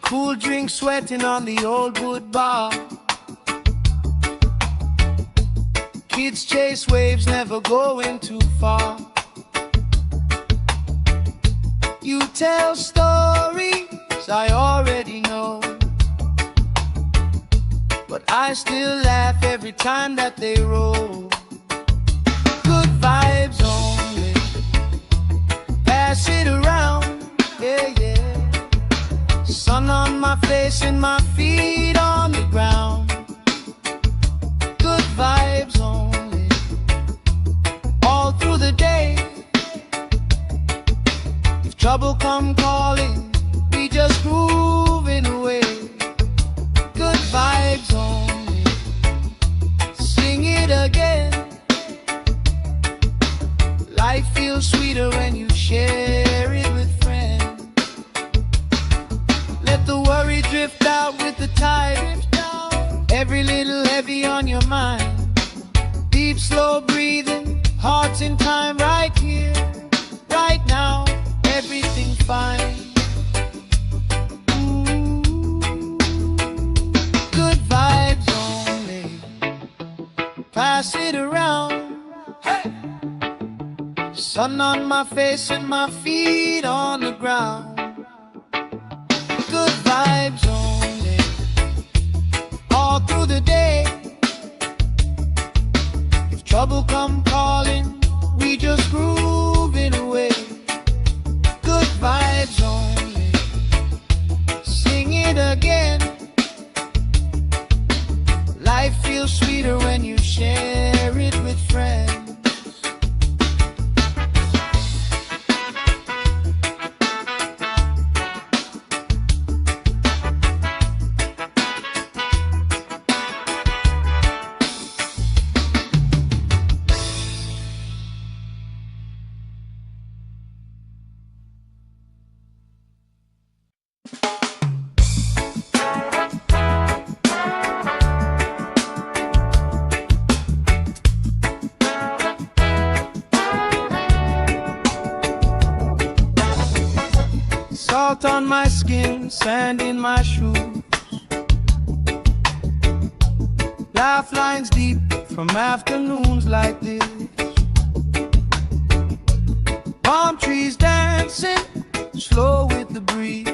Speaker 1: Cool drink sweating on the old wood bar. Kids chase waves, never going too far. You tell stories I already know, but I still laugh every time that they roll. Good vibes only, pass it around, yeah, yeah. Sun on my face and my feet on the ground. Good vibes only, all through the day. If trouble come calling, we just grooving away. Good vibes only, sing it again. Life feels sweeter when you share it with friends. Let the worry drift out with the tide. Every little heavy on your mind. Deep, slow breathing, hearts in time, right here, right now. Everything fine. Ooh. Good vibes only, pass it around. Hey. Sun on my face and my feet on the ground. Good vibes only, all through the day. If trouble come calling, we just grooving away. Good vibes only, sing it again. Life feels sweeter when you share it with friends. Salt on my skin, sand in my shoes. Laugh lines deep from afternoons like this. Palm trees dancing, slow with the breeze.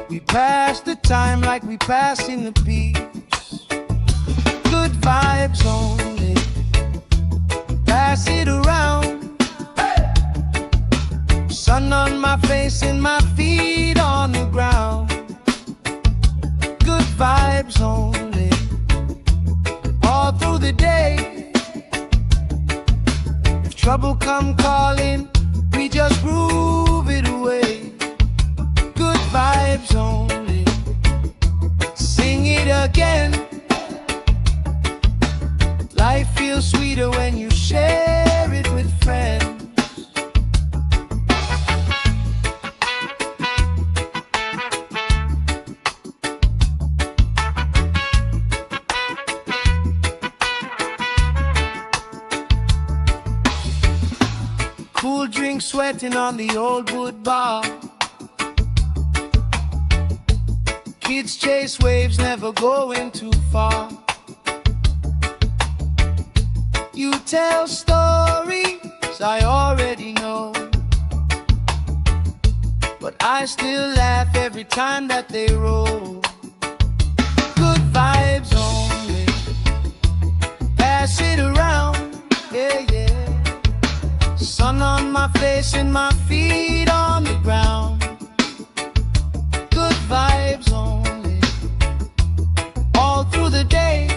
Speaker 1: We pass the time like we passing the peace. Good vibes only, pass it around. Sun on my face and my feet on the ground. Good vibes only, all through the day. If trouble come calling, we just groove it away. Good vibes only, sing it again. Life feels sweeter when you share it with friends. Cool drink sweating on the old wood bar. Kids chase waves, never going too far. You tell stories I already know, but I still laugh every time that they roll. Good vibes only, pass it around, yeah, yeah. Sun on my face and my feet on the ground. Good vibes only, all through the day.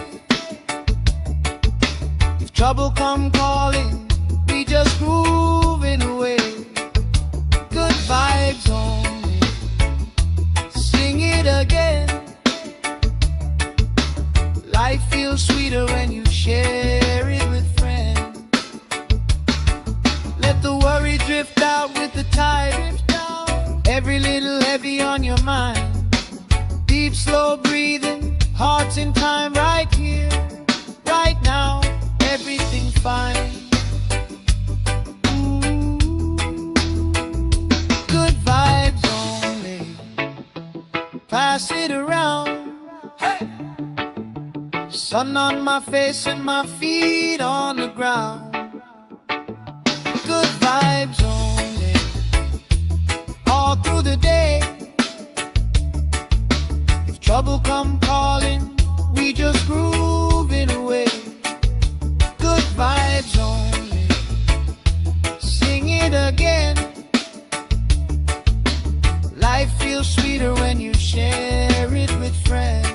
Speaker 1: If trouble come calling, we just grooving away. Good vibes only, sing it again. Life feels sweeter when you share it with friends. Let the worry drift out with the tide. Every little heavy on your mind. Deep, slow breathing, hearts in time, right here, right now, everything fine. Good vibes only, pass it around. Hey! Sun on my face and my feet on the ground. Good vibes only, all through the day. If trouble come calling, we just grooving away. Good vibes only, sing it again. Life feels sweeter when you share it with friends.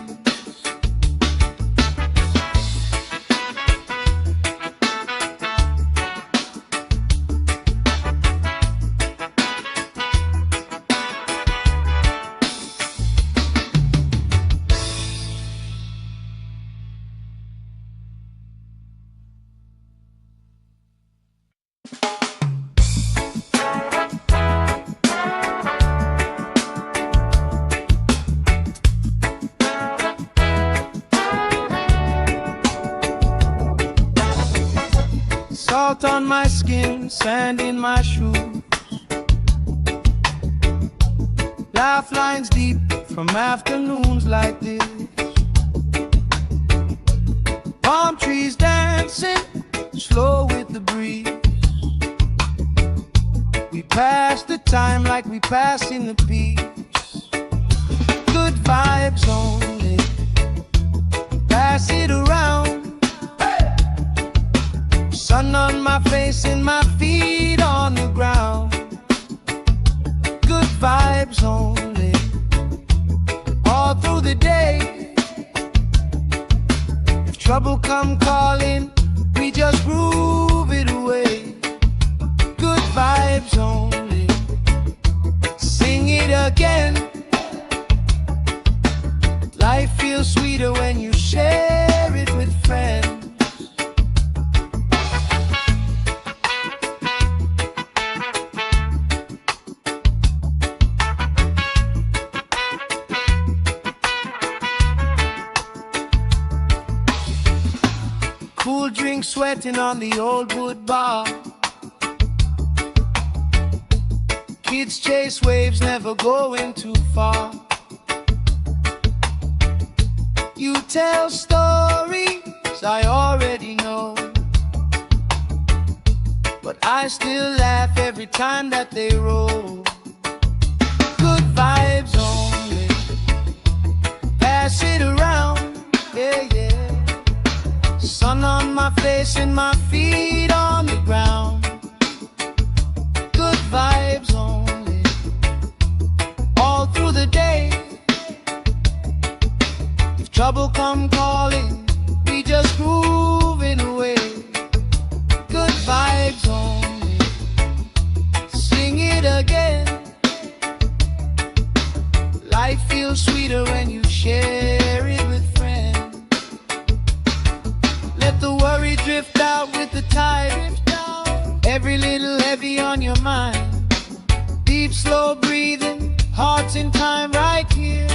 Speaker 1: Salt on my skin, sand in my shoes. Laugh lines deep from afternoons like this. Palm trees dancing, slow with the breeze. We pass the time like we pass in the peace. Good vibes only, pass it around. Sun on my face and my feet on the ground. Good vibes only, all through the day. If trouble come calling, we just groove it away. Good vibes only, sing it again. Life feels sweeter when you share it with friends. Cool drink sweating on the old wood bar. Kids chase waves, never going too far. You tell stories I already know, but I still laugh every time that they roll. Good vibes only, pass it around, yeah, yeah. Sun on my face and my feet on the ground. Good vibes only, all through the day. If trouble come calling, we just grooving away. Good vibes only, sing it again. Life feels sweeter when you share it with friends. Let the worry drift out with the tide. Every little heavy on your mind. Deep, slow breathing, hearts in time, right here,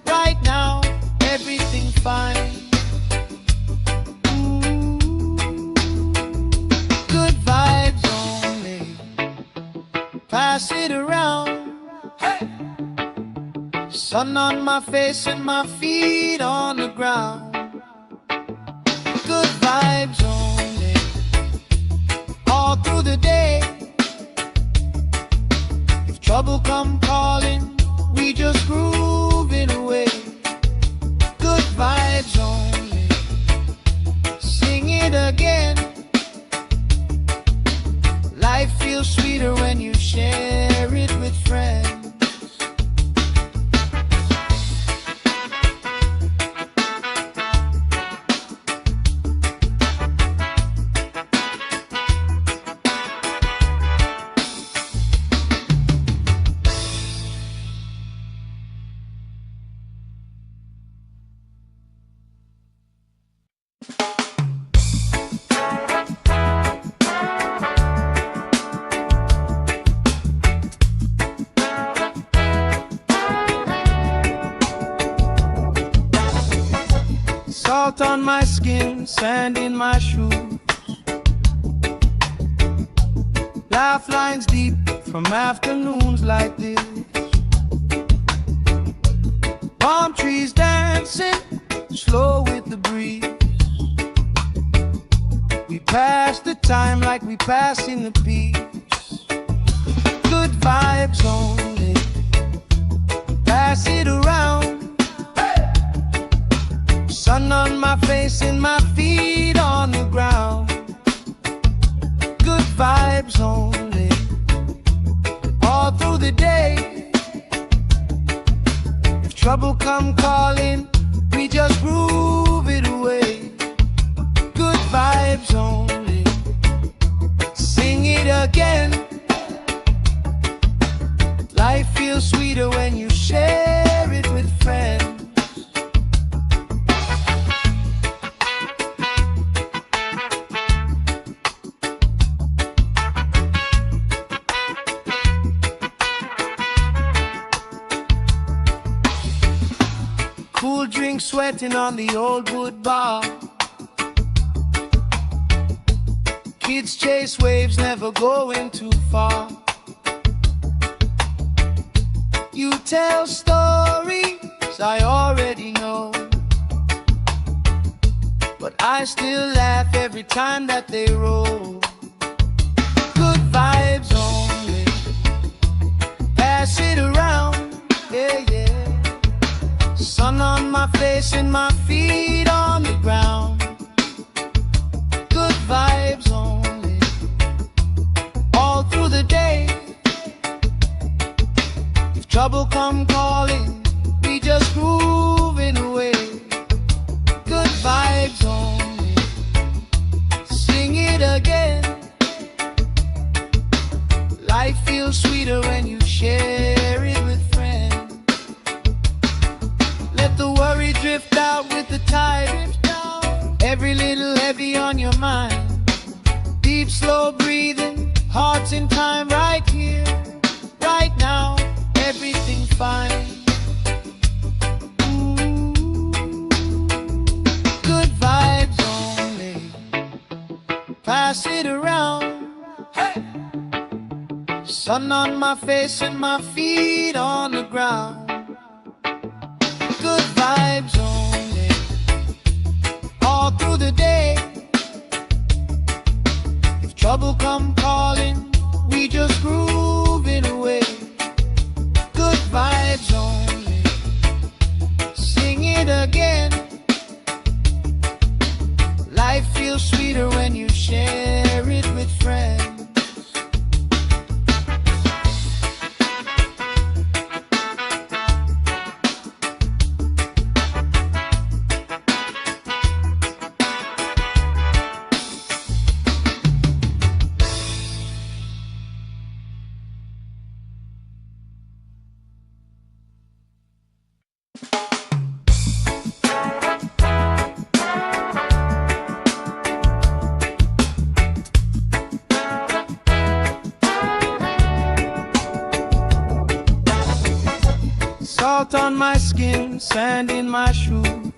Speaker 1: right now, everything fine. Good vibes only, pass it around. Hey! Sun on my face and my feet on the ground. Good vibes only, all through the day. If trouble come skin, sand in my shoes. Laugh lines deep from afternoons like this. Palm trees dancing slow with the breeze. We pass the time like we pass in the peace. Good vibes only, pass it around. Sun on my face and my feet on the ground. Good vibes only, all through the day. If trouble come calling, we just groove it away. Good vibes only, sing it again. Life feels sweeter when you share it with friends. Cool drink sweating on the old wood bar. Kids chase waves, never going too far. You tell stories I already know, but I still laugh every time that they roll. Good vibes only, pass it around, yeah, yeah. Sun on my face and my feet on the ground. Good vibes only, all through the day. If trouble come calling, we just groove it away. Good vibes only, sing it again. Life feels sweeter when you share it with friends. Let the worry drift out with the tide. Every little heavy on your mind. Deep, slow breathing, hearts in time, right here, right now. Everything fine. Ooh. Good vibes only, pass it around. Hey! Sun on my face and my feet on the ground. Good vibes only, all through the day. If trouble come calling, we just groove it away. Good vibes only, sing it again. Life feels sweeter when you share it with friends. Salt on my skin, sand in my shoes.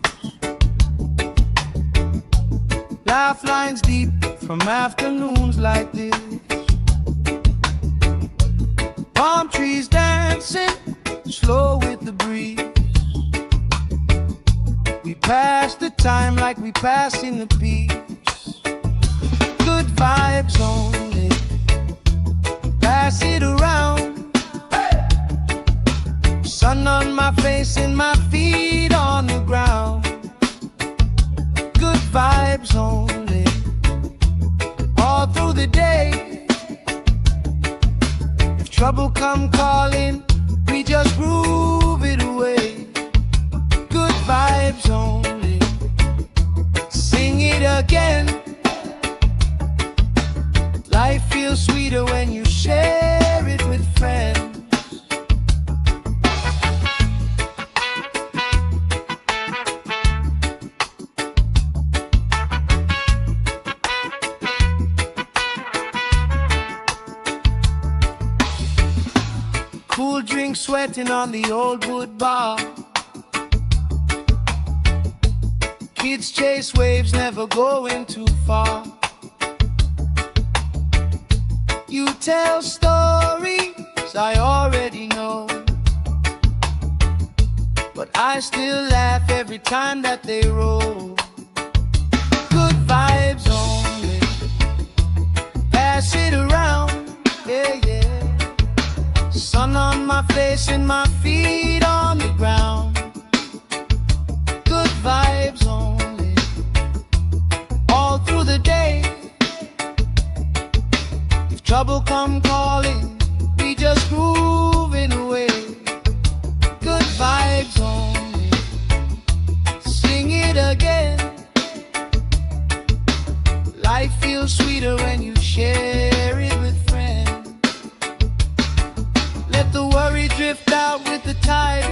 Speaker 1: Laugh lines deep from afternoons like this. Palm trees dancing slow with the breeze. We pass the time like we pass in the peace. Good vibes only, pass it around. Sun on my face and my feet on the ground. Good vibes only, all through the day. If trouble come calling, we just groove it away. Good vibes only, sing it again. Life feels sweeter when you share it with friends. Cool drink sweating on the old wood bar. Kids chase waves, never going too far. You tell stories I already know, but I still laugh every time that they roll. Good vibes only, pass it around, yeah, yeah. Sun on my face and my feet on the ground. Good vibes only, all through the day. If trouble come calling, we just moving away. Good vibes only, sing it again. Life feels sweeter when you share it with friends. Let the worry drift out with the tide.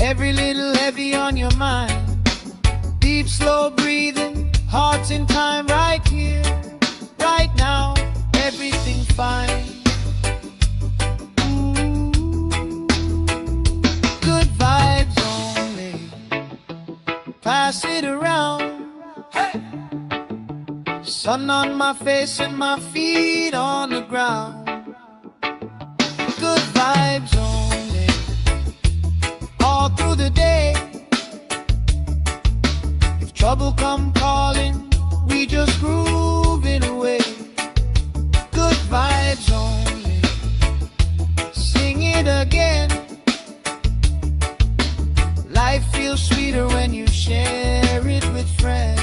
Speaker 1: Every little heavy on your mind. Deep, slow breathing, hearts in time, right here, right now. Everything fine. Good vibes only, pass it around. Hey! Sun on my face and my feet on the ground. Good vibes only, all through the day. If trouble come calling, we just grooving away. Good vibes only, sing it again. Life feels sweeter when you share it with friends.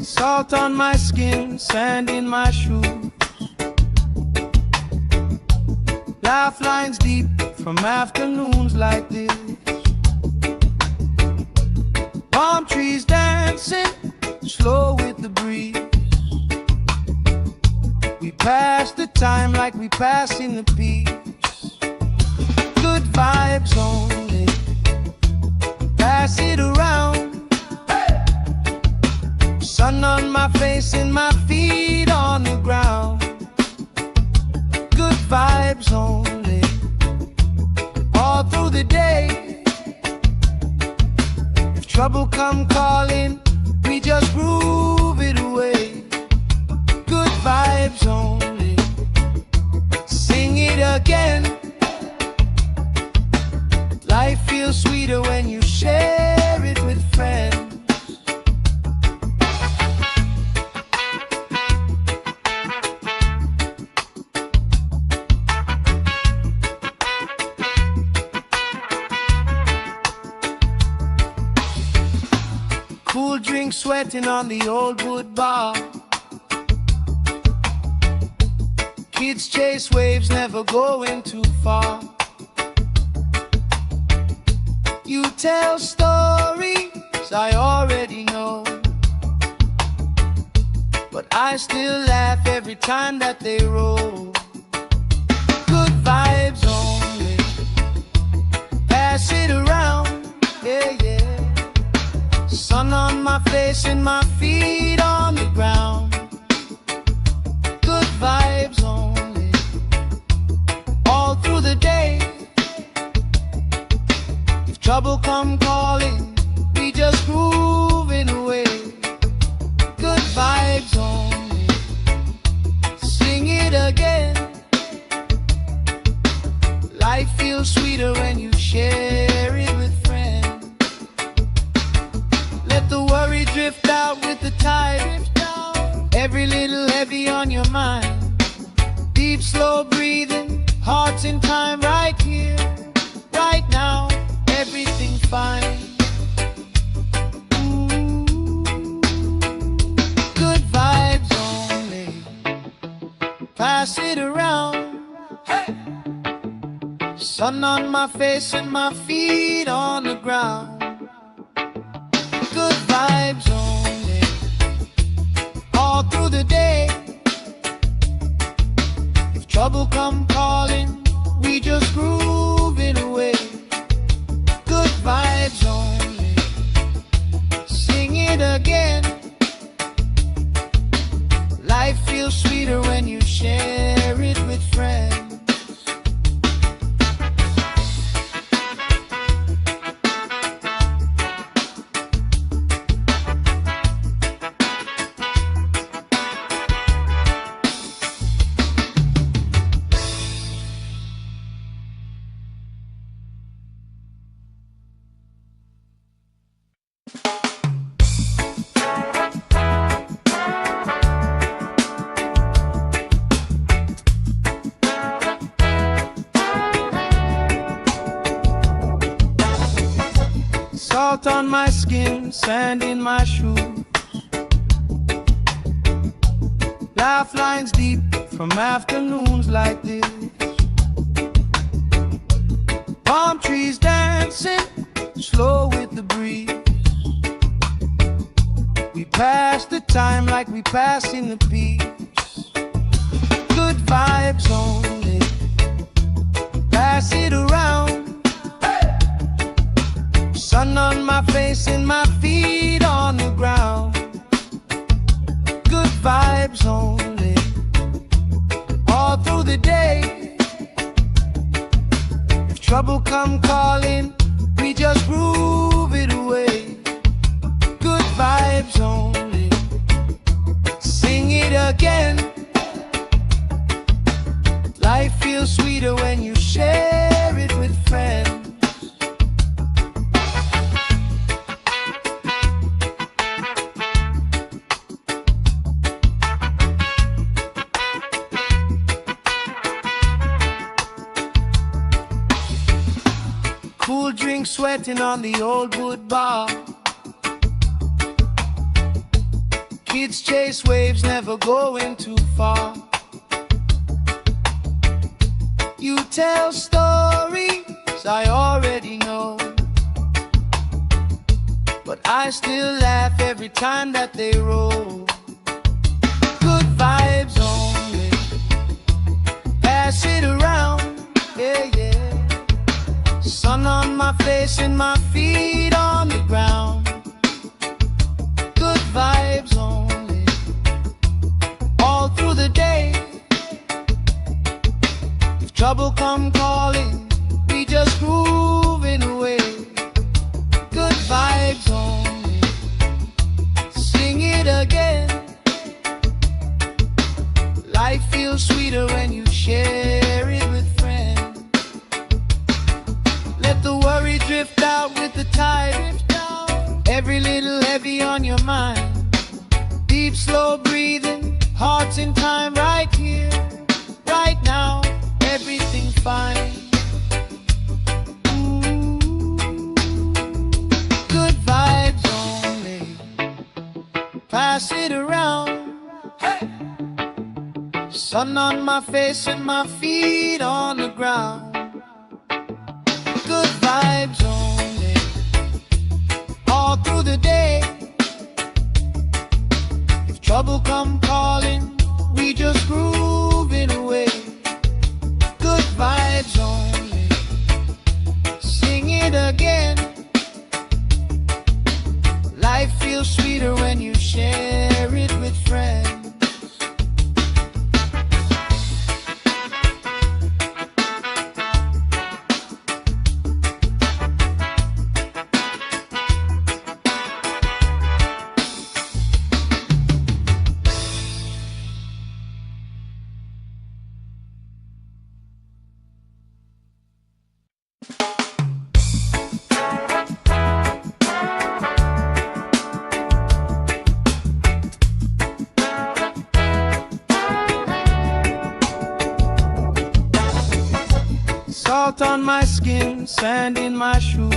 Speaker 1: Salt on my skin, sand in my shoes. Laugh lines deep from afternoons like this. Palm trees dancing, slow with the breeze. We pass the time like we passing the peace. Good vibes only, pass it around. Sun on my face and my feet on the ground. Good vibes only, all through the day. If trouble come calling, we just groove it away. Good vibes only, sing it again. Life feels sweeter when you share it with friends. Cool drink sweating on the old wood bar. Kids chase waves, never going too far. You tell stories I already know, but I still laugh every time that they roll. Good vibes only, pass it around, yeah, yeah. Sun on my face and my feet on the ground. Good vibes only, all through the day. If trouble come calling, we just grooving away. Good vibes only, sing it again. Life feels sweeter when you share it with friends. Let the worry drift out with the tide. Every little heavy on your mind. Deep, slow breathing, hearts in time, right here, right now. Everything fine. Good vibes only, pass it around. Hey! Sun on my face and my feet on the ground. Good vibes only, all through the day. If trouble come calling, we just grooving away. Good vibes only, sing it again. Life feels sweeter when you share it with friends. Salt on my skin, sand in my shoes. Laugh lines deep from afternoons like this. Palm trees dancing, slow with the breeze. We pass the time like we pass in the peace. Good vibes only, pass it around. Sun on my face and my feet on the ground. Good vibes only, all through the day. If trouble come calling, we just groove it away. Good vibes only, sing it again. Life feels sweeter when you share it with friends. Cool drink sweating on the old wood bar. Kids chase waves, never going too far. You tell stories I already know, but I still laugh every time that they roll. Good vibes only, pass it around, yeah, yeah. Sun on my face and my feet on the ground. Good vibes only, all through the day. If trouble come calling, we just grooving away. Good vibes only, sing it again. Life feels sweeter when you share it with friends. Let the worry drift out with the tide. Every little heavy on your mind. Deep, slow breathing, hearts in time, right here, right now. Everything's fine. Ooh. Good vibes only, pass it around. Hey. Sun on my face and my feet on the ground. Good vibes only, all through the day. If trouble come calling, we just groove it away. Good vibes only, sing it again. Life feels sweeter when you share it with friends. Salt on my skin, sand in my shoes.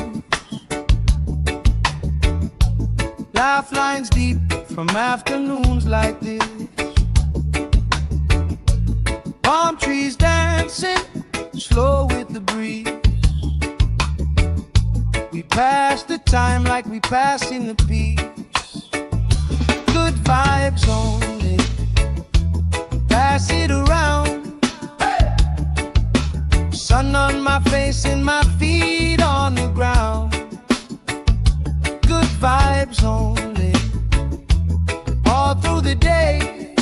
Speaker 1: Laugh lines deep from afternoons like this. Palm trees dancing, slow with the breeze. We pass the time like we passing the peace. Good vibes only, pass it around. Sun on my face and my feet on the ground. Good vibes only, all through the day.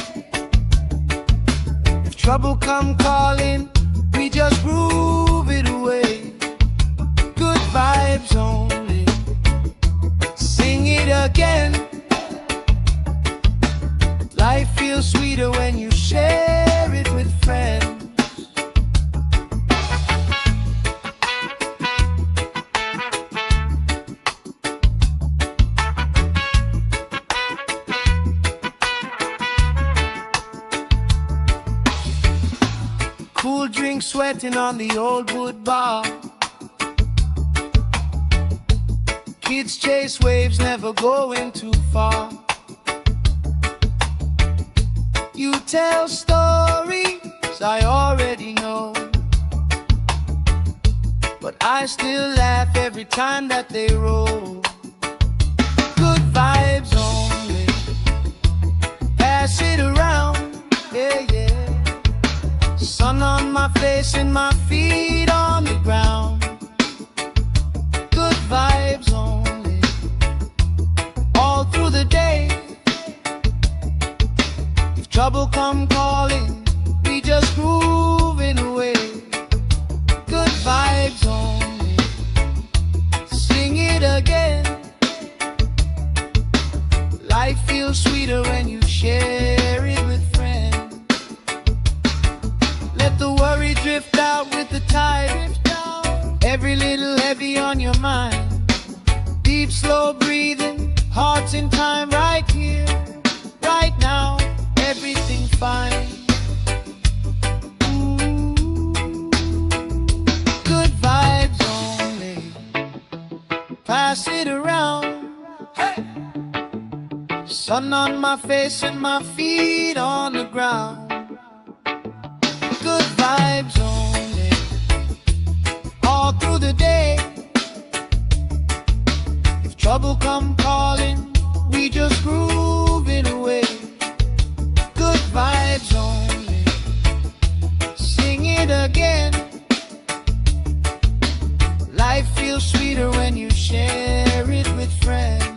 Speaker 1: If trouble come calling, we just groove it away. Good vibes only, sing it again. Life feels sweeter when you share it with friends. Cool drink sweating on the old wood bar. Kids chase waves, never going too far. You tell stories I already know, but I still laugh every time that they roll. Good vibes only, pass it around, yeah, yeah. Sun on my face and my feet on the ground. Good vibes only, all through the day. If trouble come calling, we just grooving away. Good vibes only, sing it again. Life feels sweeter when you share it with friends. Let the worry drift out with the tide. Every little heavy on your mind. Deep, slow breathing, hearts in time, right here, right now. Everything fine. Ooh. Good vibes only, pass it around. Hey. Sun on my face and my feet on the ground. Good vibes only, all through the day. If trouble come calling, we just groove it away. Good vibes only, sing it again. Life feels sweeter when you share it with friends.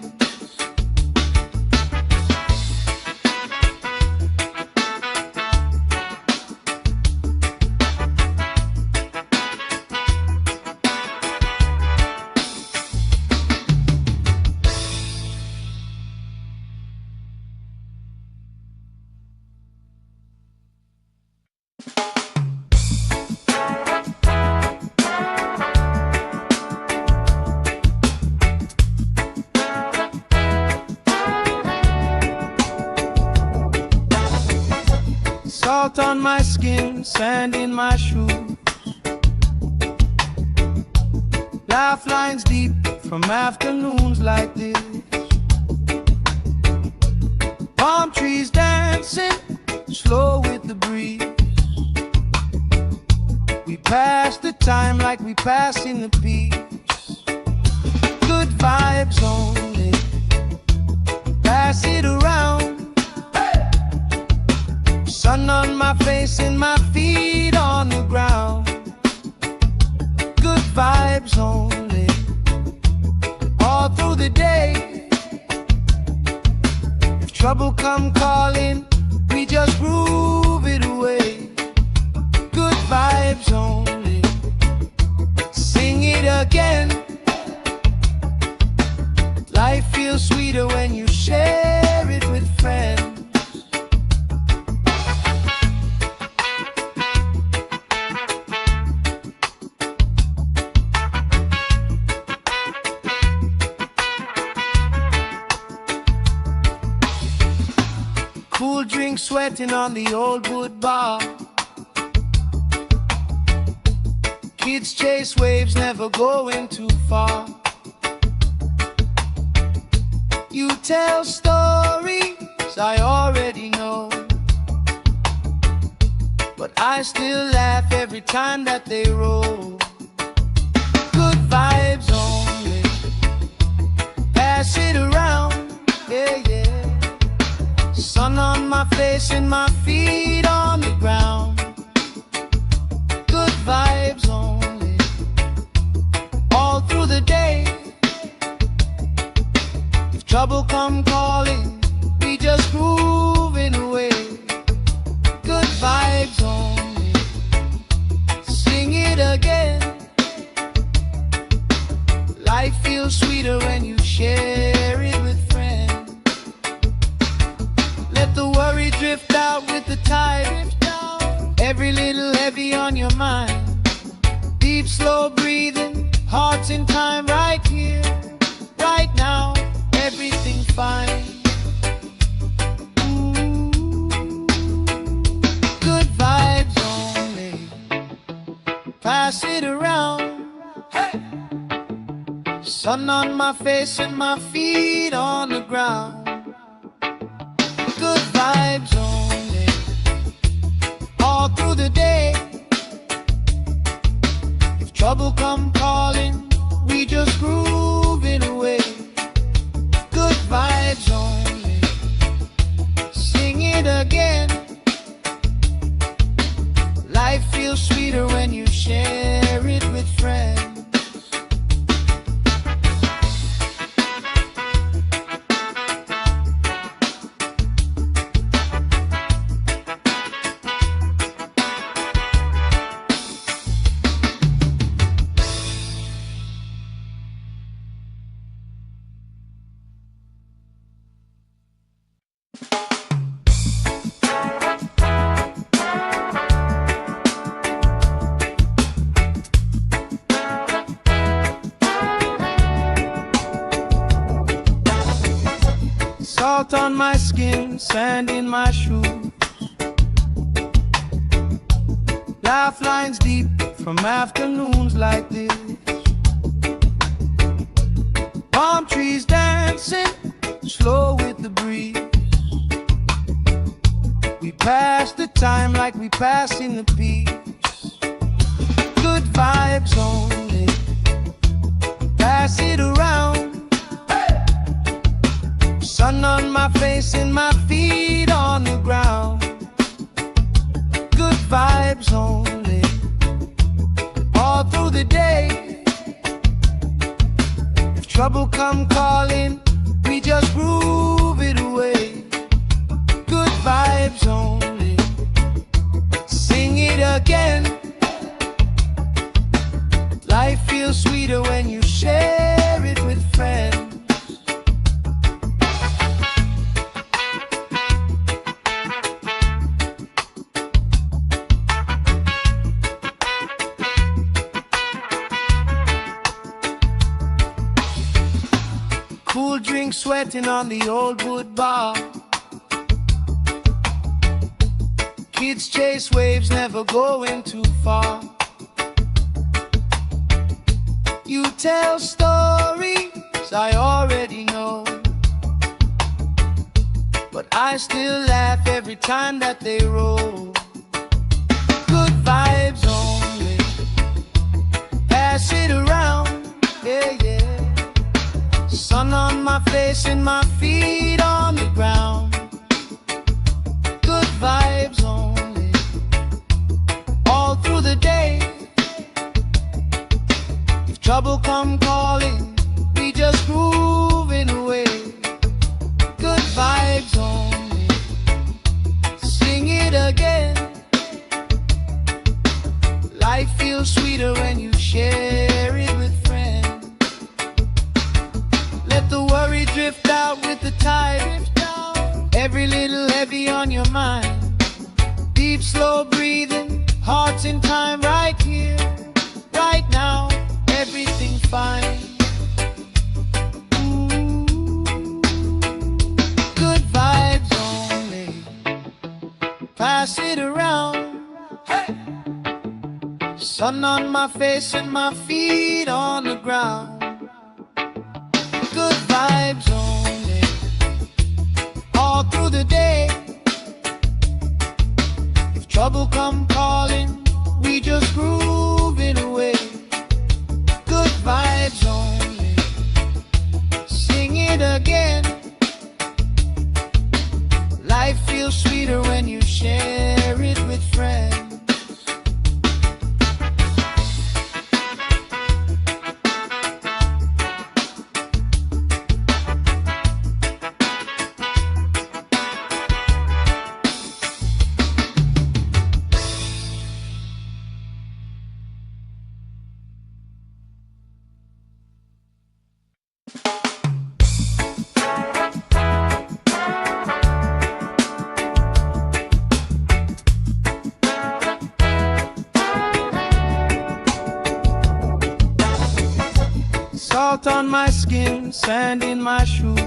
Speaker 1: Salt on my skin, sand in my shoes. Laugh lines deep from afternoons like this. Palm trees dancing, slow with the breeze. We pass the time like we passing the peace. Good vibes only, pass it around. Sun on my face and my feet on the ground. Good vibes only, all through the day. If trouble come calling, we just groove it away. Good vibes only, sing it again. Life feels sweeter when you share it with friends. Cool drink sweating on the old wood bar. Kids chase waves, never going too far. You tell stories I already know, but I still laugh every time that they roll. Good vibes only, pass it around, yeah, yeah. Sun on my face and my feet on the ground. Good vibes only, all through the day. If trouble come calling, we just grooving away. Good vibes only, sing it again. Life feels sweeter when you share it with friends. Let the worry drift out with the tide. Every little heavy on your mind. Deep slow breathing, hearts in time, right here, right now. Everything's fine. Good vibes only, pass it around. Hey! Sun on my face and my feet on the ground. Good vibes only, all through the day. If trouble come calling, we just grooving away. Good vibes only, sing it again. Life feels sweeter when you share it with friends. Salt on my skin, sand in my shoes. Laugh lines deep from afternoons like this. Palm trees dancing, slow with the breeze. We pass the time like we passing the peace. Good vibes only, pass it around. Sun on my face and my feet on the ground. Good vibes only, all through the day. If trouble come calling, we just groove it away. Good vibes only, sing it again. Life feels sweeter when you share it with friends. Cool drink sweating on the old wood bar. Kids chase waves, never going too far. You tell stories I already know, but I still laugh every time that they roll. Good vibes only, pass it around, yeah, yeah. Sun on my face and my feet on the ground. Good vibes only, all through the day. If trouble come calling, we just grooving away. Good vibes only, sing it again. Life feels sweeter when you share it with friends. Let the worry drift out with the tide. Every little heavy on your mind. Deep slow breathing, hearts in time, right here, right now. Everything's fine. Good vibes only, pass it around. Hey! Sun on my face and my feet on the ground. Good vibes only, all through the day. If trouble come calling, again. Life feels sweeter when you share it with friends. Salt on my skin, sand in my shoes,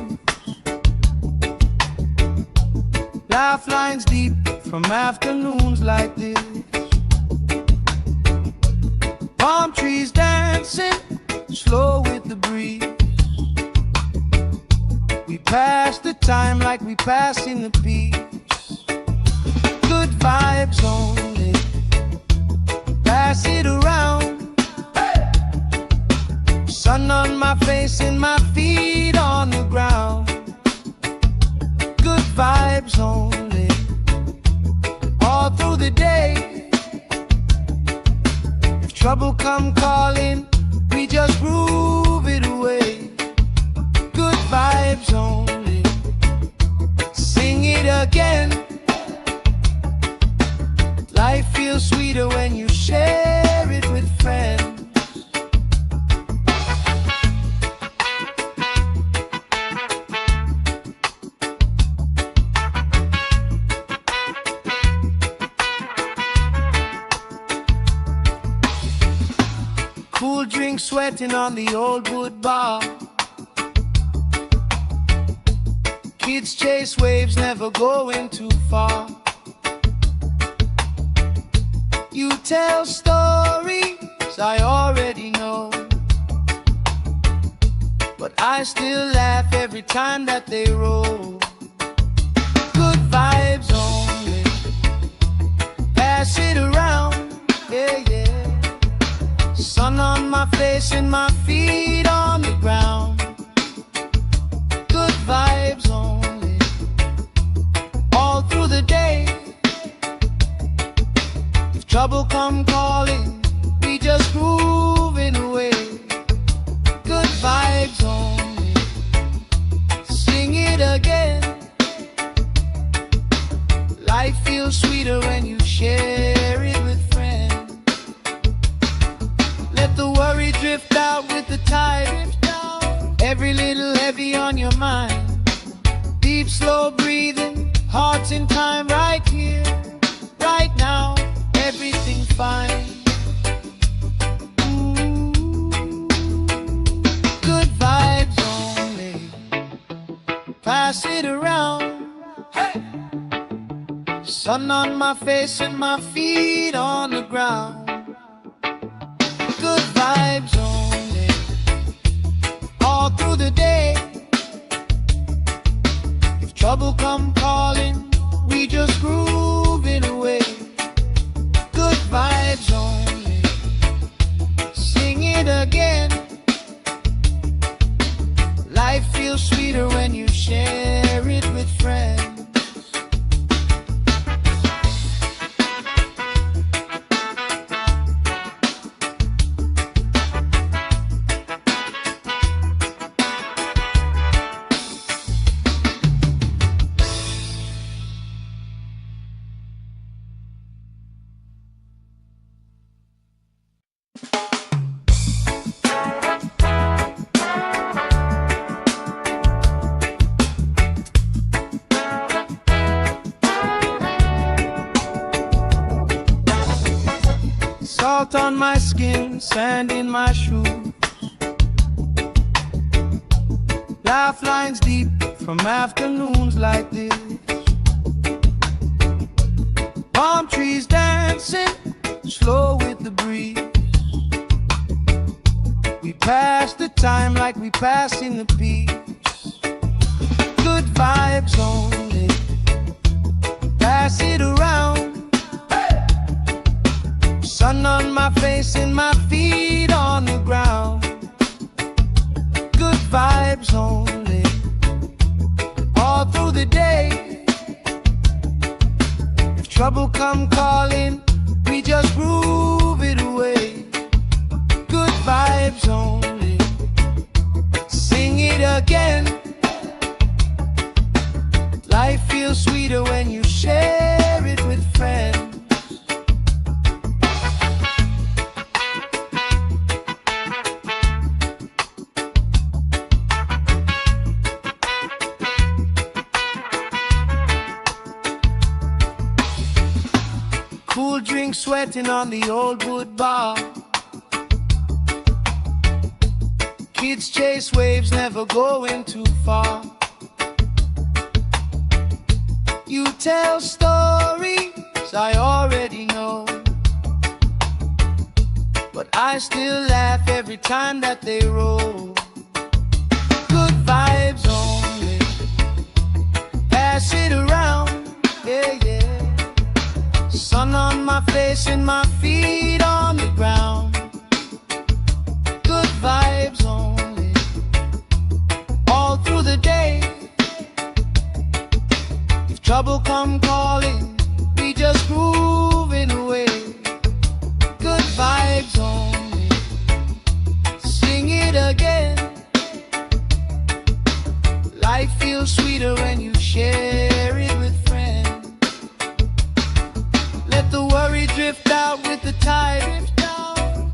Speaker 1: laugh lines deep from afternoons like this. Palm trees dancing slow with the breeze. We pass the time like we pass in the peace. Good vibes only, pass it around. Sun on my face and my feet on the ground. Good vibes only, all through the day. If trouble come calling, we just groove it away. Good vibes only, sing it again. Life feels sweeter when you share it with friends. Cool drink sweating on the old wood bar. Kids chase waves, never going too far. You tell stories I already know, but I still laugh every time that they roll. Good vibes only, pass it around, yeah, yeah. Sun on my face and my feet on the ground. Good vibes only, all through the day. If trouble come calling, we just grooving away. Good vibes only, sing it again. Life feels sweeter when you share it with friends. Let the worry drift out with the tide. Every little heavy on your mind. Deep, slow breathing, hearts in time, right here, right now. Everything fine. Ooh. Good vibes only, pass it around. Hey! Sun on my face and my feet on the ground. Good vibes only, all through the day. If trouble come calling, we just grooving away. Good vibes only, sing it again. Life feels sweeter when you share it with friends. Salt on my skin, sand in my shoes, laugh lines deep from afternoons like this. Palm trees dancing slow with the breeze. We pass the time like we pass in the peace. Good vibes only, pass it around. Sun on my face and my feet on the ground. Good vibes only, trouble come calling, we just groove it away. Good vibes only. Sing it again. Life feels sweeter when you share it with friends. Cool drink sweating on the old wood bar. Kids chase waves, never going too far. You tell stories I already know, but I still laugh every time that they roll. Good vibes only. Pass it around, yeah, yeah. Sun on my face and my feet on the ground. Good vibes only. All through the day. If trouble come calling, we just grooving away. Good vibes only. Sing it again. Life feels sweeter when you share it with friends. Let the worry drift out with the tide.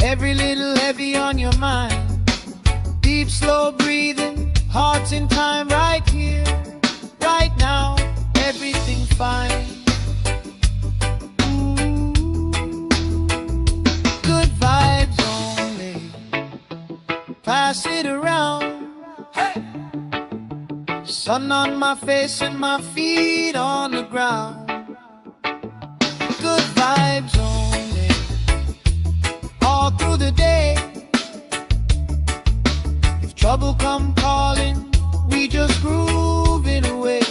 Speaker 1: Every little heavy on your mind. Deep, slow breathing, hearts in time, right here, right now, everything fine. Ooh, good vibes only. Pass it around. Hey! Sun on my face and my feet on the ground. Good vibes only. All through the day. If trouble come calling, we just groove it away.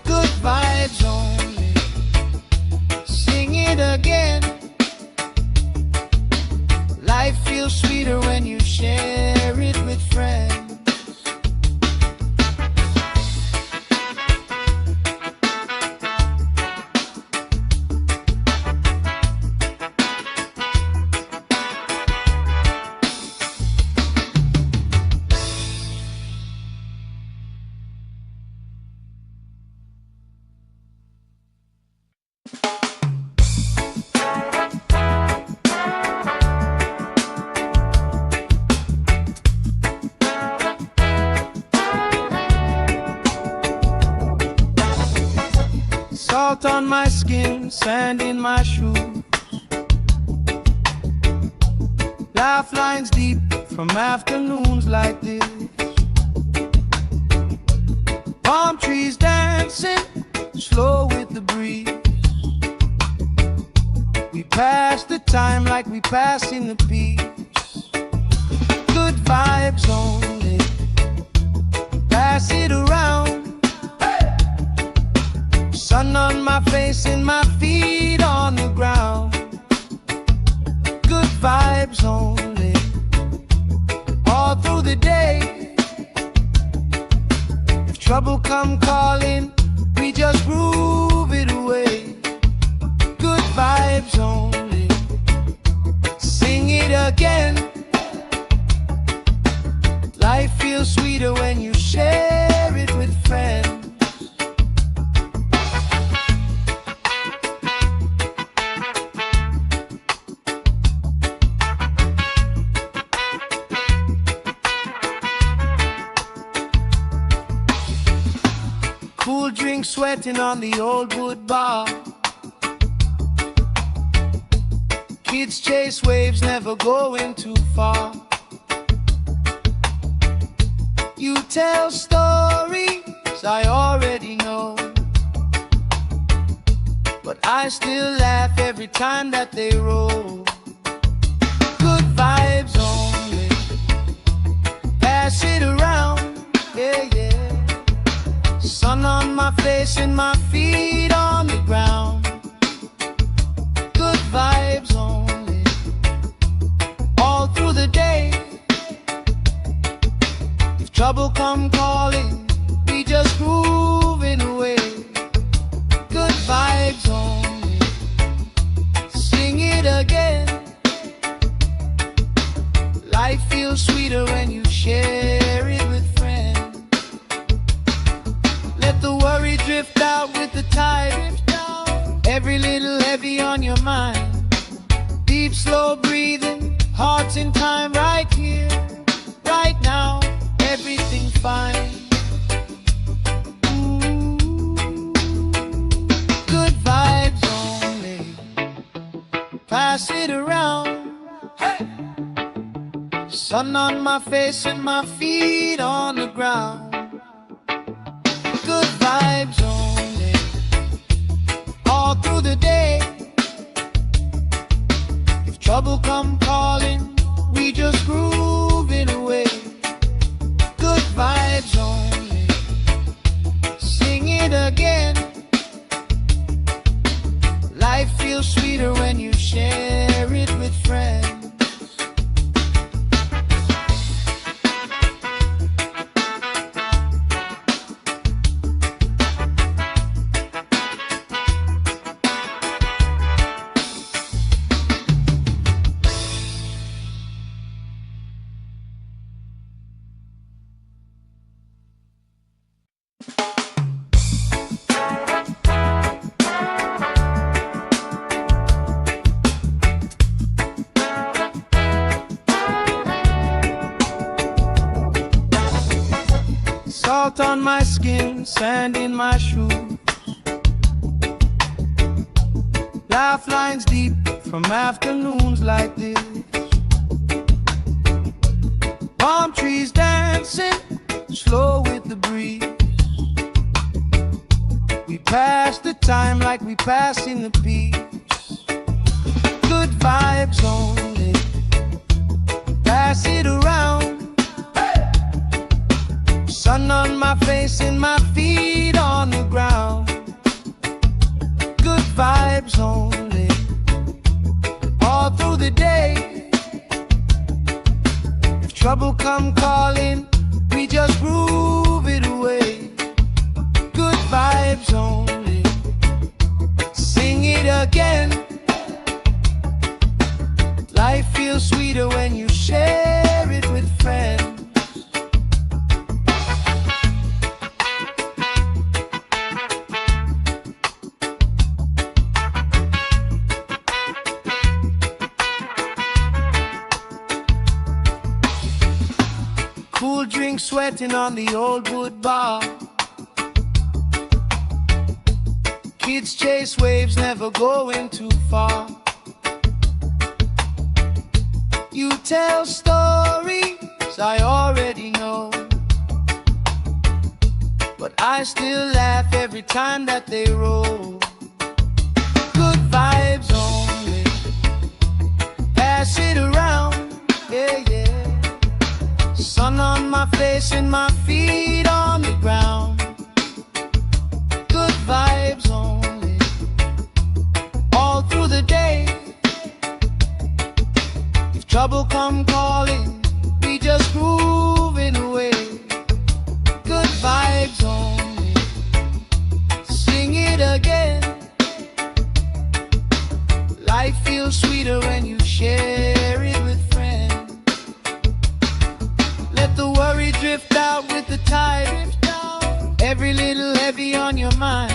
Speaker 1: Good vibes only. Sing it again. Life feels sweeter when you share it with friends. Salt on my skin, sand in my shoes. Laugh lines deep from afternoons like this. Palm trees dancing, slow with the breeze. We pass the time like we pass in the peace. Good vibes only. Pass it around. Sun on my face and my feet on the ground. Good vibes only. All through the day. If trouble come calling, we just groove it away. Good vibes only. Sing it again. Life feels sweeter when you share it with friends. Cool drink sweating on the old wood bar. Kids chase waves, never going too far. You tell stories I already know, but I still laugh every time that they roll. Good vibes only. Pass it around, yeah, yeah. Sun on my face and my feet on the ground. Good vibes only. All through the day. If trouble come calling, we just grooving away. Good vibes only. drift out with the tide. Every little heavy on your mind. Deep, slow breathing, hearts in time, right here, right now, everything fine. Good vibes only, pass it around. Hey! Sun on my face and my feet on the ground. Good vibes only, all through the day. If trouble come calling, we just grooving away. Good vibes only, sing it again. Life feels sweeter when you share it with friends. Salt on my skin, sand in my shoes. Laugh lines deep from afternoons like this. Palm trees dancing, slow with the breeze. We pass the time like we pass in the peace. Good vibes only, pass it around. Sun on my face and my feet on the ground. Good vibes only, all through the day. If trouble come calling, we just groove it away. Good vibes only, sing it again. Life feels sweeter when you share it with friends. Cool drink sweating on the old wood bar. Kids chase waves, never going too far. You tell stories I already know, but I still laugh every time that they roll. Good vibes only, pass it around, yeah, yeah. Sun on my face and my feet on the ground. Good vibes only, all through the day. If trouble come calling, we just grooving away. Good vibes only, sing it again. Life feels sweeter when you share it with friends. Let the worry drift out with the tide. Every little heavy on your mind.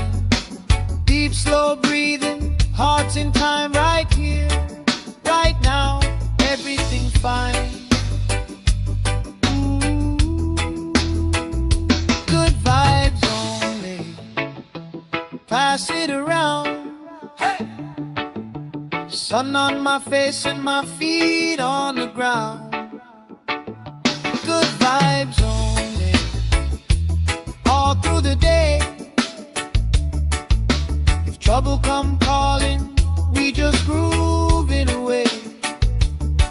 Speaker 1: Deep, slow breathing, hearts in time, right here, right now, everything fine. Good vibes only, pass it around. Hey! Sun on my face and my feet on the ground. Good vibes only, all through the day. If trouble come calling, we just groove it away.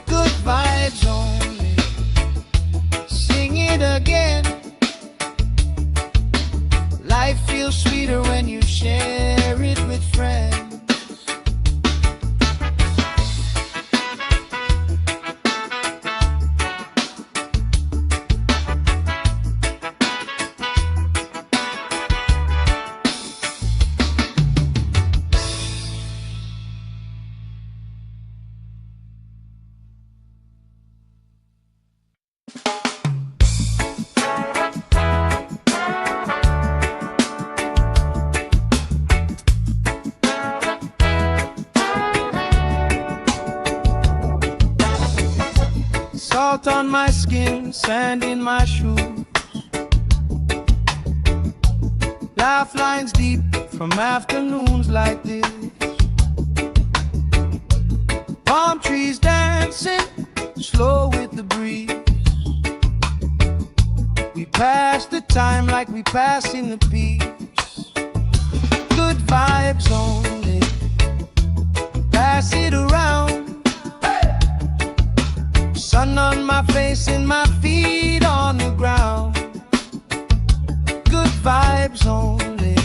Speaker 1: Good vibes only, sing it again. Life feels sweeter when you share it with friends. Salt on my skin, sand in my shoes. Laugh lines deep from afternoons like this. Palm trees dancing slow with the breeze. We pass the time like we pass in the peace. Good vibes only, pass it around. Sun on my face and my feet on the ground. Good vibes only,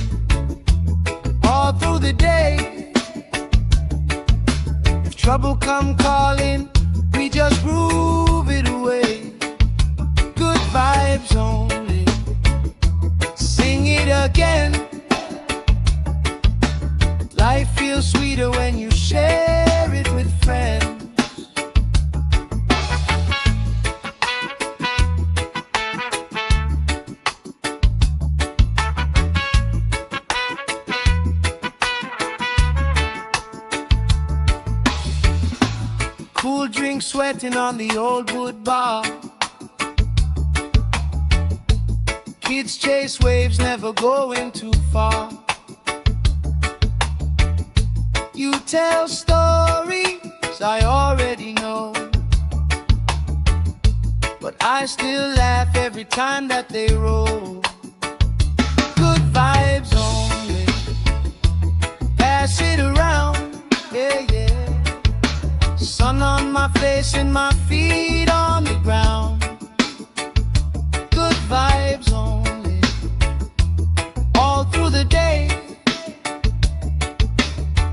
Speaker 1: all through the day. If trouble come calling, we just groove it away. Good vibes only, sing it again. Life feels sweeter when you share it with friends. Cool drink sweating on the old wood bar. Kids chase waves, never going too far. You tell stories I already know, but I still laugh every time that they roll. Good vibes only, pass it around, yeah, yeah. Sun on my face and my feet on the ground. Good vibes only, all through the day.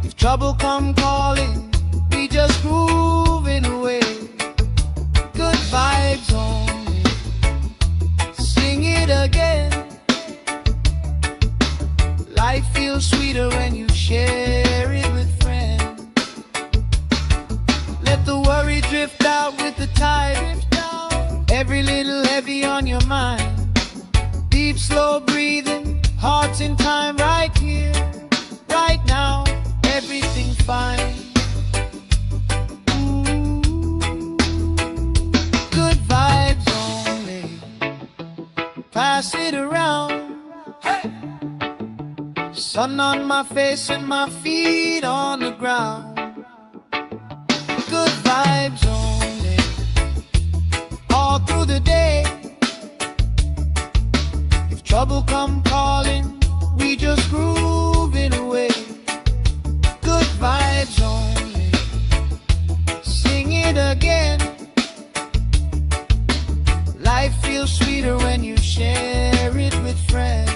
Speaker 1: If trouble come calling, we just grooving away. Good vibes only, sing it again. Life feels sweeter when you share it with friends. Let the worry drift out with the tide. Every little heavy on your mind. Deep, slow breathing, hearts in time, right here, right now. Everything fine. Ooh. Good vibes only, pass it around. Hey. Sun on my face and my feet on the ground. Good vibes only, all through the day. If trouble come calling, we just groove it away. Good vibes only, sing it again. Life feels sweeter when you share it with friends.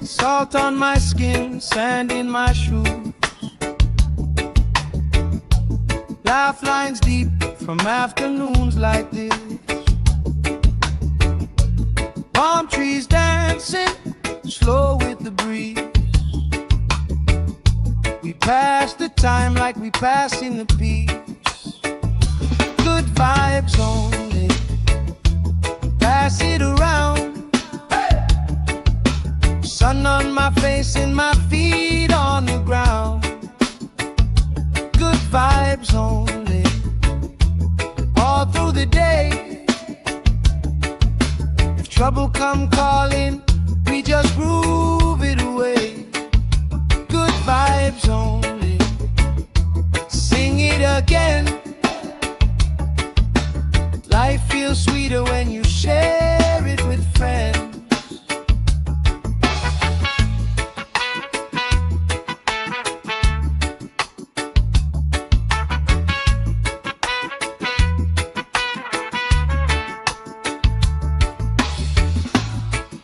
Speaker 1: Salt on my skin, sand in my shoes. Laugh lines deep from afternoons like this. Palm trees dancing slow with the breeze. We pass the time like we pass in the peace. Good vibes only, pass it around. Sun on my face and my feet on the ground. Good vibes only, all through the day. If trouble come calling, we just groove it away. Good vibes only, sing it again. Life feels sweeter when you share it with friends.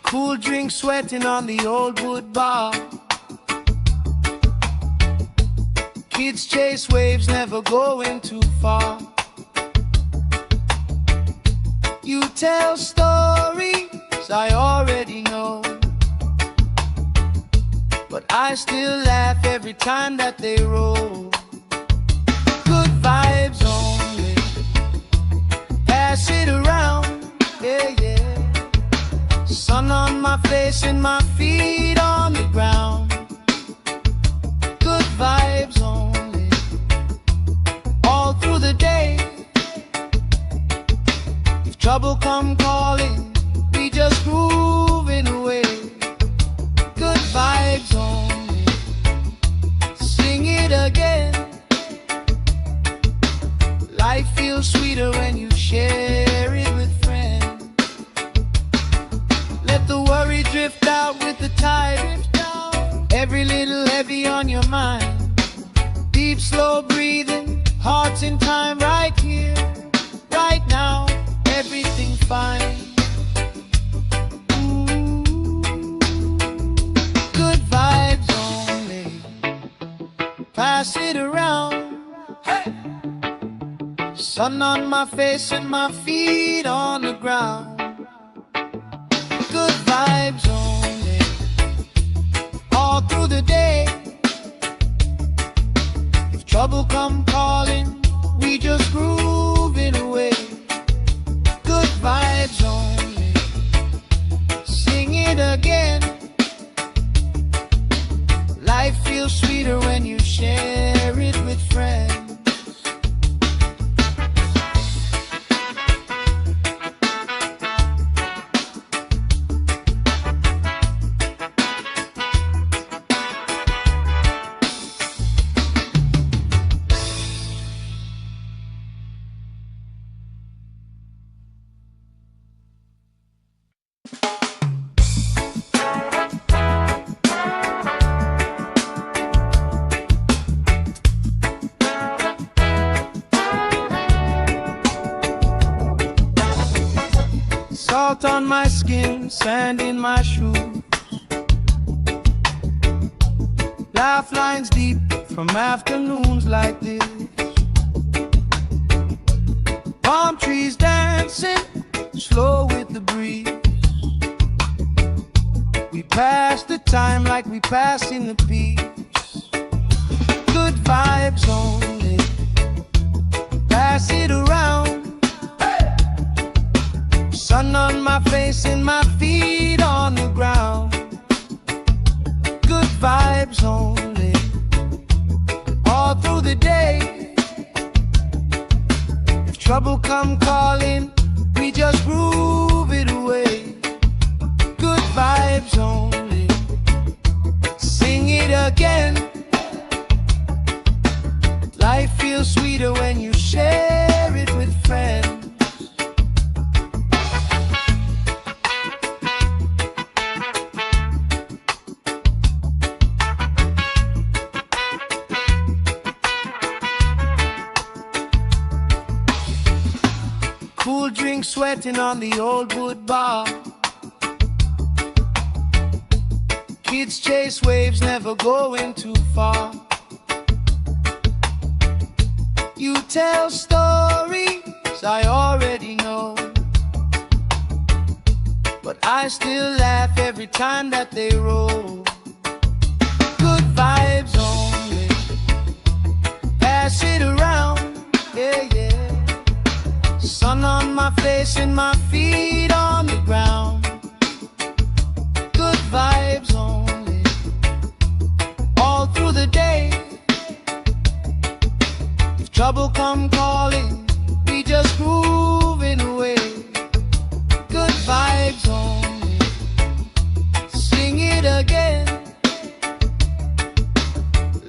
Speaker 1: Cool drink sweating on the old wood bar. Kids chase waves, never going too far. You tell stories I already know, but I still laugh every time that they roll. Good vibes only, pass it around, yeah, yeah. Sun on my face and my feet on the ground. Good vibes only, all through the day. If trouble come calling, we just grooving away. Good vibes only, sing it again. Life feels sweeter when you share it with friends. Let the worry drift out with the tide. Every little heavy on your mind. Deep, slow breathing, hearts in time, right here, right now. Everything's fine. Good vibes only, pass it around. Hey! Sun on my face and my feet on the ground. Good vibes only, all through the day. If trouble come calling, we just grooving away. Good vibes only, sing it again. Life feels sweeter when you share it with friends. Salt on my skin, sand in my shoes. Laugh lines deep from afternoons like this. Palm trees dancing, slow with the breeze. We pass the time like we pass in the peace. Good vibes only, pass it around. Sun on my face and my feet on the ground. Good vibes only, all through the day. If trouble come calling, we just groove it away. Good vibes only, sing it again. Life feels sweeter when you share it with friends. Cool drink sweating on the old wood bar. Kids chase waves, never going too far. You tell stories I already know, but I still laugh every time that they roll. Good vibes only, pass it around, yeah, yeah. Sun on my face and my feet on the ground. Good vibes only, all through the day. If trouble come calling, we just grooving away. Good vibes only, sing it again.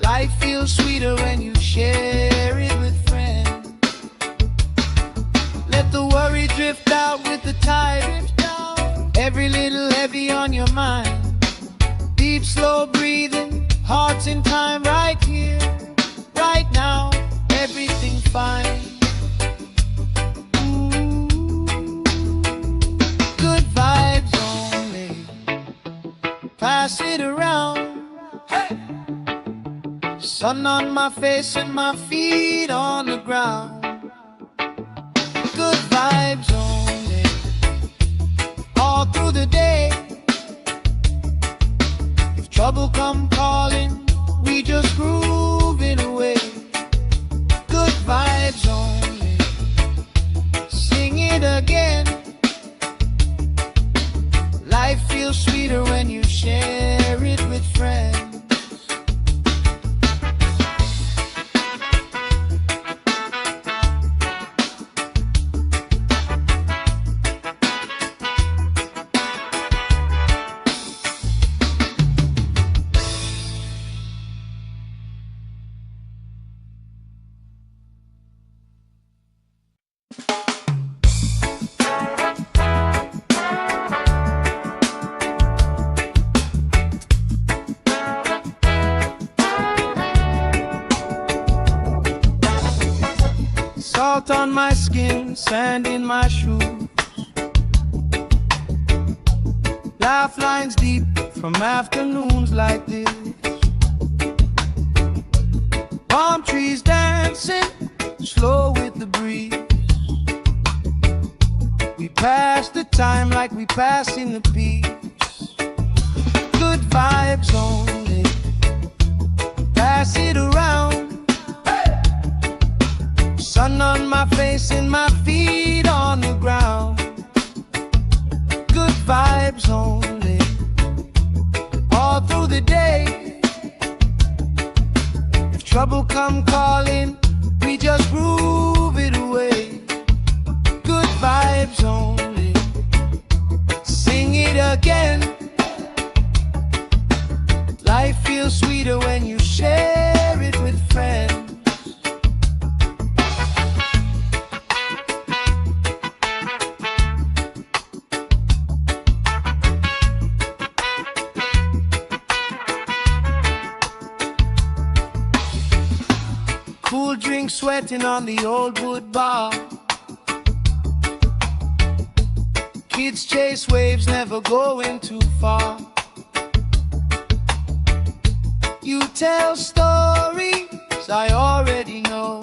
Speaker 1: Life feels sweeter when you share it with friends. Let the worry drift out with the tide. Every little heavy on your mind. Deep, slow breathing, hearts in time, right here, right now. Everything's fine. Good vibes only, pass it around. Hey! Sun on my face and my feet on the ground. Good vibes only, all through the day. If trouble come calling, we just groove it away. Good vibes only, sing it again. Life feels sweeter when you share it with friends. Salt on my skin, sand in my shoes. Laugh lines deep from afternoons like this. Palm trees dancing, slow with the breeze. We pass the time like we passing the peace. Good vibes only, pass it around. Sun on my face and my feet on the ground. Good vibes only, all through the day. If trouble come calling, we just groove it away. Good vibes only, sing it again. Life feels sweeter when you share it with friends. Cool drink sweating on the old wood bar. Kids chase waves, never going too far. You tell stories I already know,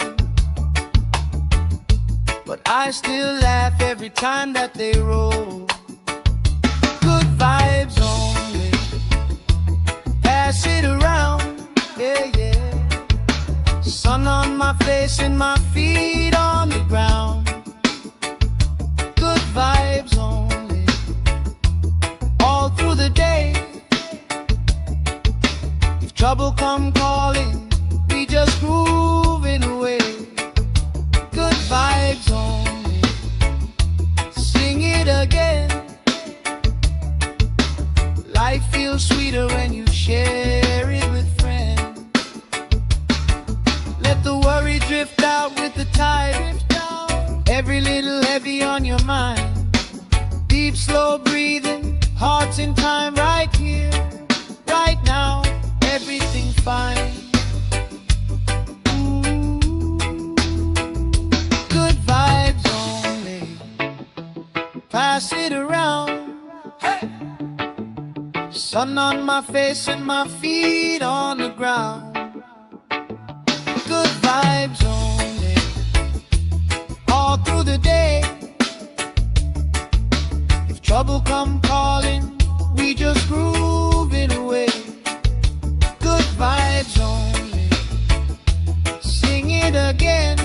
Speaker 1: but I still laugh every time that they roll. Good vibes only, pass it around, yeah, yeah. Sun on my face and my feet on the ground. Good vibes only, all through the day. If trouble come calling, we just grooving away. Good vibes only, sing it again. Life feels sweeter when you share it with friends. Let the worry drift out with the tide. Every little heavy on your mind. Deep, slow breathing, hearts in time, right here, right now. Everything fine. Ooh. Good vibes only, pass it around. Hey. Sun on my face and my feet on the ground. Good vibes only, all through the day. If trouble come calling, we just groove it away. Good vibes only, sing it again.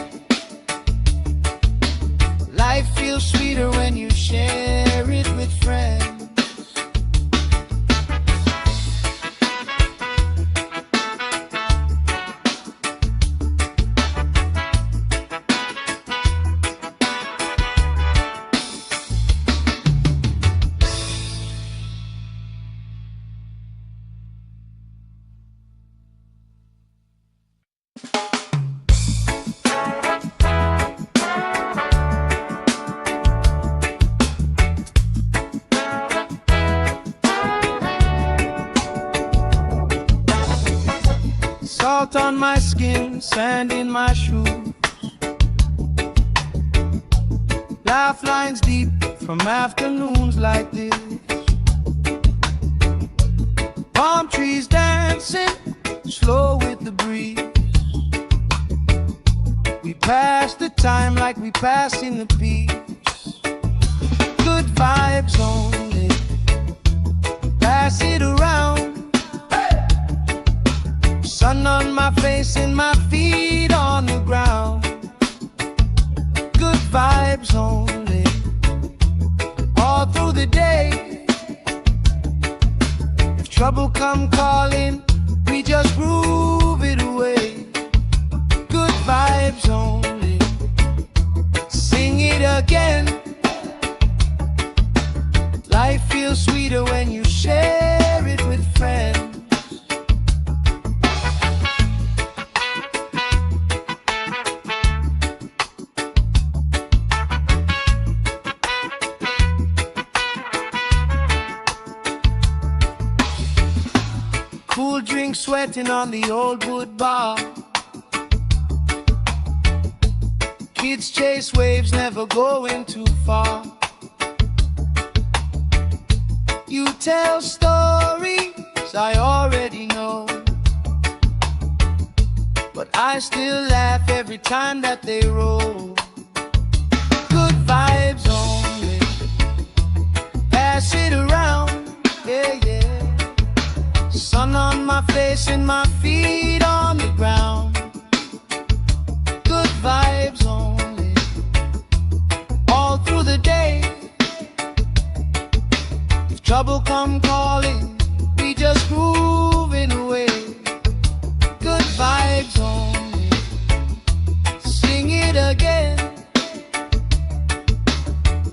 Speaker 1: Life feels sweeter when you share it with friends. Salt on my skin, sand in my shoes. Laugh lines deep from afternoons like this. Palm trees dancing, slow with the breeze. We pass the time like we pass in the peace. Good vibes only, pass it around. Sun on my face and my feet on the ground. Good vibes only, all through the day. If trouble come calling, we just groove it away. Good vibes only, sing it again. Life feels sweeter when you share it with friends. Cool drink sweating on the old wood bar. Kids chase waves, never going too far. You tell stories I already know, but I still laugh every time that they roll. Good vibes only, pass it around, yeah, yeah. Sun on my face and my feet on the ground. Good vibes only, all through the day. If trouble come calling, we just grooving away. Good vibes only, sing it again.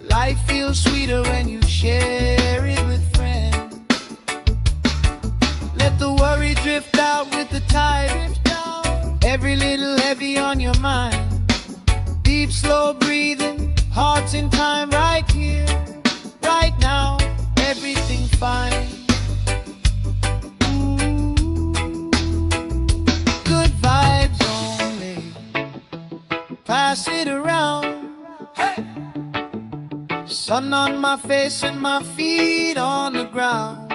Speaker 1: Life feels sweeter when you share it with friends. Let the worry drift out with the tide. Every little heavy on your mind. Deep, slow breathing, hearts in time, right here, right now. Everything fine. Good vibes only, pass it around. Hey! Sun on my face and my feet on the ground.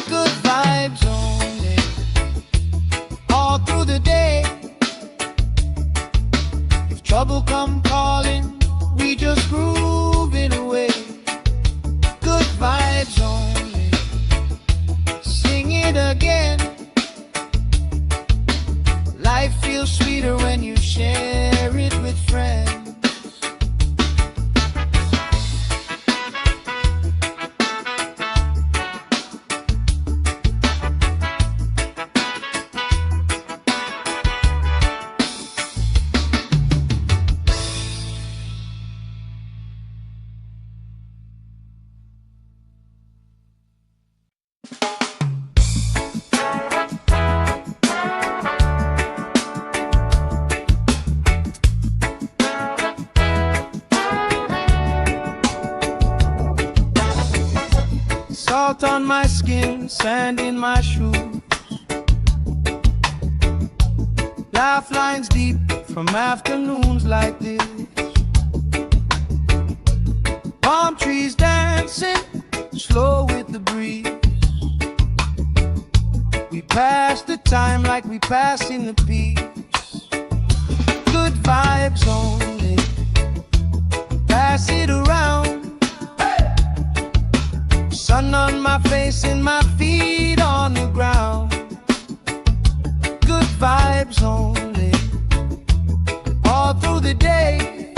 Speaker 1: Good vibes only, all through the day. If trouble come calling, we just groove it away. Good vibes only, sing it again. Life feels sweeter when you share it with friends. Salt on my skin, sand in my shoes. Laugh lines deep from afternoons like this. Palm trees dancing, slow with the breeze. We pass the time like we pass in the peace. Good vibes only, pass it around. Sun on my face and my feet on the ground. Good vibes only, all through the day.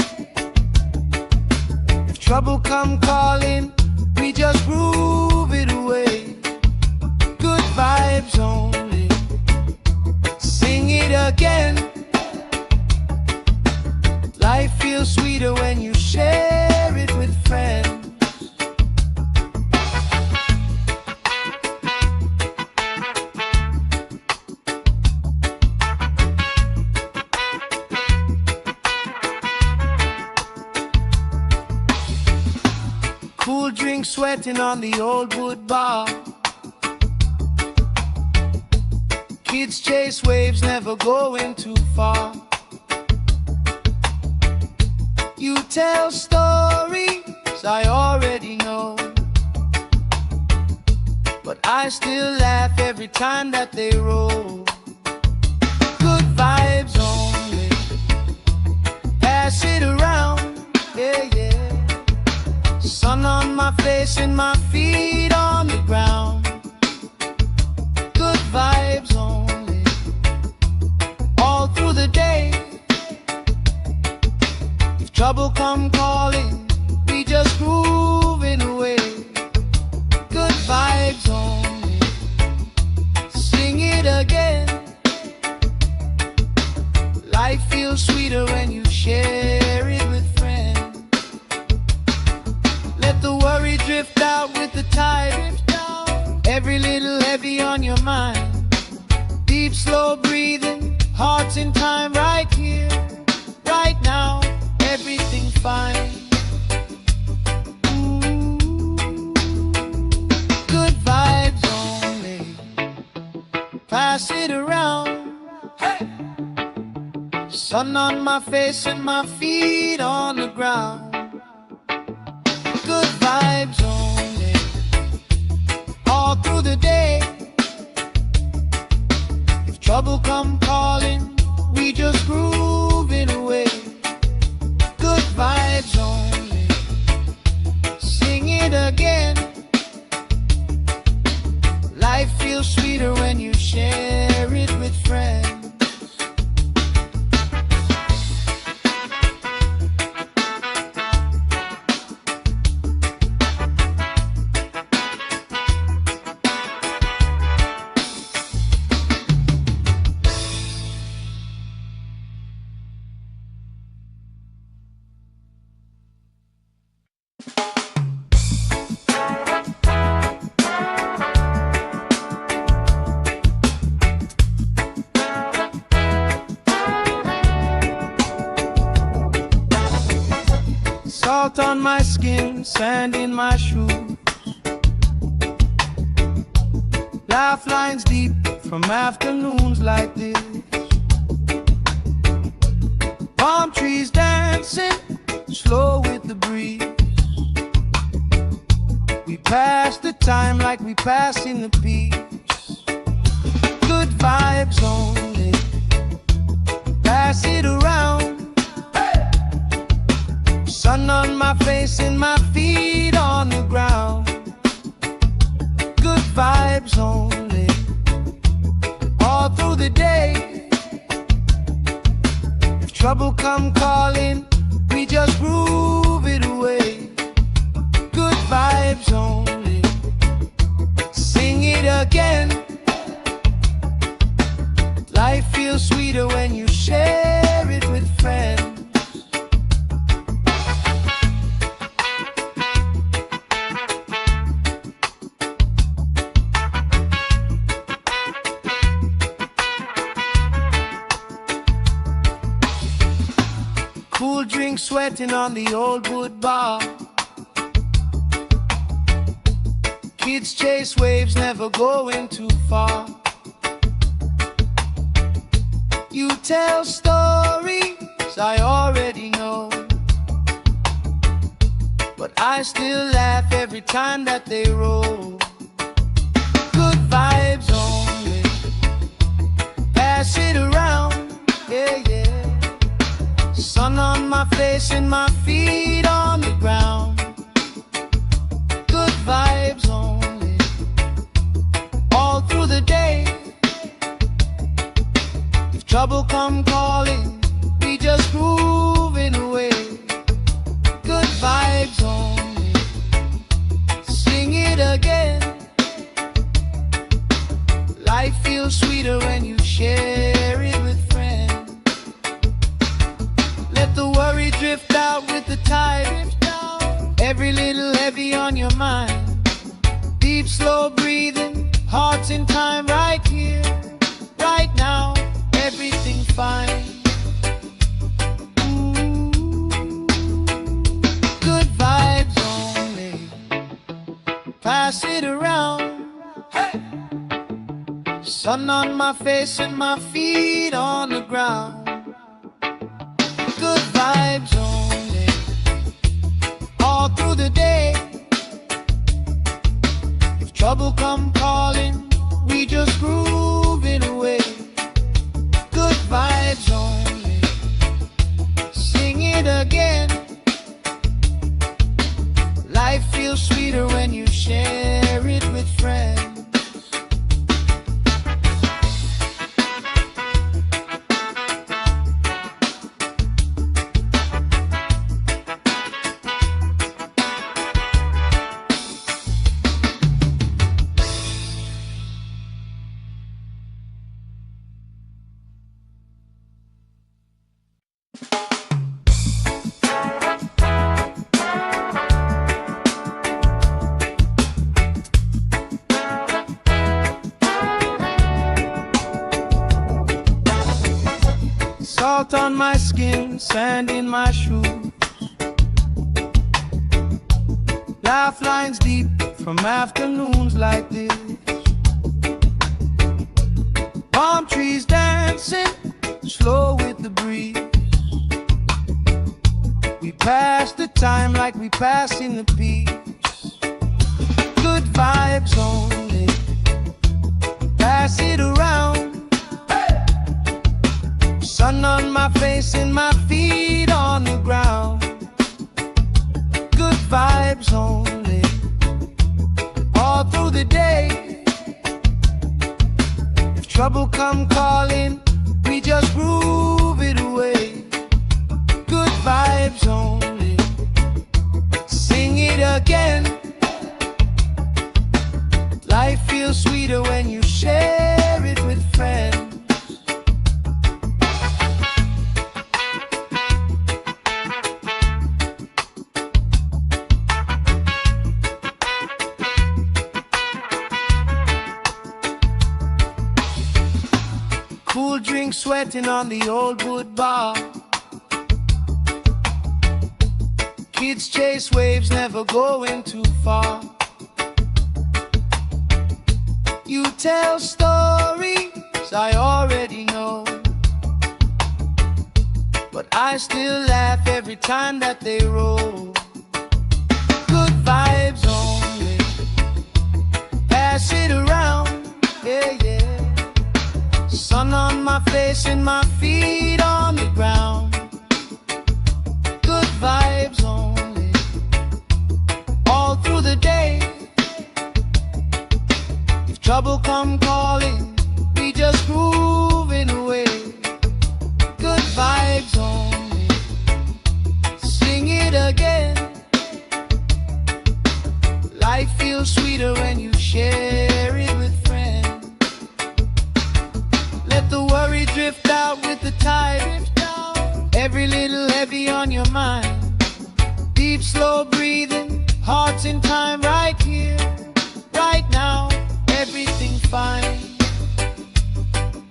Speaker 1: If trouble come calling, we just groove it away. Good vibes only, sing it again. Life feels sweeter when you share it with friends. Cool drink sweating on the old wood bar. Kids chase waves, never going too far. You tell stories I already know, but I still laugh every time that they roll. Good vibes only, pass it around, yeah, yeah. Sun on my face and my feet on the ground. Good vibes only, all through the day. If trouble come calling, we just grooving away. Good vibes only, sing it again. Life feels sweeter when you share it with friends. Let the worry drift out with the tide. Every little heavy on your mind. Deep, slow breathing, hearts in time, right here, right now. Everything fine. Good vibes only, pass it around. Hey! Sun on my face and my feet on the ground. Good vibes only, all through the day. If trouble come calling, we just grooving away. Good vibes only, sing it again. Life feels sweeter when you share it with friends. Salt on my skin, sand in my shoes. Laugh lines deep from afternoons like this. Palm trees dancing, slow with the breeze. We pass the time like we pass in the peace. Good vibes only, pass it around. Sun on my face and my feet on the ground. Good vibes only, all through the day. If trouble come calling, we just groove it away. Good vibes only, sing it again. Life feels sweeter when you share it with friends. Cool drink sweating on the old wood bar. Kids chase waves, never going too far. You tell stories I already know, but I still laugh every time that they roll. Good vibes only, pass it around, yeah, yeah. Sun on my face and my feet on the ground. Good vibes only, all through the day. If trouble come calling, we just grooving away. Good vibes only, sing it again. Life feels sweeter when you share it with friends. Let the worry drift out with the tide. Every little heavy on your mind. Deep, slow breathing, hearts in time, right here, right now. Everything fine. Good vibes only, pass it around. Hey! Sun on my face and my feet on the ground. Good vibes only, all through the day. If trouble come call feels sweeter when you share it with friends. Salt on my skin, sand in my shoes, lifelines deep from afternoons like this. Palm trees dancing slow with the breeze. We pass the time like we pass in the peace. Good vibes only, pass it around. Sun on my face and my feet on the ground. Good vibes only, all through the day. If trouble come calling, we just groove it away. Good vibes only, sing it again. Life feels sweeter when you share it with friends. Cool drink sweating on the old wood bar. Kids chase waves, never going too far. You tell stories I already know, but I still laugh every time that they roll. Good vibes only, pass it around, yeah, yeah. Sun on my face and my feet on the ground. Good vibes only, all through the day. If trouble come calling, we just grooving away. Good vibes only, sing it again. Life feels sweeter when you share it with friends. Let the worry drift out with the tide. Every little heavy on your mind. Deep, slow breathing, hearts in time, right here, right now. Everything fine.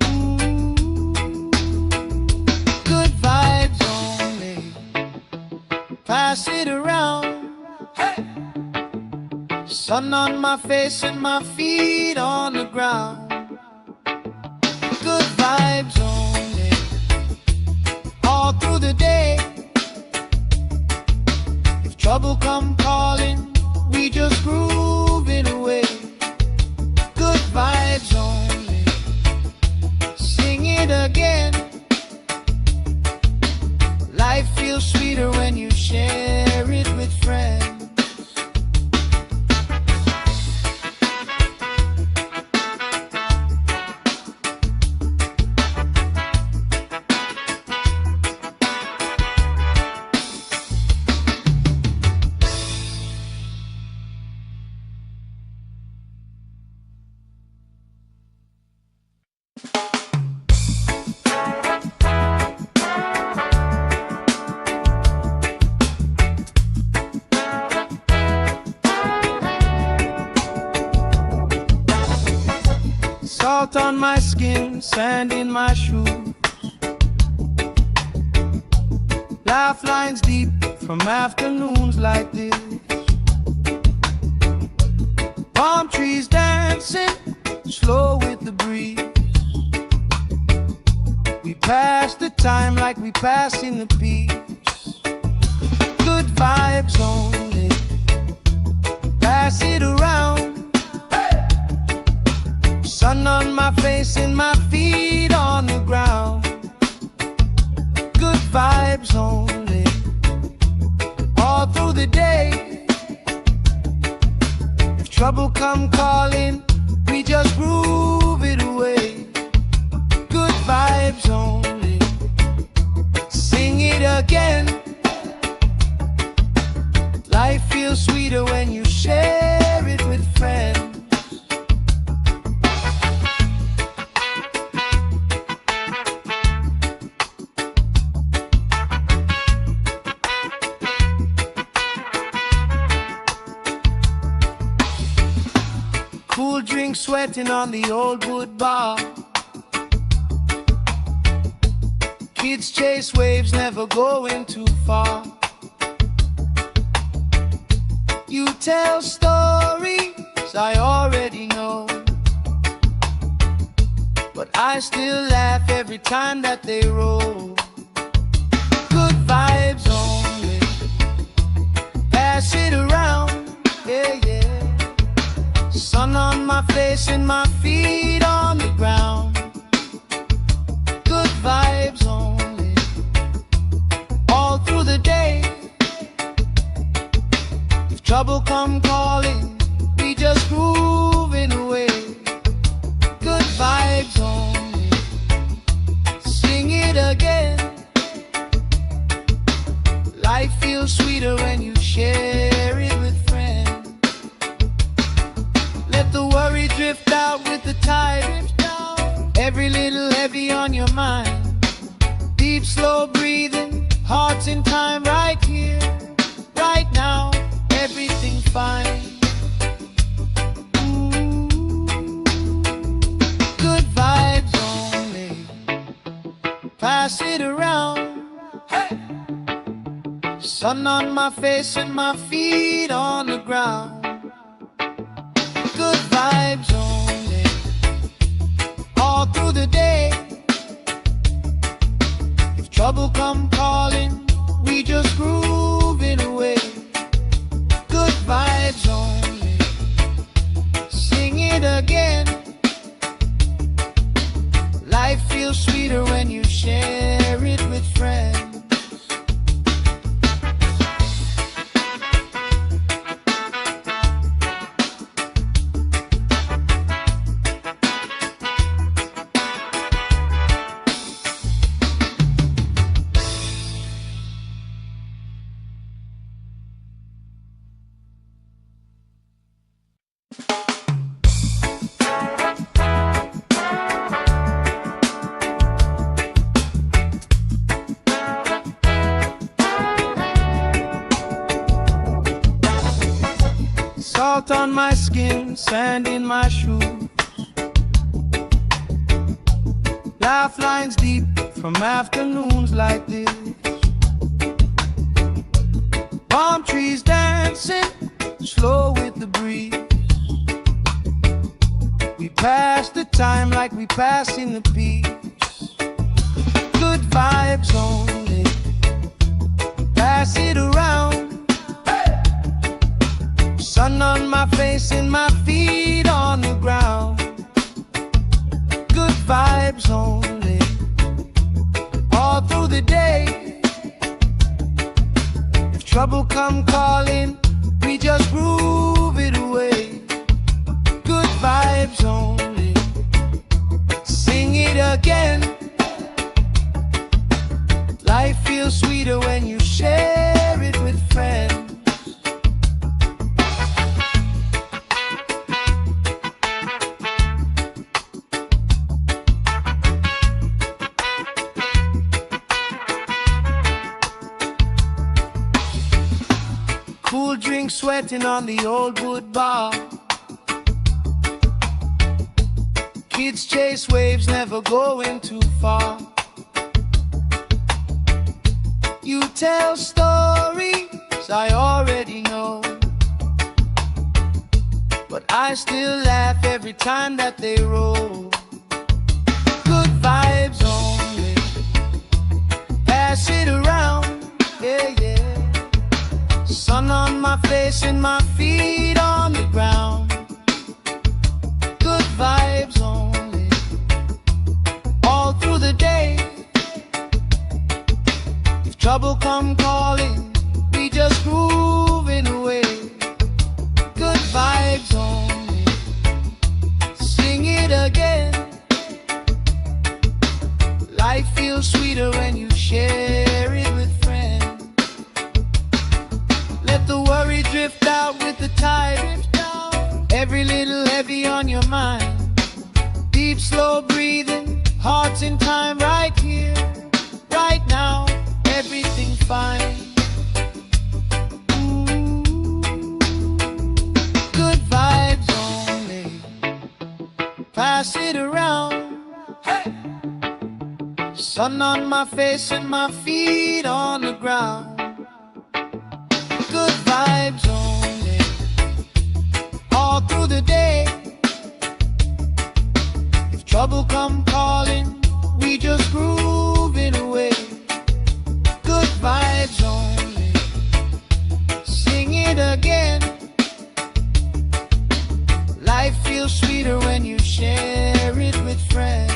Speaker 1: Ooh. Good vibes only, pass it around. Hey. Sun on my face and my feet on the ground. Good vibes only, all through the day. If trouble come calling, we just groove it away. Good vibes only, sing it again. Life feels sweeter when you share it with friends. Salt on my skin, sand in my shoes, lifelines deep from afternoons like this. Palm trees dancing slow with the breeze. We pass the time like we pass in the peace. Good vibes only, pass it around. Sun on my face and my feet on the ground. Good vibes only, all through the day. trouble come calling, we just groove it away. Good vibes only. Sing it again. Life feels sweeter when you share it with friends. Cool drink sweating on the old wood bar. Kids chase waves, never going too far. You tell stories I already know, but I still laugh every time that they roll. Good vibes only. Pass it around, yeah, yeah. Sun on my face and my feet on the ground. Good vibes only. All through the day. If trouble come calling, we just grooving away. Good vibes only. Sing it again. Life feels sweeter when you share it with friends. Let the worry drift out with the tide. Every little heavy on your mind. Deep, slow breathing, hearts in time, right here, right now. Everything fine. Good vibes only. Pass it around. Hey! Sun on my face and my feet on the ground. Good vibes only. All through the day. If trouble come calling, we just grooving away. Good vibes only. Sing it again. Life feels sweeter when you share it with friends. Salt on my skin, sand in my shoes. Laugh lines deep from afternoons like this. Palm trees dancing, slow with the breeze. We pass the time like we pass in the peace. Good vibes only. Pass it around. Sun on my face and my feet on the ground. Good vibes only. All through the day. If trouble come calling, we just groove it away. Good vibes only. Sing it again. Life feels sweeter when you share it with friends. Cool drink sweating on the old wood bar. Kids chase waves, never going too far. You tell stories I already know, but I still laugh every time that they roll. Good vibes only. Pass it around, yeah, yeah. Sun on my face and my feet on the ground. Good vibes only. All through the day. If trouble come calling, we just grooving away. Good vibes only. slow breathing, hearts in time, right here, right now, everything fine. Good vibes only, pass it around. Hey! Sun on my face and my feet on the ground. Good vibes only, all through the day. If trouble come calling, we just groove it away. Good vibes only, sing it again. Life feels sweeter when you share it with friends.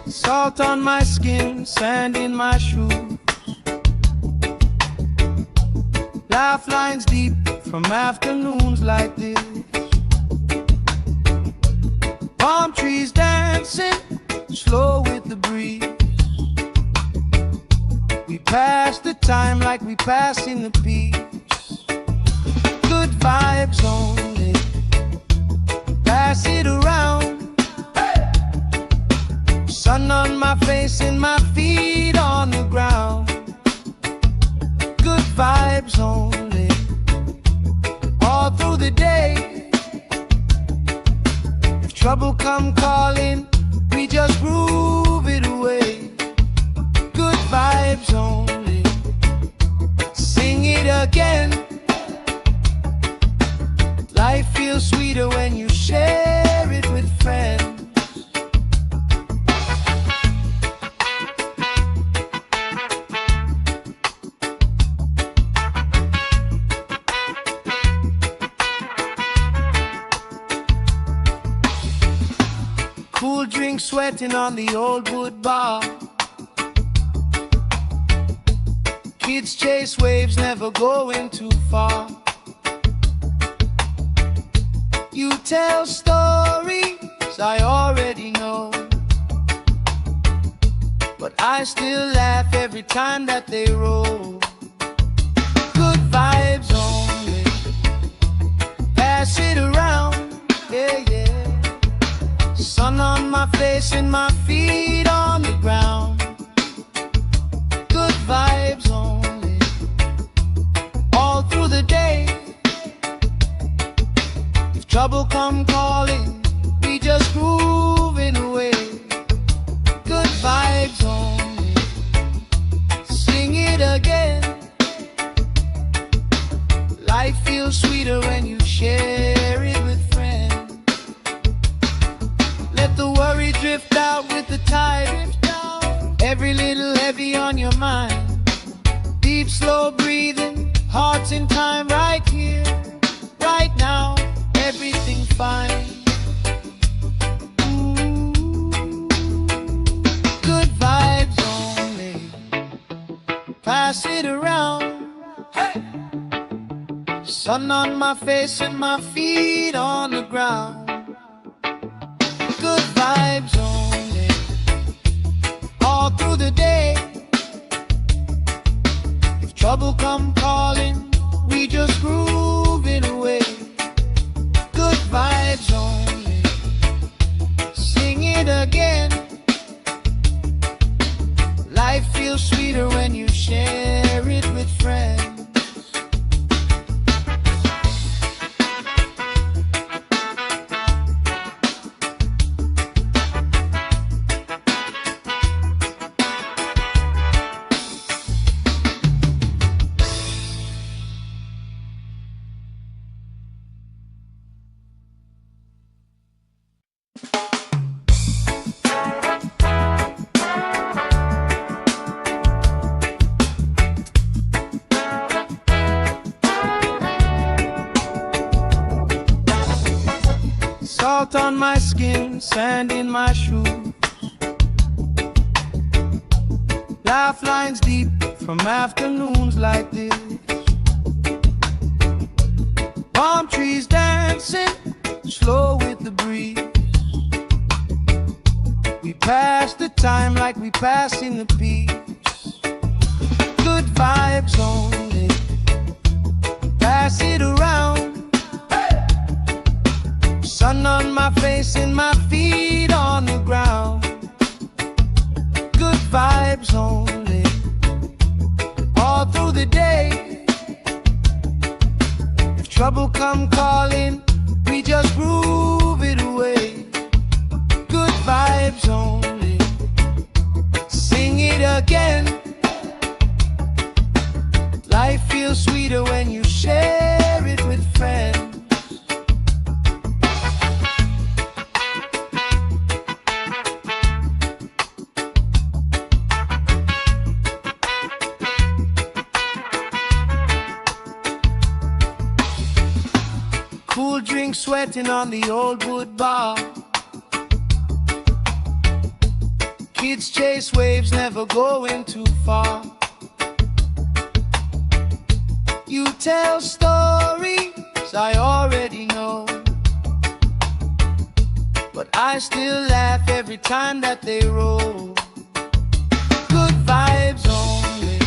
Speaker 1: Salt on my skin, sand in my shoes. Laugh lines deep from afternoons like this. Palm trees dancing, slow with the breeze. We pass the time like we pass in the peace. Good vibes only, pass it around. Sun on my face and my feet on the ground. Good vibes only, all through the day. If trouble come calling, we just groove it away. Good vibes only, sing it again. Life feels sweeter when you share it with friends. Cool drink sweating on the old wood bar. Kids chase waves, never going too far. You tell stories I already know, but I still laugh every time that they roll. Good vibes only, pass it around, yeah, yeah. Sun on my face and my feet on the ground. Good vibes only, all through the day. If trouble come calling, we just groove it away. Good vibes only, sing it again. Life feels sweeter when you share it with friends. Let the worry drift out with the tide. Every little heavy on your mind. Deep, slow breathing, hearts in time, right here, right now, everything fine. Good vibes only, pass it around. Hey! Sun on my face and my feet on the ground. Good vibes only, all through the day. If trouble come calling, we just groove it away. Good vibes only, sing it again. Life feels sweeter when you share it with friends. Salt on my skin, sand in my shoes, laugh lines deep from afternoons like this. Palm trees dancing slow with the breeze. We pass the time like we pass in the peace. Good vibes only, pass it around. Sun on my face and my feet on the ground. Good vibes only, all through the day. If trouble come calling, we just groove it away. Good vibes only, sing it again. Life feels sweeter when you share it with friends. Cool drink sweating on the old wood bar. Kids chase waves, never going too far. You tell stories I already know, but I still laugh every time that they roll. Good vibes only,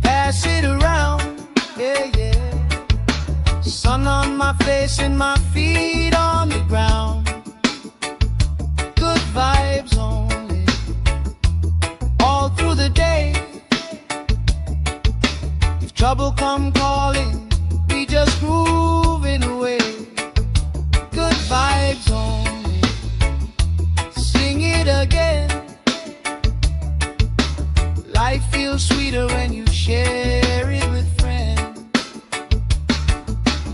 Speaker 1: pass it around, yeah, yeah. Sun on my face and my feet on the ground. Good vibes only, all through the day. If trouble come calling, we just grooving away. Good vibes only, sing it again. Life feels sweeter when you share it with friends.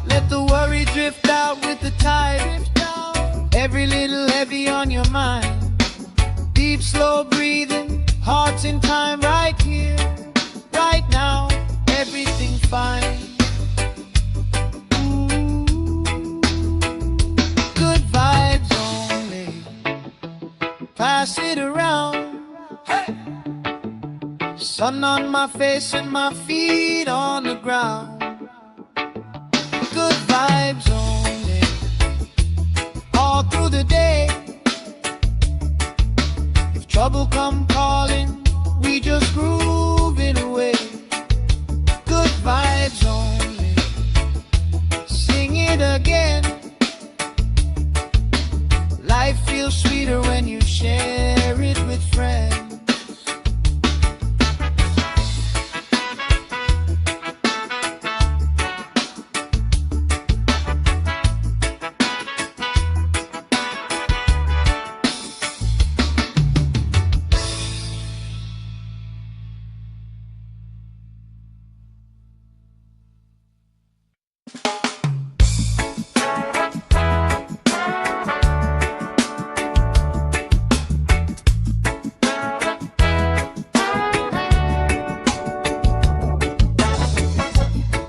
Speaker 1: Let the worry drift out with the tide. Every little heavy on your mind. Deep, slow breathing, hearts in time, right here, right now. Everything fine. Ooh. Good vibes only, pass it around. Hey! Sun on my face and my feet on the ground. Good vibes only, all through the day. If trouble come calling, we just groove it away. Good vibes only, sing it again. Life feels sweeter when you share it with friends.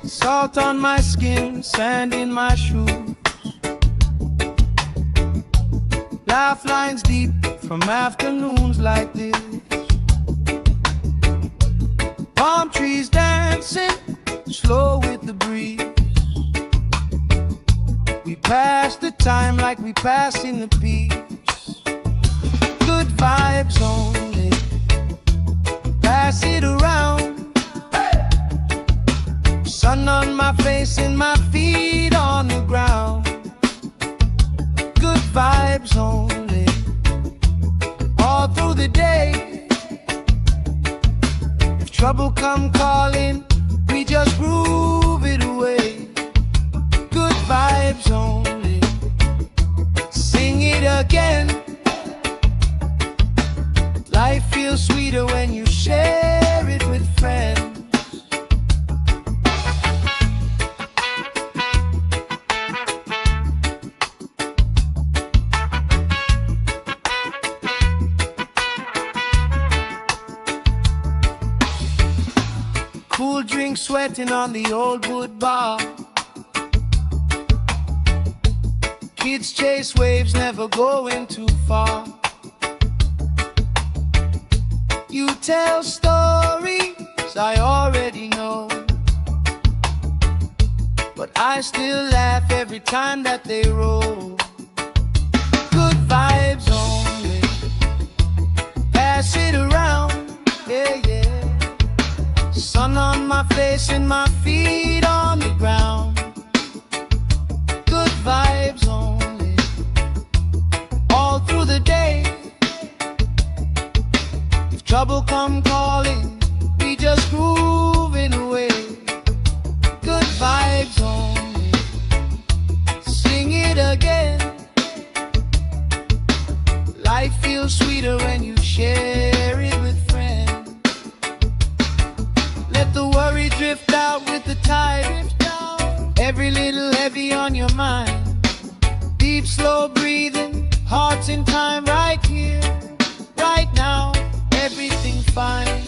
Speaker 1: Salt on my skin, sand in my shoes, laugh lines deep from afternoons like this. Palm trees dancing slow with the breeze. We pass the time like we pass in the peace. Good vibes only, pass it around. Sun on my face and my feet on the ground. Good vibes only, all through the day. If trouble come calling, we just groove it away. Good vibes only, sing it again. Life feels sweeter when you share it with friends. Cool drink sweating on the old wood bar. Kids chase waves, never going too far. You tell stories I already know, but I still laugh every time that they roll. Good vibes only, pass it around, yeah, yeah. Sun on my face and my feet on the ground. Good vibes only, all through the day. If trouble come calling, we just grooving away. Good vibes only, sing it again. Life feels sweeter when you share it with friends. Let the worry drift out with the tide. Every little heavy on your mind. Deep, slow breathing, hearts in time, right here, right now. Everything fine.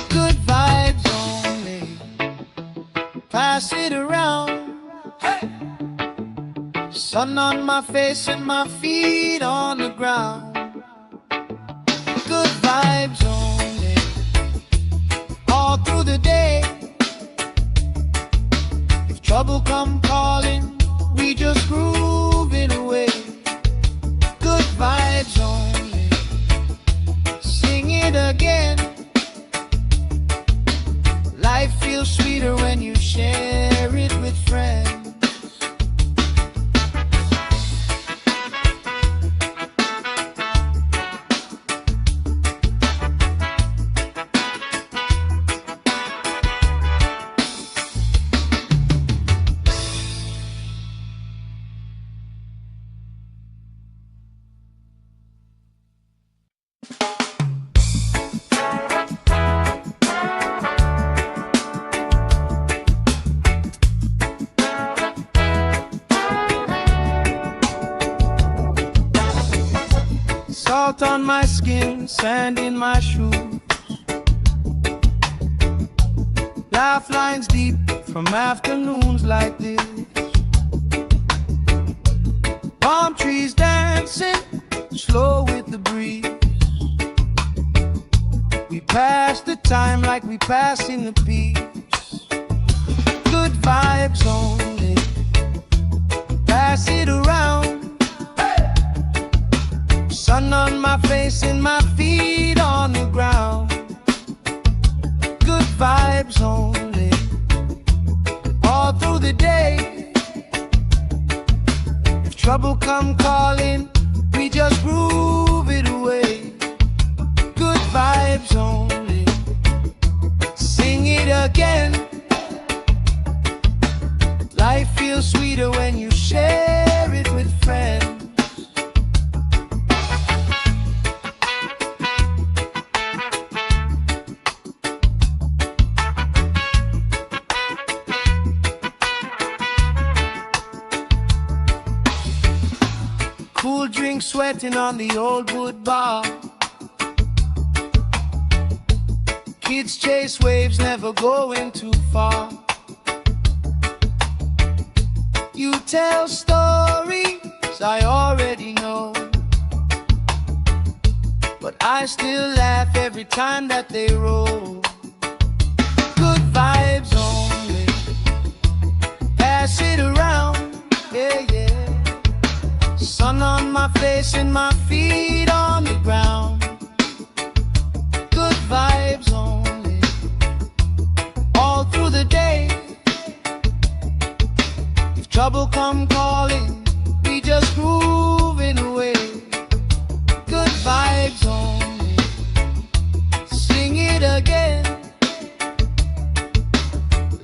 Speaker 1: Good vibes only, pass it around. Hey! Sun on my face and my feet on the ground. Good vibes only, all through the day. If trouble come calling, we just grooving away. Good vibes only, sing it again. Life feels sweeter when you share it with friends. Salt on my skin, sand in my shoes. Laugh lines deep from afternoons like this. Palm trees dancing, slow with the breeze. We pass the time like we passing the peace. Good vibes only, pass it around. Sun on my face and my feet on the ground. Good vibes only, all through the day. If trouble come calling, we just groove it away. Good vibes only, sing it again. Life feels sweeter when you share it with friends. Cool drink sweating on the old wood bar. Kids chase waves, never going too far. You tell stories I already know, but I still laugh every time that they roll. Good vibes only, pass it around, yeah, yeah. Sun on my face and my feet on the ground. Good vibes only, all through the day. If trouble come calling, we just grooving away. Good vibes only, sing it again.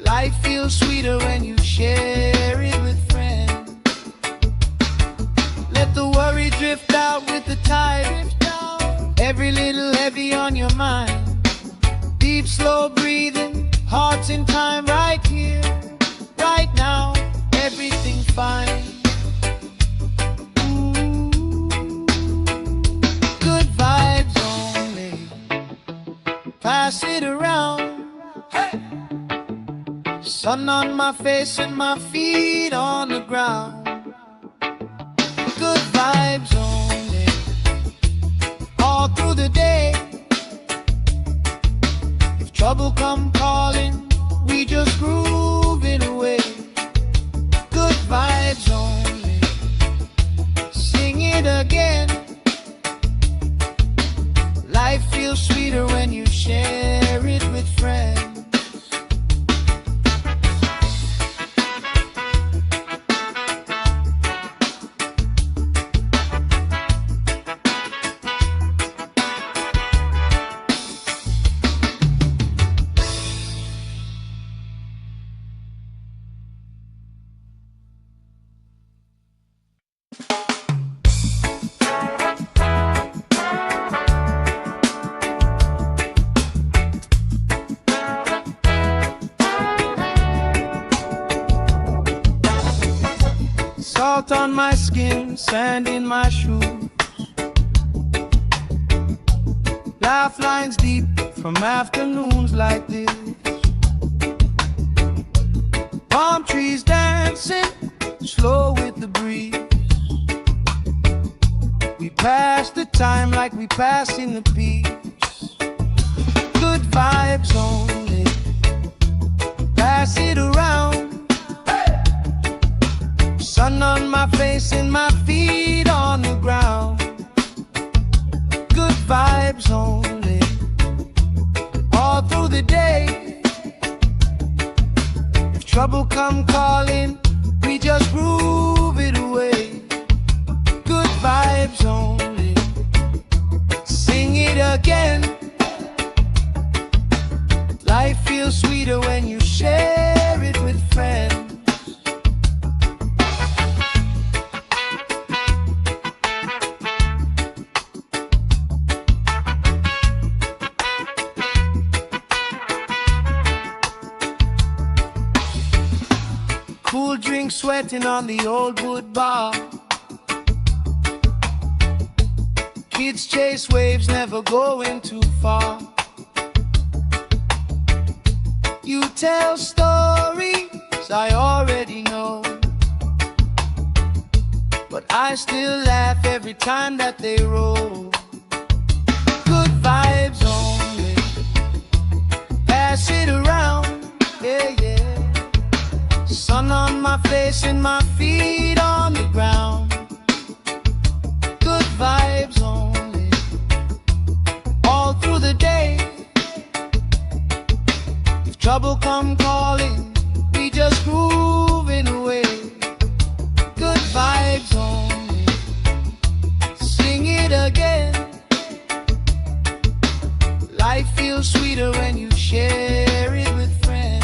Speaker 1: Life feels sweeter when you share it with friends. Let the worry drift out with the tide. Every little heavy on your mind. Deep, slow breathing, hearts in time, right here, right now. Everything fine. Good vibes only, pass it around. Hey! Sun on my face and my feet on the ground. Good vibes only, all through the day. If trouble come calling, we just groove it away. Good vibes only, sing it again. Life feels sweeter when you share it with friends. Salt on my skin, sand in my shoes. Laugh lines deep from afternoons like this. Palm trees dancing, slow with the breeze. We pass the time like we pass in the peace. Good vibes only, pass it around. Sun on my face and my feet on the ground. Good vibes only, all through the day. If trouble come calling, we just groove it away. Good vibes only, sing it again. Life feels sweeter when you share it with friends. Cool drink sweating on the old wood bar. Kids chase waves, never going too far. You tell stories I already know, but I still laugh every time that they roll. Good vibes only, pass it around, yeah, yeah. Sun on my face and my feet on the ground. Good vibes only, all through the day. If trouble come calling, we just groove it away. Good vibes only, sing it again. Life feels sweeter when you share it with friends.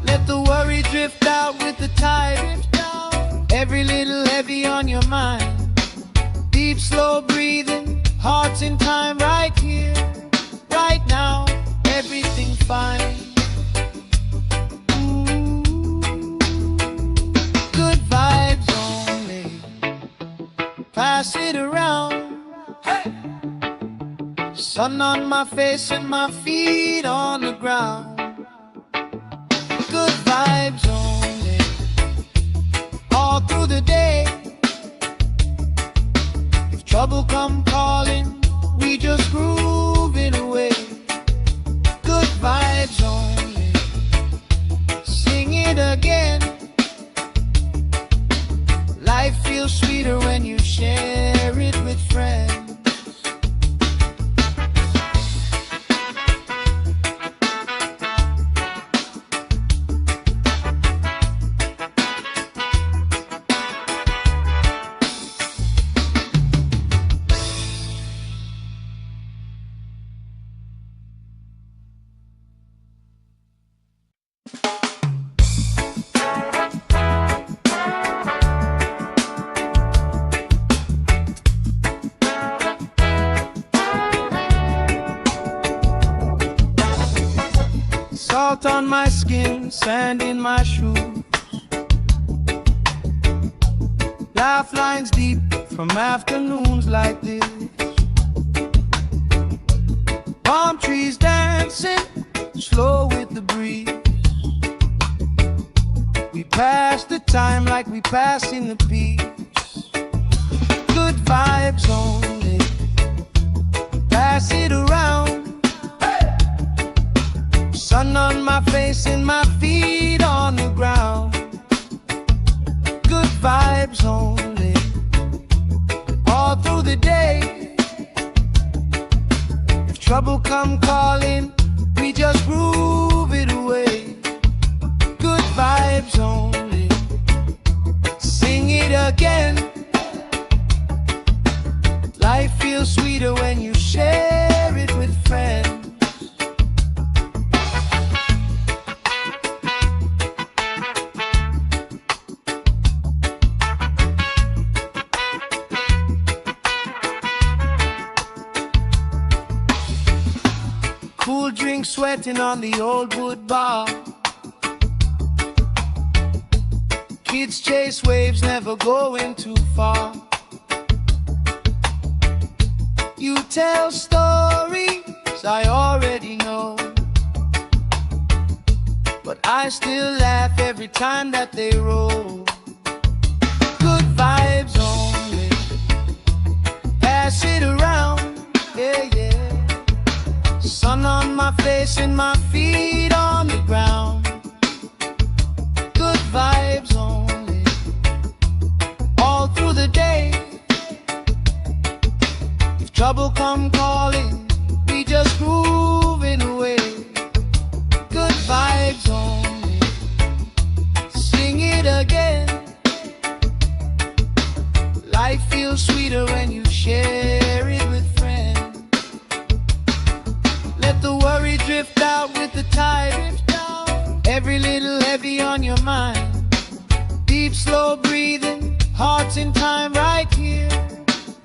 Speaker 1: Let the worry drift out with the tide. Every little heavy on your mind. Deep, slow breathing, hearts in time, right here, right now, everything fine. Ooh, good vibes only, pass it around. Hey! Sun on my face and my feet on the ground. Good vibes only, all through the day. If trouble come calling, we just groove it away. Good vibes only, sing it again. Life feels sweeter when you share it with friends. Salt on my skin, sand in my shoes. Laugh lines deep from afternoons like this. Palm trees dancing, slow with the breeze. passing the peace. Good vibes only, pass it around. Sun on my face and my feet on the ground. Good vibes only, all through the day. If trouble come calling, we just groove it away. Good vibes only, sing it again. Life feels sweeter when you share it with friends. Cool drink sweating on the old wood bar. Kids chase waves, never going too far. You tell stories I already know, but I still laugh every time that they roll. Good vibes only, pass it around, yeah, yeah. Sun on my face and my feet on the ground. Good vibes only, all through the day. If trouble come calling, we just grooving away. Good vibes only, sing it again. Life feels sweeter when you share it with friends. Let the worry drift out with the tide. Every little heavy on your mind. Deep, slow breathing, hearts in time, right here,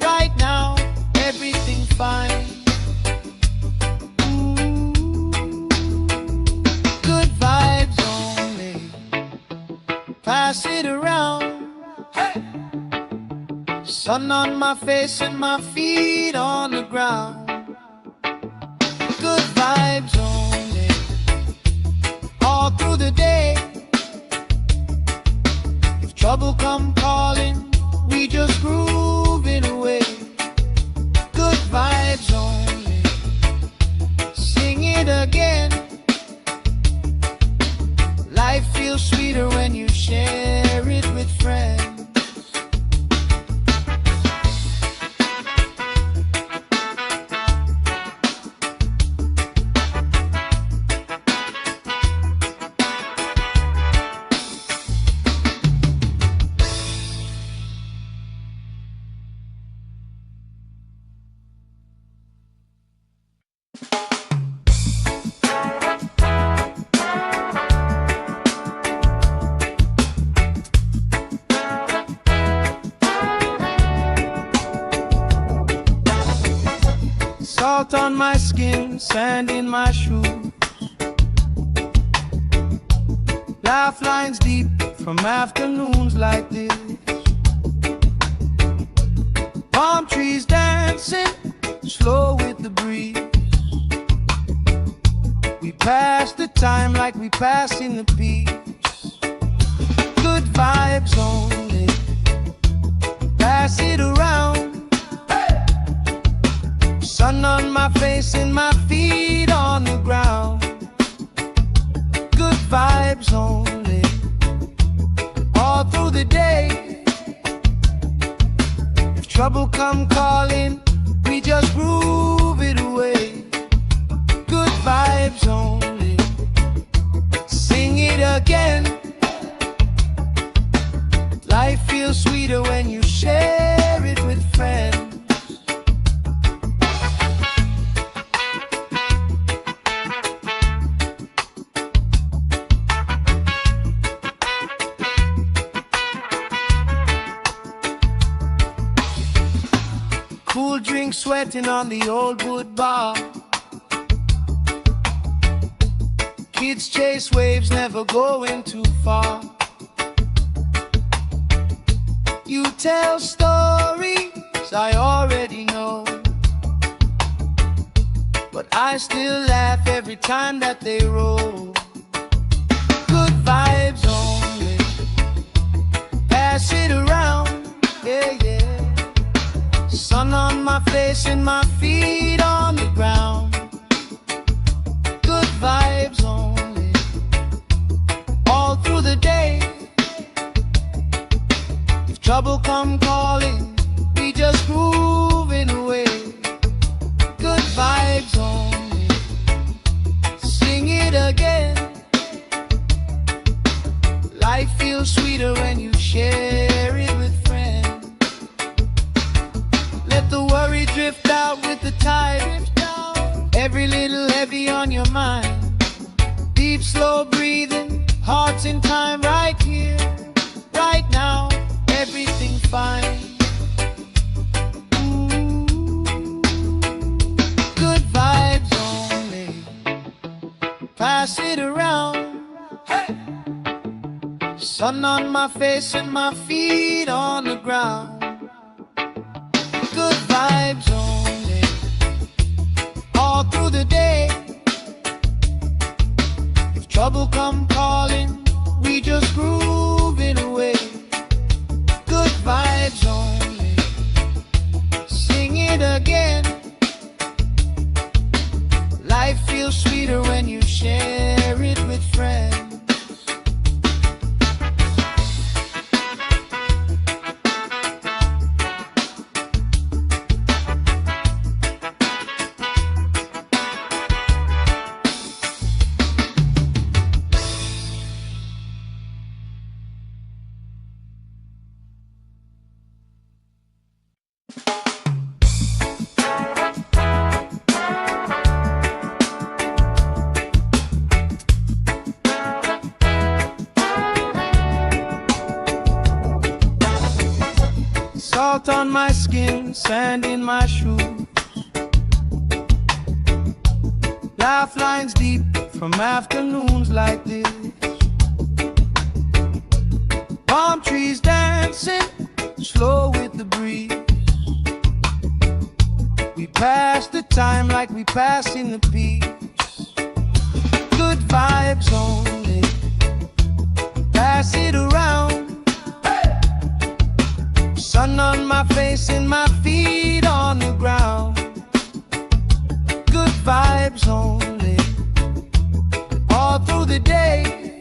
Speaker 1: right now. Everything fine. Ooh. Good vibes only, pass it around. Hey. Sun on my face and my feet on the ground. Good vibes only, all through the day. If trouble come calling, we just groove it away. Good vibes only, sing it again. Life feels sweeter when you share it with friends. Salt on my skin, sand in my shoes. Laugh lines deep from afternoons like this. Palm trees dancing, slow with the breeze. We pass the time like we passing the peace. Good vibes only, pass it around. Sun on my face and my feet on the ground. Good vibes only, all through the day. If trouble come calling, we just groove it away. Good vibes only, sing it again. Life feels sweeter when you share it with friends. Cool drink sweating on the old wood bar. Kids chase waves, never going too far. You tell stories I already know, but I still laugh every time that they roll. Good vibes only, pass pass it around, yeah, yeah. Sun on my face and my feet on the ground. Good vibes only, all through the day. If trouble come calling, we just grooving away. Good vibes only, sing it again. Life feels sweeter when you share it with friends. Let the worry drift out with the tide. Every little heavy on your mind. Deep, slow breathing, hearts in time, right here, right now. Everything fine. Good vibes only, pass it around. Hey! Sun on my face and my feet on the ground. Good vibes only, all through the day. If trouble come calling, we just grooving away. Good vibes only, sing it again. Life feels sweeter when you share it with friends. Salt on my skin, sand in my shoes. Laugh lines deep from afternoons like this. Palm trees dancing, slow with the breeze. We pass the time like we passing the peace. Good vibes only, pass it around. Sun on my face and my feet on the ground. Good vibes only, all through the day.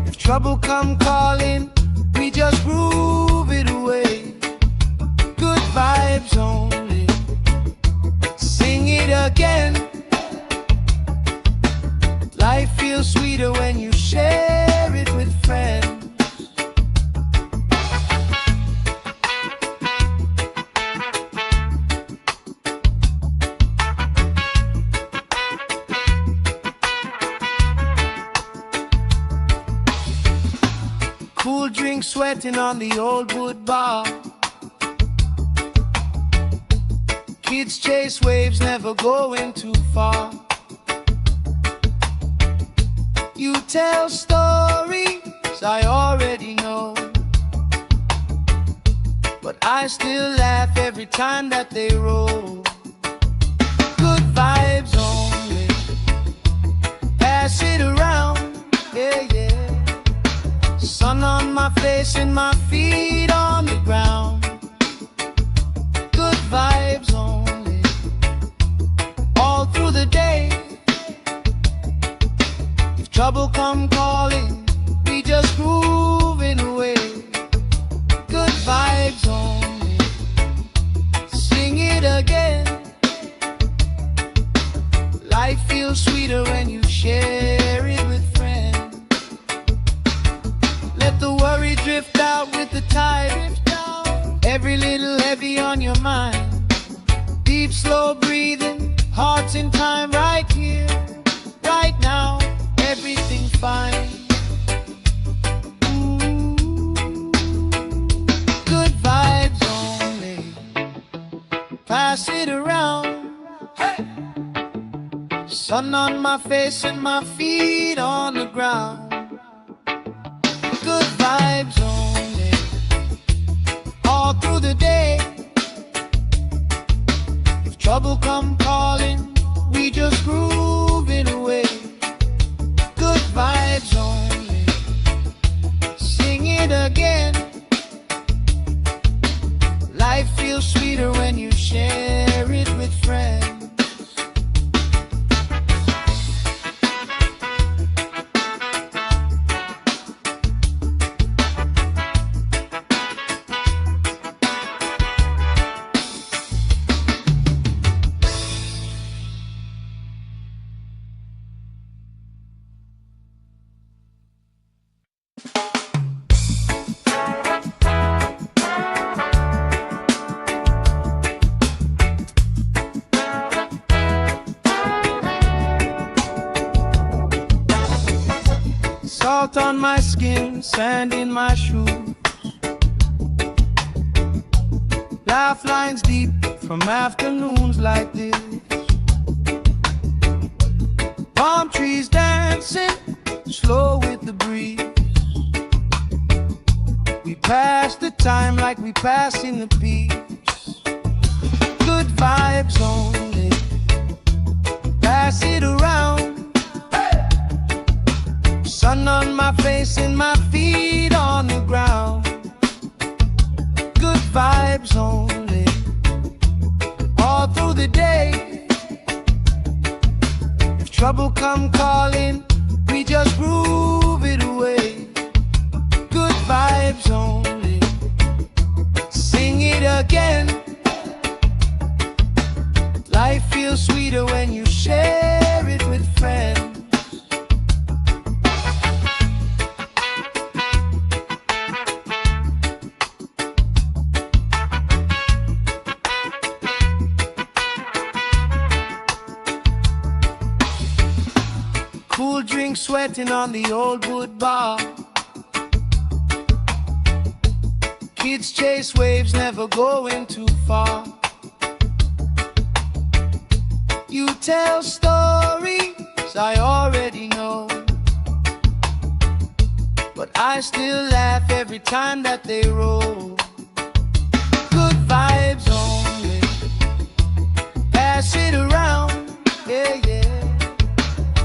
Speaker 1: If trouble come calling, we just groove it away. Good vibes only, sing it again. Life feels sweeter when you share it with friends. Cool drink sweating on the old wood bar. Kids chase waves, never going too far. You tell stories I already know, but I still laugh every time that they roll. Good vibes only, pass it around, yeah, yeah. Sun on my face and my feet on the ground. Good vibes only, all through the day. If trouble come calling, we just grooving away. Good vibes only, sing it again. Life feels sweeter when you share it with friends. Let the worry drift out with the tide. Every little heavy on your mind. Deep, slow breathing, hearts in time, right here, right now. Everything fine. Good vibes only, pass it around. Hey! Sun on my face and my feet on the ground. Good vibes only, all through the day. If trouble come calling, we just grooving away. Good vibes only, sing it again. Life feels sweeter when you share it with friends. Salt on my skin, sand in my shoes. Laugh lines deep from afternoons like this. Palm trees dancing slow with the breeze. We pass the time like we pass in the peace. Good vibes only, pass it around. Sun on my face and my feet on the ground. Good vibes only, all through the day. If trouble come calling, we just groove it away. Good vibes only, sing it again. Life feels sweeter when you share it with friends. Cool drink sweating on the old wood bar. Kids chase waves, never going too far. You tell stories I already know, but I still laugh every time that they roll. Good vibes only, pass it around, yeah, yeah.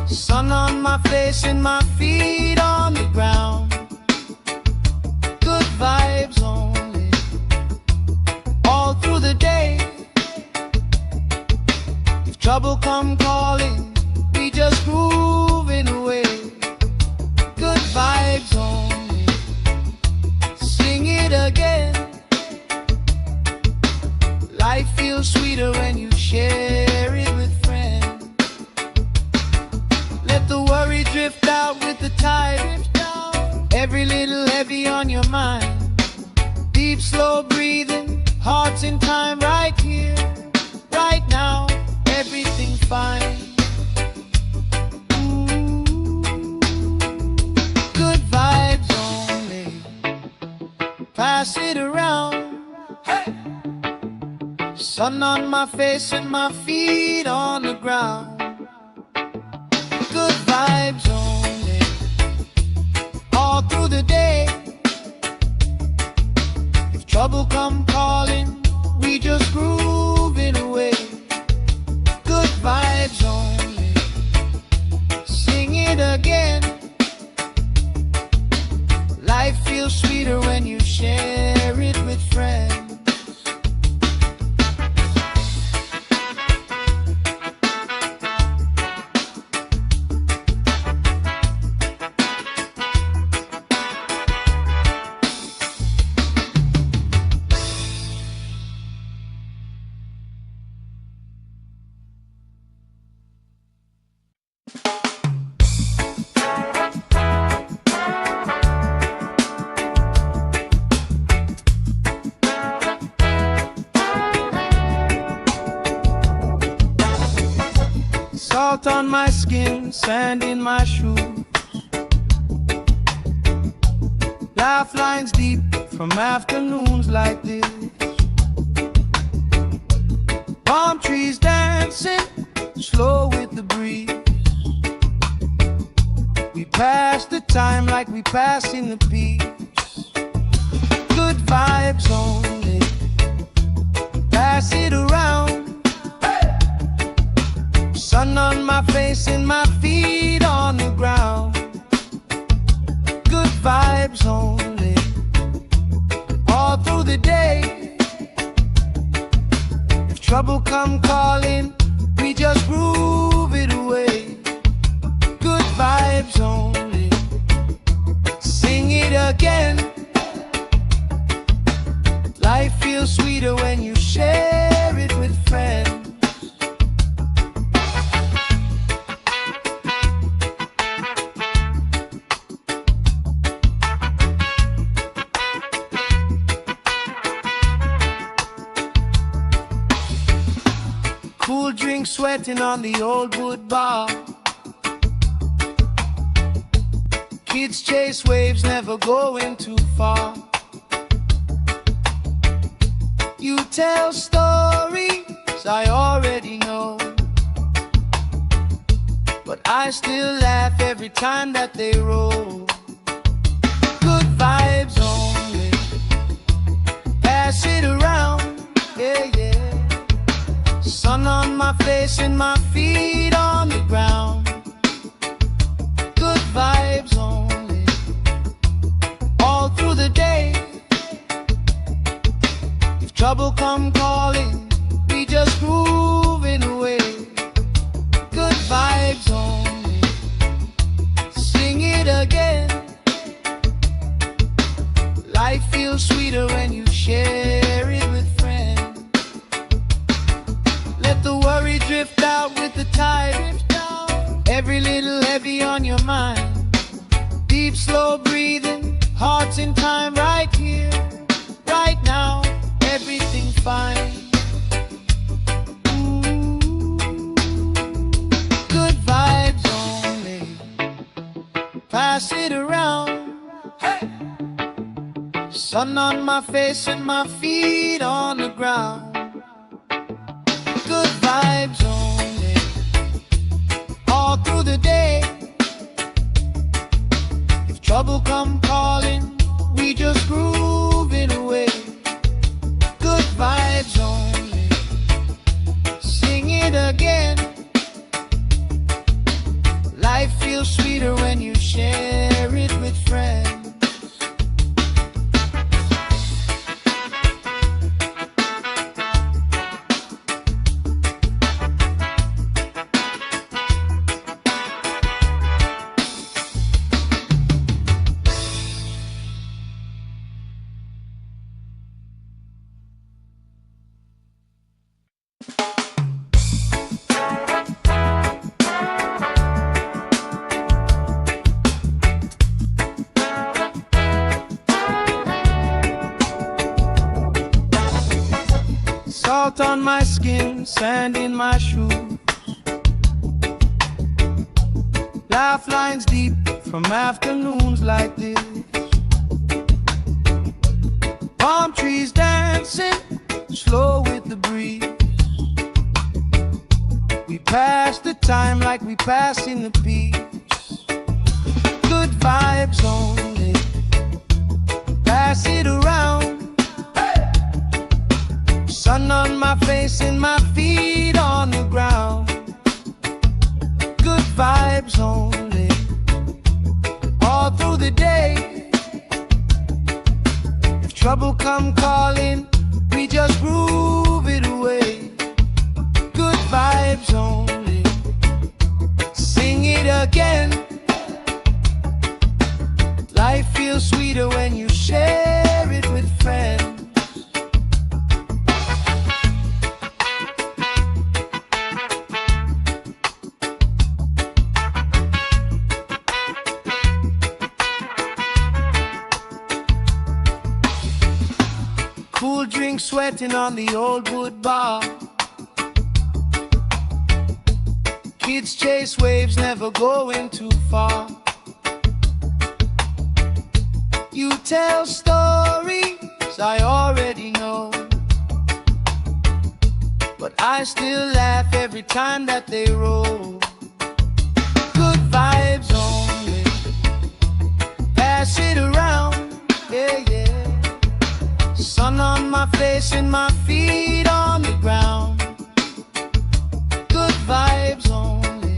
Speaker 1: Sun on my face and my feet on the ground. Good vibes only, all through the day. If trouble come calling, we just grooving away. Good vibes only, sing it again. Life feels sweeter when you share it with friends. Let the worry drift out with the tide. Every little heavy on your mind. Deep, slow breathing, hearts in time, right here, right now. Everything fine. Ooh. Good vibes only, pass it around. Hey! Sun on my face and my feet on the ground. Good vibes only, all through the day. If trouble come calling, we just grooving away. Good vibes only, sing it again. Life feels sweeter when you share it with friends. Salt on my skin, sand in my shoes. Laugh lines deep from afternoons like this. Palm trees dancing slow with the breeze. We pass the time like we pass in the peace. Good vibes only, pass it around. Sun on my face and my feet on the ground. Good vibes only, trouble come calling, we just groove it away. Good vibes only. Sing it again. Life feels sweeter when you share it with friends. Cool drink sweating on the old wood bar. Kids chase waves, never going too far. You tell stories I already know, but I still laugh every time that they roll. Good vibes only. Pass it around, yeah, yeah. Sun on my face and my feet on the ground. Good vibes only. All through the day. If trouble come calling, we just grooving away. Good vibes only. Sing it again. Life feels sweeter when you share it with friends. Let the worry drift out with the tide. Every little heavy on your mind. Deep, slow breathing, hearts in time, right here, right now. Everything fine. Ooh, good vibes only. Pass it around. Hey. Sun on my face and my feet on the ground. Good vibes only. All through the day. If trouble come calling, we just groove it away. Good vibes only. Sing it again. Life feels sweeter when you share it with friends. Salt on my skin, sand in my shoes. Laugh lines deep from afternoons like this. Palm trees dancing, slow with the breeze. We pass the time like we pass in the peace. Good vibes only. Pass it around. Sun on my face and my feet on the ground. Good vibes only. All through the day. If trouble come calling, we just groove it away. Good vibes only. Sing it again. Life feels sweeter when you share it with friends. Cool drink sweating on the old wood bar. Kids chase waves, never going too far. You tell stories I already know, but I still laugh every time that they roll. Good vibes only. Pass it around, yeah, yeah. Sun on my face and my feet on the ground. Good vibes only.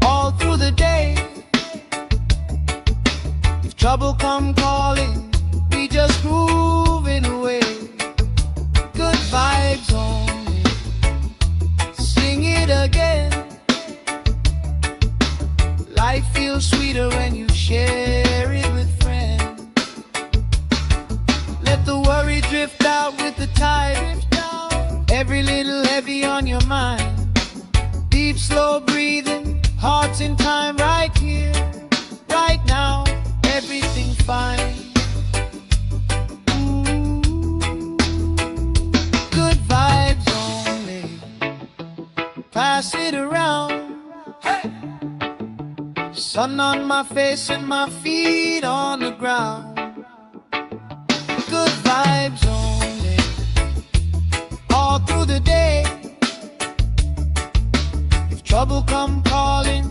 Speaker 1: All through the day. If trouble come calling, we just grooving away. Good vibes only. your mind. Deep, slow breathing, hearts in time, right here, right now, everything fine. Good vibes only, pass it around. Hey! Sun on my face and my feet on the ground. Good vibes only, all through the day. If trouble come calling,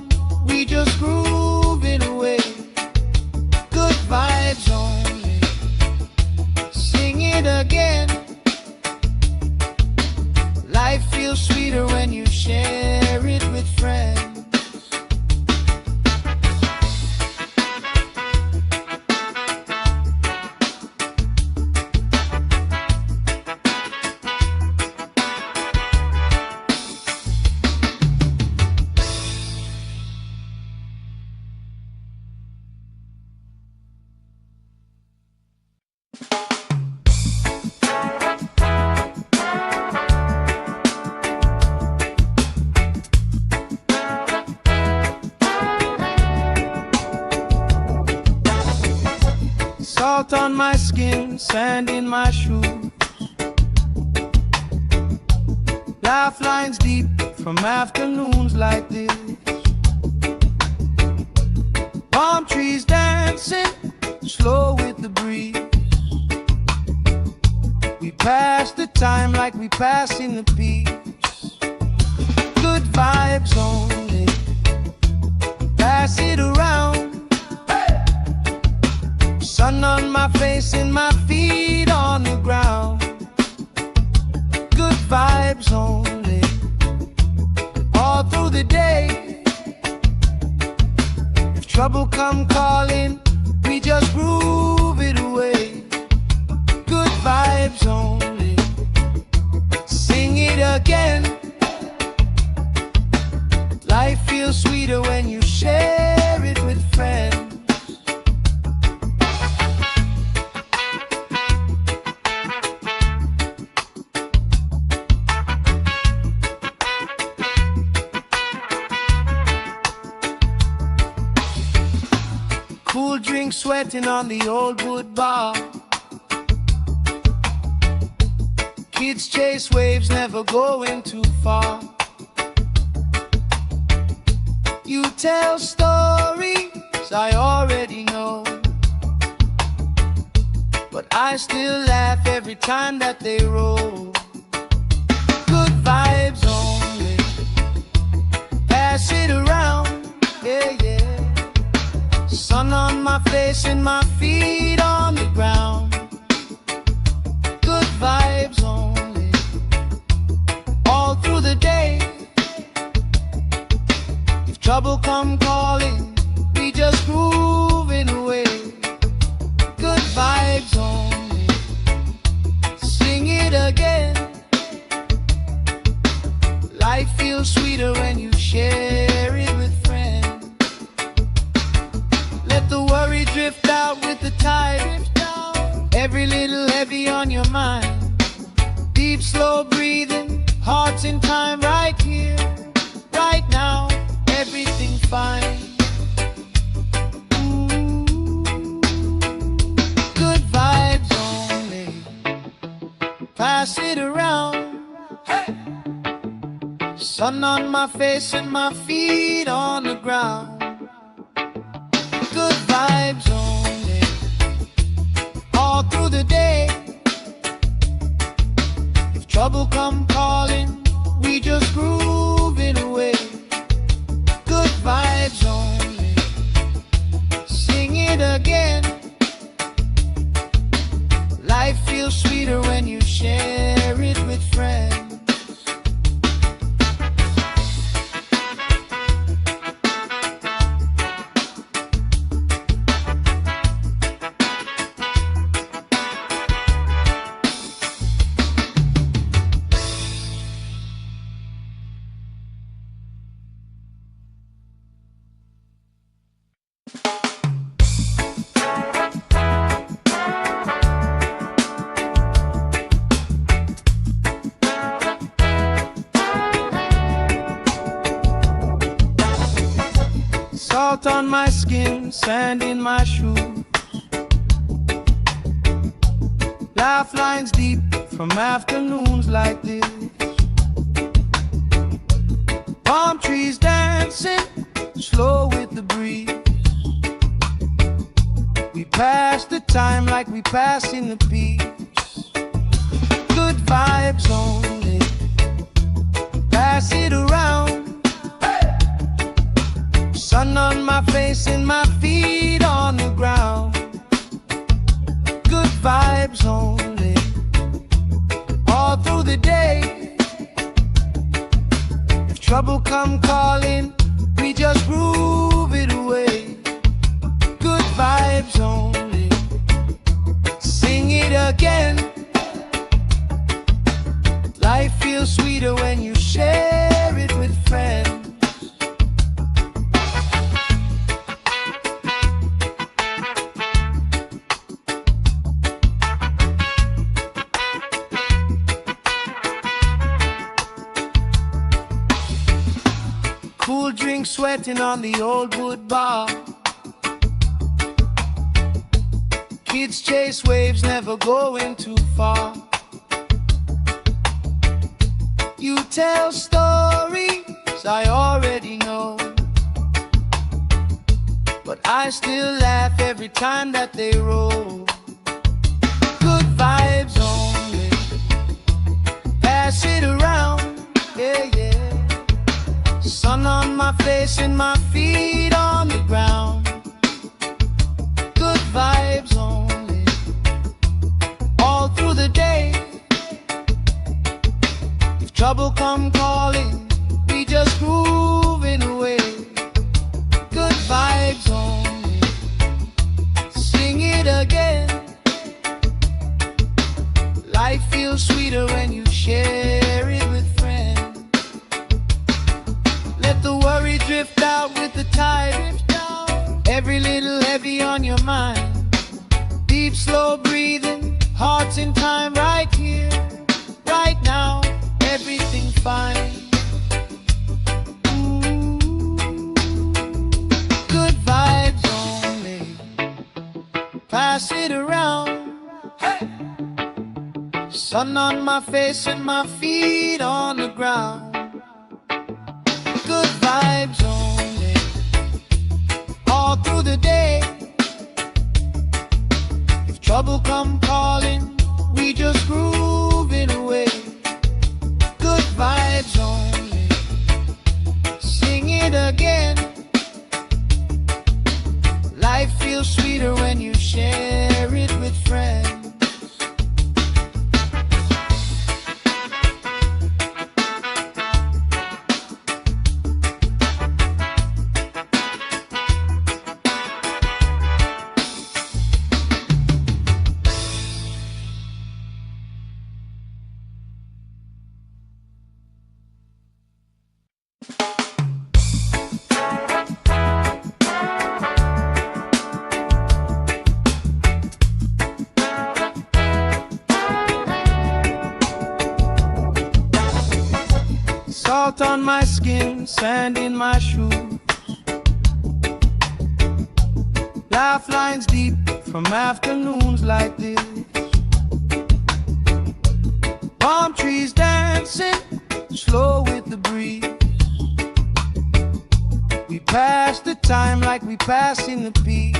Speaker 1: we just groove it away. Good vibes only, sing it again. Life feels sweeter when you share it with friends. Salt on my skin, sand in my shoes. Laugh lines deep from afternoons like this. Palm trees dancing, slow with the breeze. We pass the time like we pass in the peace. Good vibes only, pass it around. Sun on my face and my feet on the ground. Good vibes only, all through the day. If trouble come calling, we just groove it away. Good vibes only, sing it again. Life feels sweeter when you share it with friends. Cool drink sweating on the old wood bar. Kids chase waves, never going too far. You tell stories I already know, but I still laugh every time that they roll. Good vibes only, pass it around, yeah, yeah. Sun on my face and my feet on the ground. Good vibes only, all through the day. If trouble come calling, we just groove it away. Good vibes only, sing it again. Life feels sweeter when you share it with friends. Let the worry drift out with the tide. Every little heavy on your mind. Deep, slow breathing, hearts in time, right here, right now, everything fine. Good vibes only, pass it around. Hey! Sun on my face and my feet on the ground. Good vibes only, all through the day. If trouble come calling, we just groove it away. Good vibes only, sing it again. Life feels sweeter when you share it with friends. Salt on my skin, sand in my shoes. Laugh lines deep from afternoons like this. Palm trees dancing slow with the breeze. We pass the time like we pass in the peace. Good vibes only, pass it around. Sun on my face and my feet on the ground. Good vibes only, all through the day. If trouble come calling, we just groove it away. Good vibes only, sing it again. Life feels sweeter when you share it with friends. Cool drink sweating on the old wood bar. Kids chase waves, never going too far. You tell stories I already know, but I still laugh every time that they roll. Good vibes only, pass it around, yeah, yeah. Sun on my face and my feet on the ground. Good vibes only, all through the day. If trouble come calling, we just grooving away. Good vibes only, sing it again. Life feels sweeter when you share it with friends. Let the worry drift out with the tide. Every little heavy on your mind. Deep, slow breathing, hearts in time, right here, right now. Everything fine. Ooh, good vibes only, pass it around. Hey. Sun on my face and my feet on the ground. Good vibes only, all through the day. If trouble come calling, we just groove it away. Good vibes only, sing it again. Life feels sweeter when you share it with friends. Salt on my skin, sand in my shoes. Laugh lines deep from afternoons like this. Palm trees dancing slow with the breeze. We pass the time like we pass in the peace.